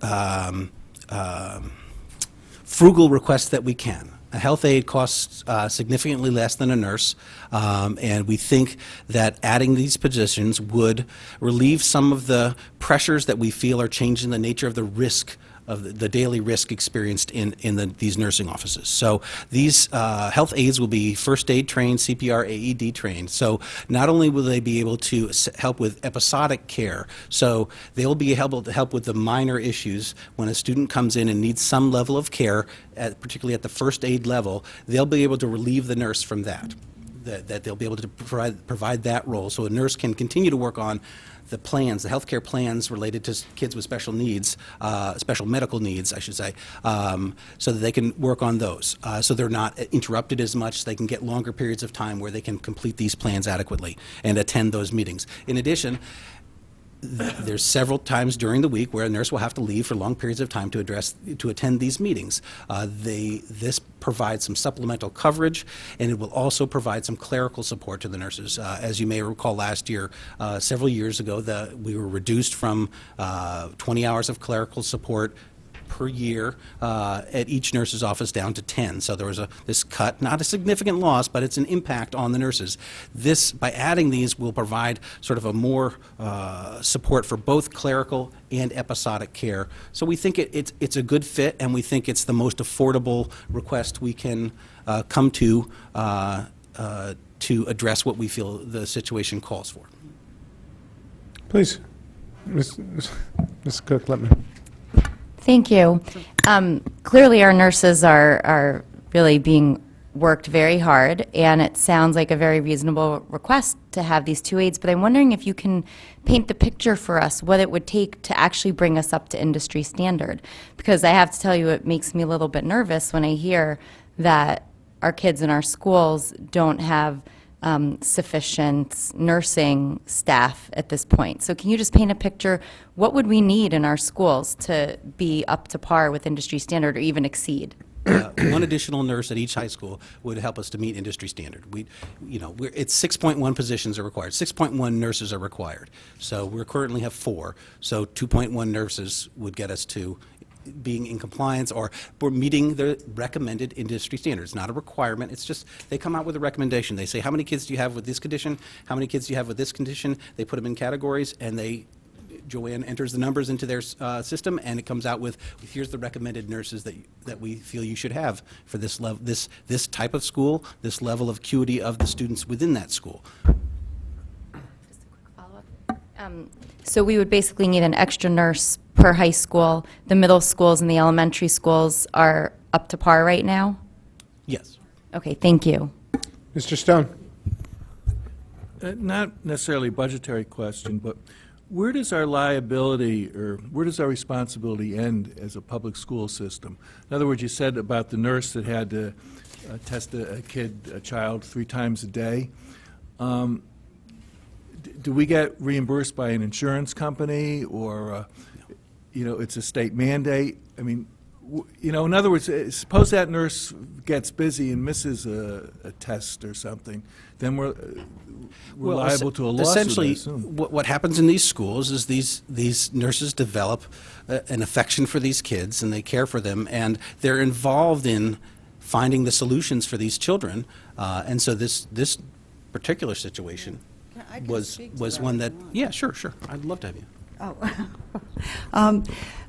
frugal requests that we can. A health aide costs significantly less than a nurse, and we think that adding these positions would relieve some of the pressures that we feel are changing the nature of the risk of the daily risk experienced in these nursing offices. So these health aides will be first aid trained, CPR, AED trained. So not only will they be able to help with episodic care, so they'll be able to help with the minor issues when a student comes in and needs some level of care, particularly at the first aid level, they'll be able to relieve the nurse from that. That they'll be able to provide that role, so a nurse can continue to work on the plans, the healthcare plans related to kids with special needs, special medical needs, I should say, so that they can work on those. So they're not interrupted as much. They can get longer periods of time where they can complete these plans adequately and attend those meetings. In addition, there's several times during the week where a nurse will have to leave for long periods of time to attend these meetings. This provides some supplemental coverage, and it will also provide some clerical support to the nurses. As you may recall, last year, several years ago, we were reduced from 20 hours of clerical support per year at each nurse's office down to 10. So there was this cut, not a significant loss, but it's an impact on the nurses. This, by adding these, will provide sort of a more support for both clerical and episodic care. So we think it's a good fit, and we think it's the most affordable request we can come to address what we feel the situation calls for. Please. Ms. Cook, let me. Thank you. Clearly, our nurses are really being worked very hard, and it sounds like a very reasonable request to have these 2 aides, but I'm wondering if you can paint the picture for us what it would take to actually bring us up to industry standard. Because I have to tell you, it makes me a little bit nervous when I hear that our kids in our schools don't have sufficient nursing staff at this point. So can you just paint a picture, what would we need in our schools to be up to par with industry standard or even exceed? One additional nurse at each high school would help us to meet industry standard. It's 6.1 positions are required. 6.1 nurses are required. So we currently have 4. So 2.1 nurses would get us to being in compliance or meeting the recommended industry standards. Not a requirement. It's just they come out with a recommendation. They say, how many kids do you have with this condition? How many kids do you have with this condition? They put them in categories, and Joanne enters the numbers into their system, and it comes out with, here's the recommended nurses that we feel you should have for this level, this type of school, this level of acuity of the students within that school. Just a quick follow-up. So we would basically need an extra nurse per high school. The middle schools and the elementary schools are up to par right now? Yes. Okay, thank you. Mr. Stone? Not necessarily a budgetary question, but where does our liability or where does our responsibility end as a public school system? In other words, you said about the nurse that had to test a child 3 times a day. Do we get reimbursed by an insurance company, or it's a state mandate? I mean, in other words, suppose that nurse gets busy and misses a test or something, then we're liable to a lawsuit, Essentially, I assume. what happens in these schools is these nurses develop an affection for these kids, and they care for them, and they're involved in finding the solutions for these children. And so this particular situation was one that, yeah, sure, I'd love to have you.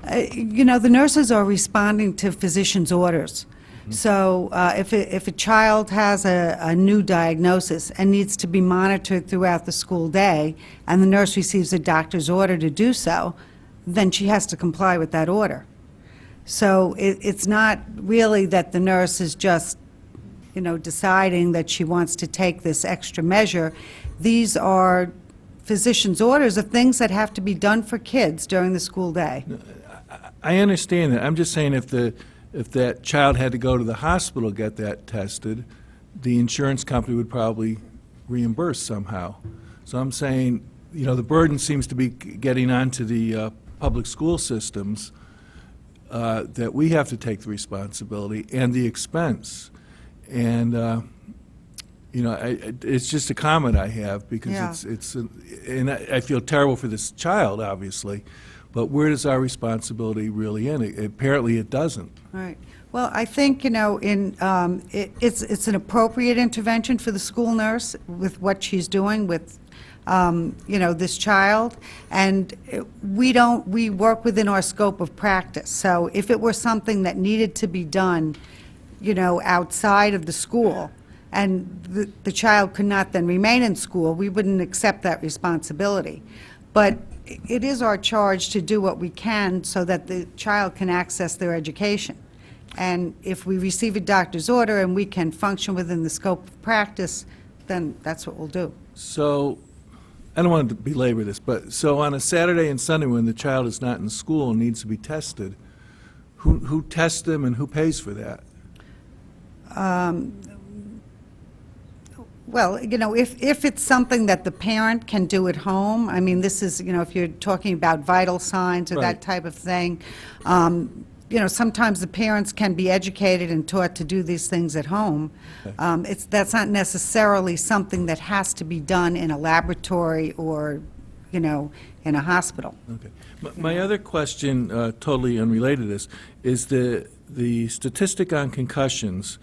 The nurses are responding to physicians' orders. So if a child has a new diagnosis and needs to be monitored throughout the school day, and the nurse receives a doctor's order to do so, then she has to comply with that order. So it's not really that the nurse is just, deciding that she wants to take this extra measure. These are physician's orders of things that have to be done for kids during the school day. I understand that. I'm just saying if that child had to go to the hospital to get that tested, the insurance company would probably reimburse somehow. So I'm saying, the burden seems to be getting onto the public school systems, that we have to take the responsibility and the expense. And it's just a comment I have, because and I feel terrible for this child, obviously, but where does our responsibility really end? Apparently, it doesn't. Right. Well, I think, it's an appropriate intervention for the school nurse with what she's doing with, this child, and we work within our scope of practice. So if it were something that needed to be done, outside of the school, and the child could not then remain in school, we wouldn't accept that responsibility. But it is our charge to do what we can so that the child can access their education. And if we receive a doctor's order and we can function within the scope of practice, then that's what we'll do. So, I don't want to belabor this, but so on a Saturday and Sunday when the child is not in school and needs to be tested, who tests them and who pays for that? Well, if it's something that the parent can do at home, I mean, this is, if you're talking about vital signs or Right. that type of thing, sometimes the parents can be educated and taught to do these things at home. That's not necessarily something that has to be done in a laboratory or, in a hospital. Okay. My other question, totally unrelated to this, is the statistic on concussions.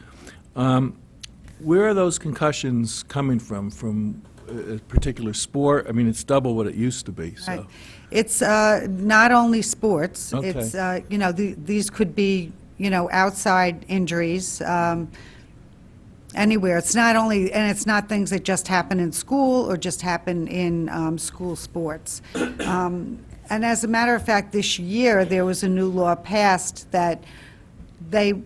Where are those concussions coming from? From a particular sport? I mean, it's double what it used to be, so. Right. It's not only sports. Okay. It's, these could be, outside injuries, anywhere. It's not only, and it's not things that just happen in school or just happen in school sports. And as a matter of fact, this year, there was a new law passed that the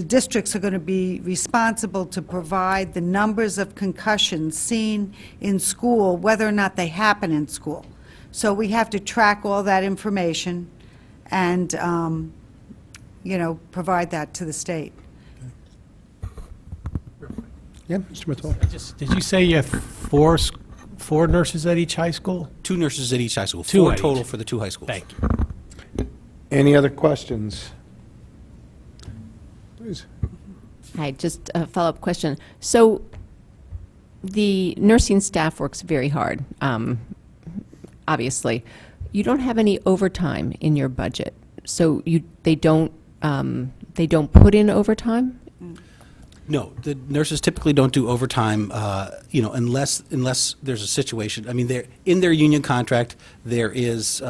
districts are going to be responsible to provide the numbers of concussions seen in school, whether or not they happen in school. So we have to track all that information and, provide that to the state. Yeah, Mr. Matola. Did you say you have four nurses at each high school? 2 nurses at each high school, Two 4 at total each. for the 2 high schools. Thank you. Any other questions? Please. Hi, just a follow-up question. So the nursing staff works very hard, obviously. You don't have any overtime in your budget, so they don't put in overtime? No, the nurses typically don't do overtime, unless there's a situation. I mean, in their union contract, there is,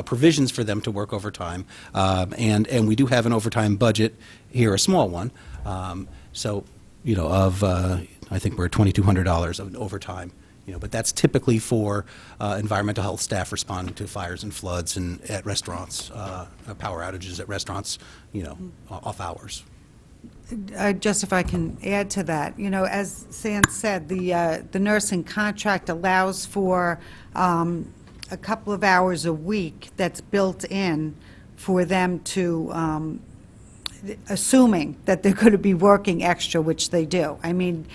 provisions for them to work overtime, and we do have an overtime budget here, a small one. I think we're at $2,200 of overtime. But that's typically for environmental health staff responding to fires and floods and at restaurants, power outages at restaurants, off hours. Just if I can add to that, as Sam said, the nursing contract allows for a couple of hours a week that's built in for them to, assuming that they're going to be working extra, which they do. I mean,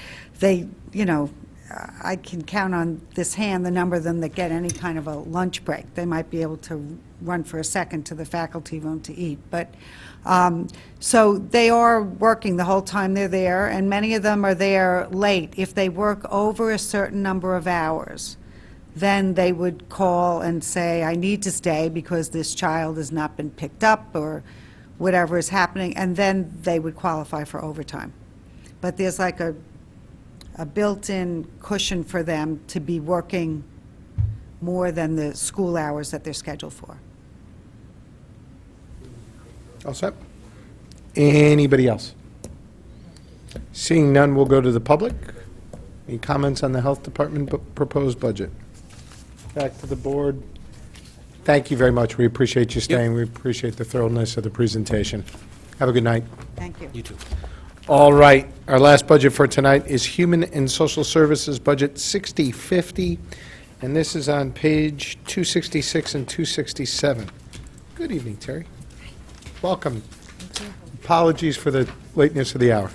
I can count on this hand the number of them that get any kind of a lunch break. They might be able to run for a second to the faculty room to eat. But so they are working the whole time they're there, and many of them are there late. If they work over a certain number of hours, then they would call and say, I need to stay because this child has not been picked up or whatever is happening, and then they would qualify for overtime. But there's like a built-in cushion for them to be working more than the school hours that they're scheduled for. All set? Anybody else? Seeing none, we'll go to the public. Any comments on the Health Department proposed budget? Back to the board. Thank you very much. We appreciate you staying. We appreciate the thoroughness of the presentation. Have a good night. Thank you. You too. All right, our last budget for tonight is Human and Social Services Budget 6050, and this is on page 266 and 267. Good evening, Terry. Welcome. Apologies for the lateness of the hour.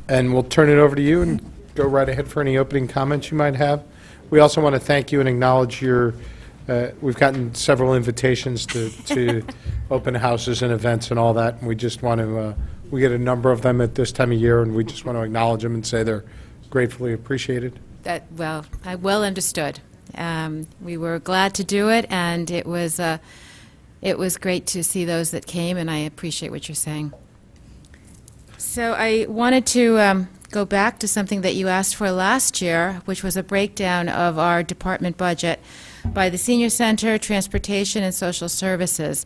And we'll turn it over to you and go right ahead for any opening comments you might have. We also want to thank you and acknowledge your, we've gotten several invitations to open houses and events and all that, and we just want to, we get a number of them at this time of year, and we just want to acknowledge them and say they're gratefully appreciated. I well understood. We were glad to do it, and it was great to see those that came, and I appreciate what you're saying. So I wanted to go back to something that you asked for last year, which was a breakdown of our department budget by the Senior Center, Transportation, and Social Services.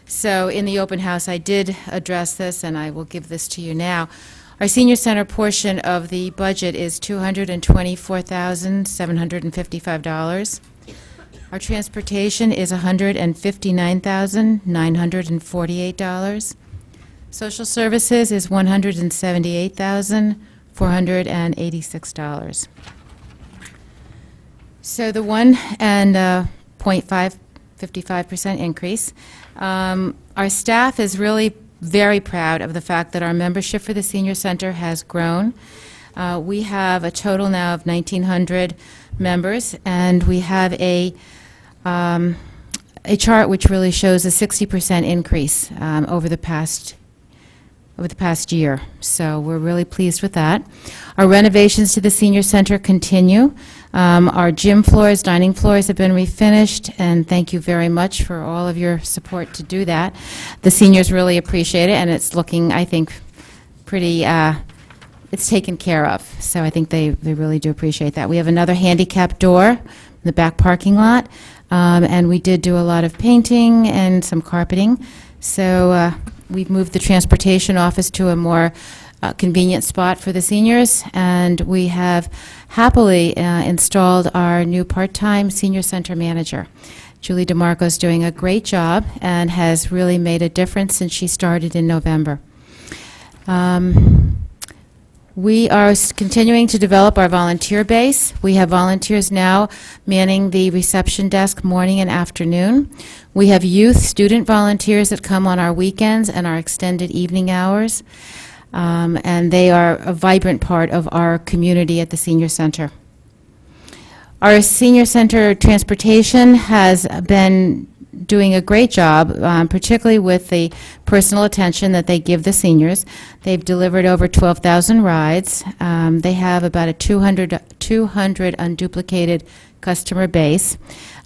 So in the open house, I did address this, and I will give this to you now. Our Senior Center portion of the budget is $224,755. Our transportation is $159,948. Social services is $178,486. So the 1.55% increase. Our staff is really very proud of the fact that our membership for the Senior Center has grown. We have a total now of 1,900 members, and we have a chart which really shows a 60% increase over the past year. So we're really pleased with that. Our renovations to the Senior Center continue. Our gym floors, dining floors have been refinished, and thank you very much for all of your support to do that. The seniors really appreciate it, and it's looking, I think, pretty, it's taken care of. So I think they really do appreciate that. We have another handicap door in the back parking lot, and we did do a lot of painting and some carpeting. So we've moved the transportation office to a more convenient spot for the seniors, and we have happily installed our new part-time Senior Center manager. Julie DeMarco's doing a great job and has really made a difference since she started in November. We are continuing to develop our volunteer base. We have volunteers now manning the reception desk morning and afternoon. We have youth student volunteers that come on our weekends and our extended evening hours. and they are a vibrant part of our community at the senior center. Our senior center transportation has been doing a great job, particularly with the personal attention that they give the seniors. They've delivered over 12,000 rides. They have about a 200 unduplicated customer base.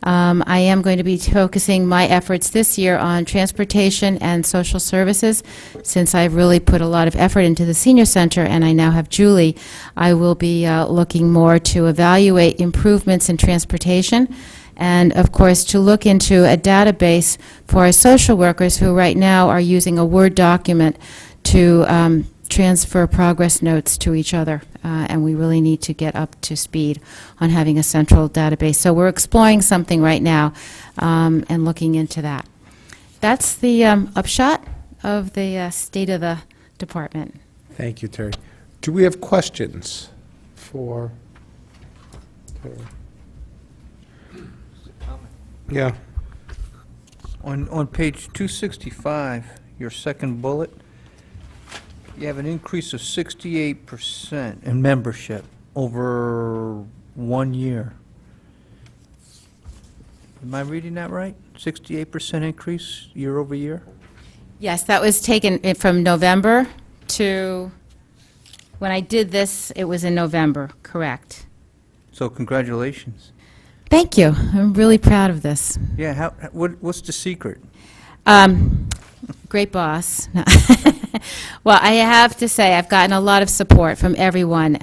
I am going to be focusing my efforts this year on transportation and social services. Since I've really put a lot of effort into the senior center and I now have Julie, I will be looking more to evaluate improvements in transportation and, of course, to look into a database for our social workers who right now are using a Word document to transfer progress notes to each other, and we really need to get up to speed on having a central database. So we're exploring something right now and looking into that. That's the upshot of the state of the department. Thank you, Terry. Do we have questions for Terry? Yeah. On page 265, your second bullet, you have an increase of 68% in membership over 1 year. Am I reading that right? 68% increase year over year? Yes, that was taken from November to, when I did this, it was in November, correct. So congratulations. Thank you. I'm really proud of this. Yeah, what's the secret? Great boss. No. Well, I have to say, I've gotten a lot of support from everyone.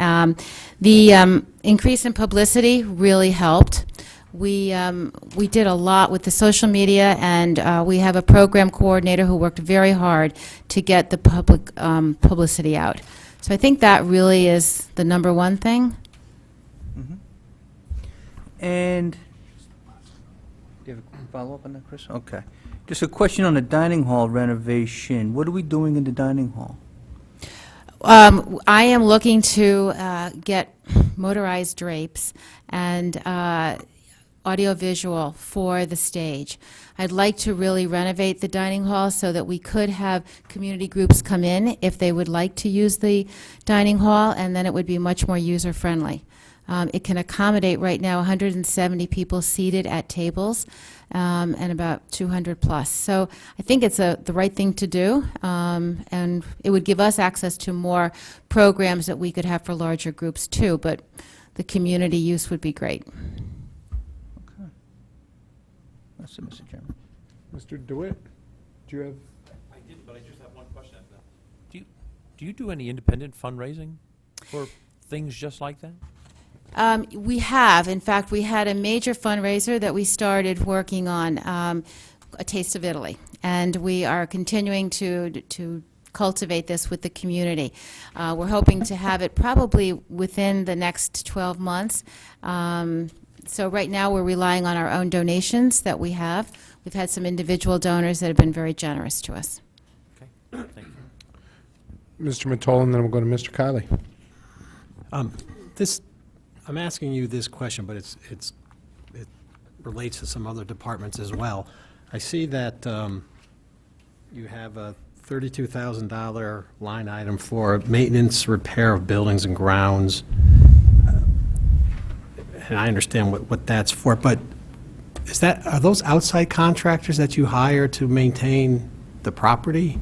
The increase in publicity really helped. We did a lot with the social media, and we have a program coordinator who worked very hard to get the public publicity out. So I think that really is the number one thing. And, do you have a follow-up on that, Chris? Okay. Just a question on the dining hall renovation. What are we doing in the dining hall? I am looking to get motorized drapes and audiovisual for the stage. I'd like to really renovate the dining hall so that we could have community groups come in if they would like to use the dining hall, and then it would be much more user-friendly. It can accommodate right now 170 people seated at tables and about 200 plus. So I think it's the right thing to do, and it would give us access to more programs that we could have for larger groups too, but the community use would be great. Okay. That's it, Mr. Chairman. Mr. DeWitt, do you have? I did, but I just have one question after that. Do you do any independent fundraising for things just like that? We have. In fact, we had a major fundraiser that we started working on, A Taste of Italy, and we are continuing to cultivate this with the community. We're hoping to have it probably within the next 12 months. So right now, we're relying on our own donations that we have. We've had some individual donors that have been very generous to us. Okay, thank you. Mr. Matola, then we'll go to Mr. Kiley. I'm asking you this question, but it relates to some other departments as well. I see that you have a $32,000 line item for maintenance, repair of buildings and grounds. And I understand what that's for, but are those outside contractors that you hire to maintain the property?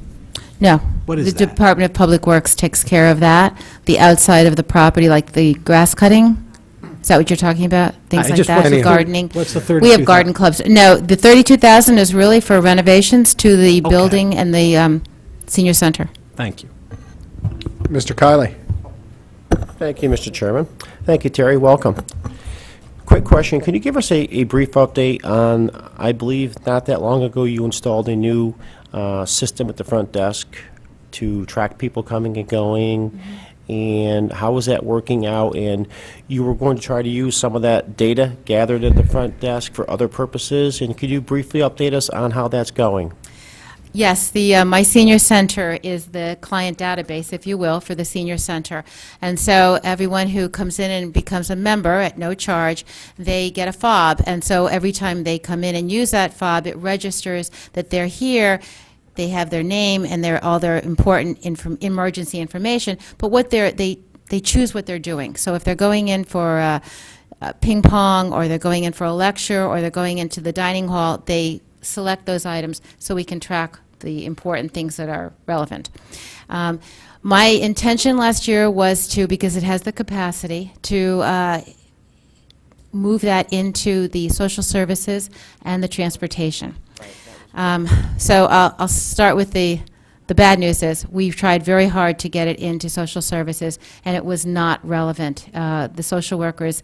No. What is the that? Department of Public Works takes care of that. The outside of the property, like the grass cutting. Is that what you're talking about? Things like that, the gardening? What's the We have 32,000? garden clubs. No, the 32,000 is really for renovations to the building and the senior center. Thank you. Mr. Kiley. Thank you, Mr. Chairman. Thank you, Terry. Welcome. Quick question. Can you give us a brief update on, I believe not that long ago, you installed a new system at the front desk to track people coming and going, and how is that working out? And you were going to try to use some of that data gathered at the front desk for other purposes, and could you briefly update us on how that's going? Yes, the My Senior Center is the client database, if you will, for the senior center. And so everyone who comes in and becomes a member at no charge, they get a fob. And so every time they come in and use that fob, it registers that they're here they have their name and all their important emergency information, but they choose what they're doing. So if they're going in for ping pong, or they're going in for a lecture, or they're going into the dining hall, they select those items so we can track the important things that are relevant. My intention last year was to, because it has the capacity, to move that into the social services and the transportation. So I'll start with the bad news is we've tried very hard to get it into social services, and it was not relevant. The social workers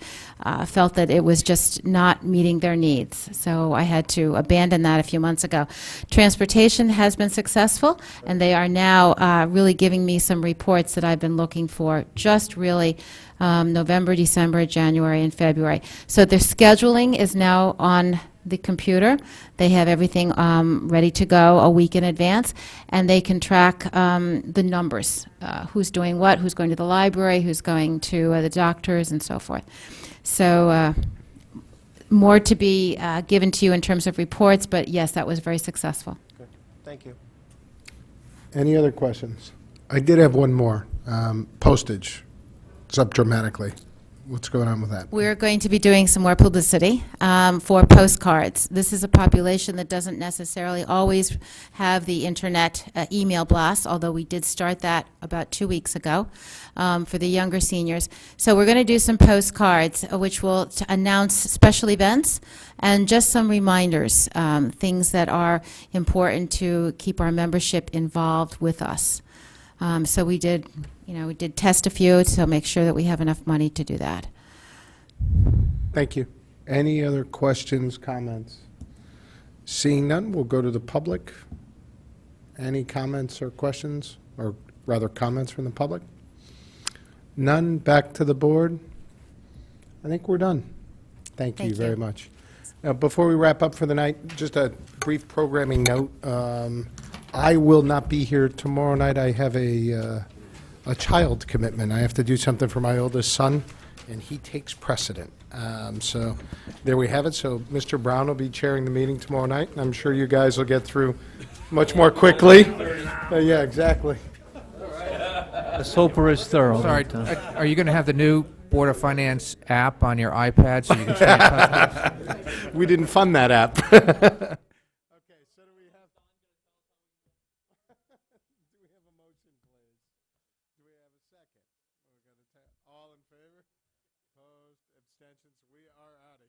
felt that it was just not meeting their needs, so I had to abandon that a few months ago. Transportation has been successful, and they are now really giving me some reports that I've been looking for, just really November, December, January, and February. So their scheduling is now on the computer. They have everything ready to go a week in advance, and they can track the numbers, who's doing what, who's going to the library, who's going to the doctors, and so forth. So more to be given to you in terms of reports, but yes, that was very successful. Thank you. Any other questions? I did have one more. Postage. It's up dramatically. What's going on with that? We're going to be doing some more publicity for postcards. This is a population that doesn't necessarily always have the internet email blast, although we did start that about 2 weeks ago for the younger seniors. So we're going to do some postcards which will announce special events and just some reminders, things that are important to keep our membership involved with us. So we did test a few to make sure that we have enough money to do that. Thank you. Any other questions, comments? Seeing none, we'll go to the public. Any comments or questions, or rather comments from the public? None. Back to the board. I think we're done. Thank you very much. Now, before we wrap up for the night, just a brief programming note. I will not be here tomorrow night. I have a child commitment. I have to do something for my oldest son, and he takes precedent. So there we have it. So Mr. Brown will be chairing the meeting tomorrow night, and I'm sure you guys will get through much more quickly. Yeah, exactly. The SOPR is thorough. Sorry, are you going to have the new Board of Finance app on your iPad so you can stay in touch with us? We didn't fund that app. All in favor? Opposed? Abstentions? We are out of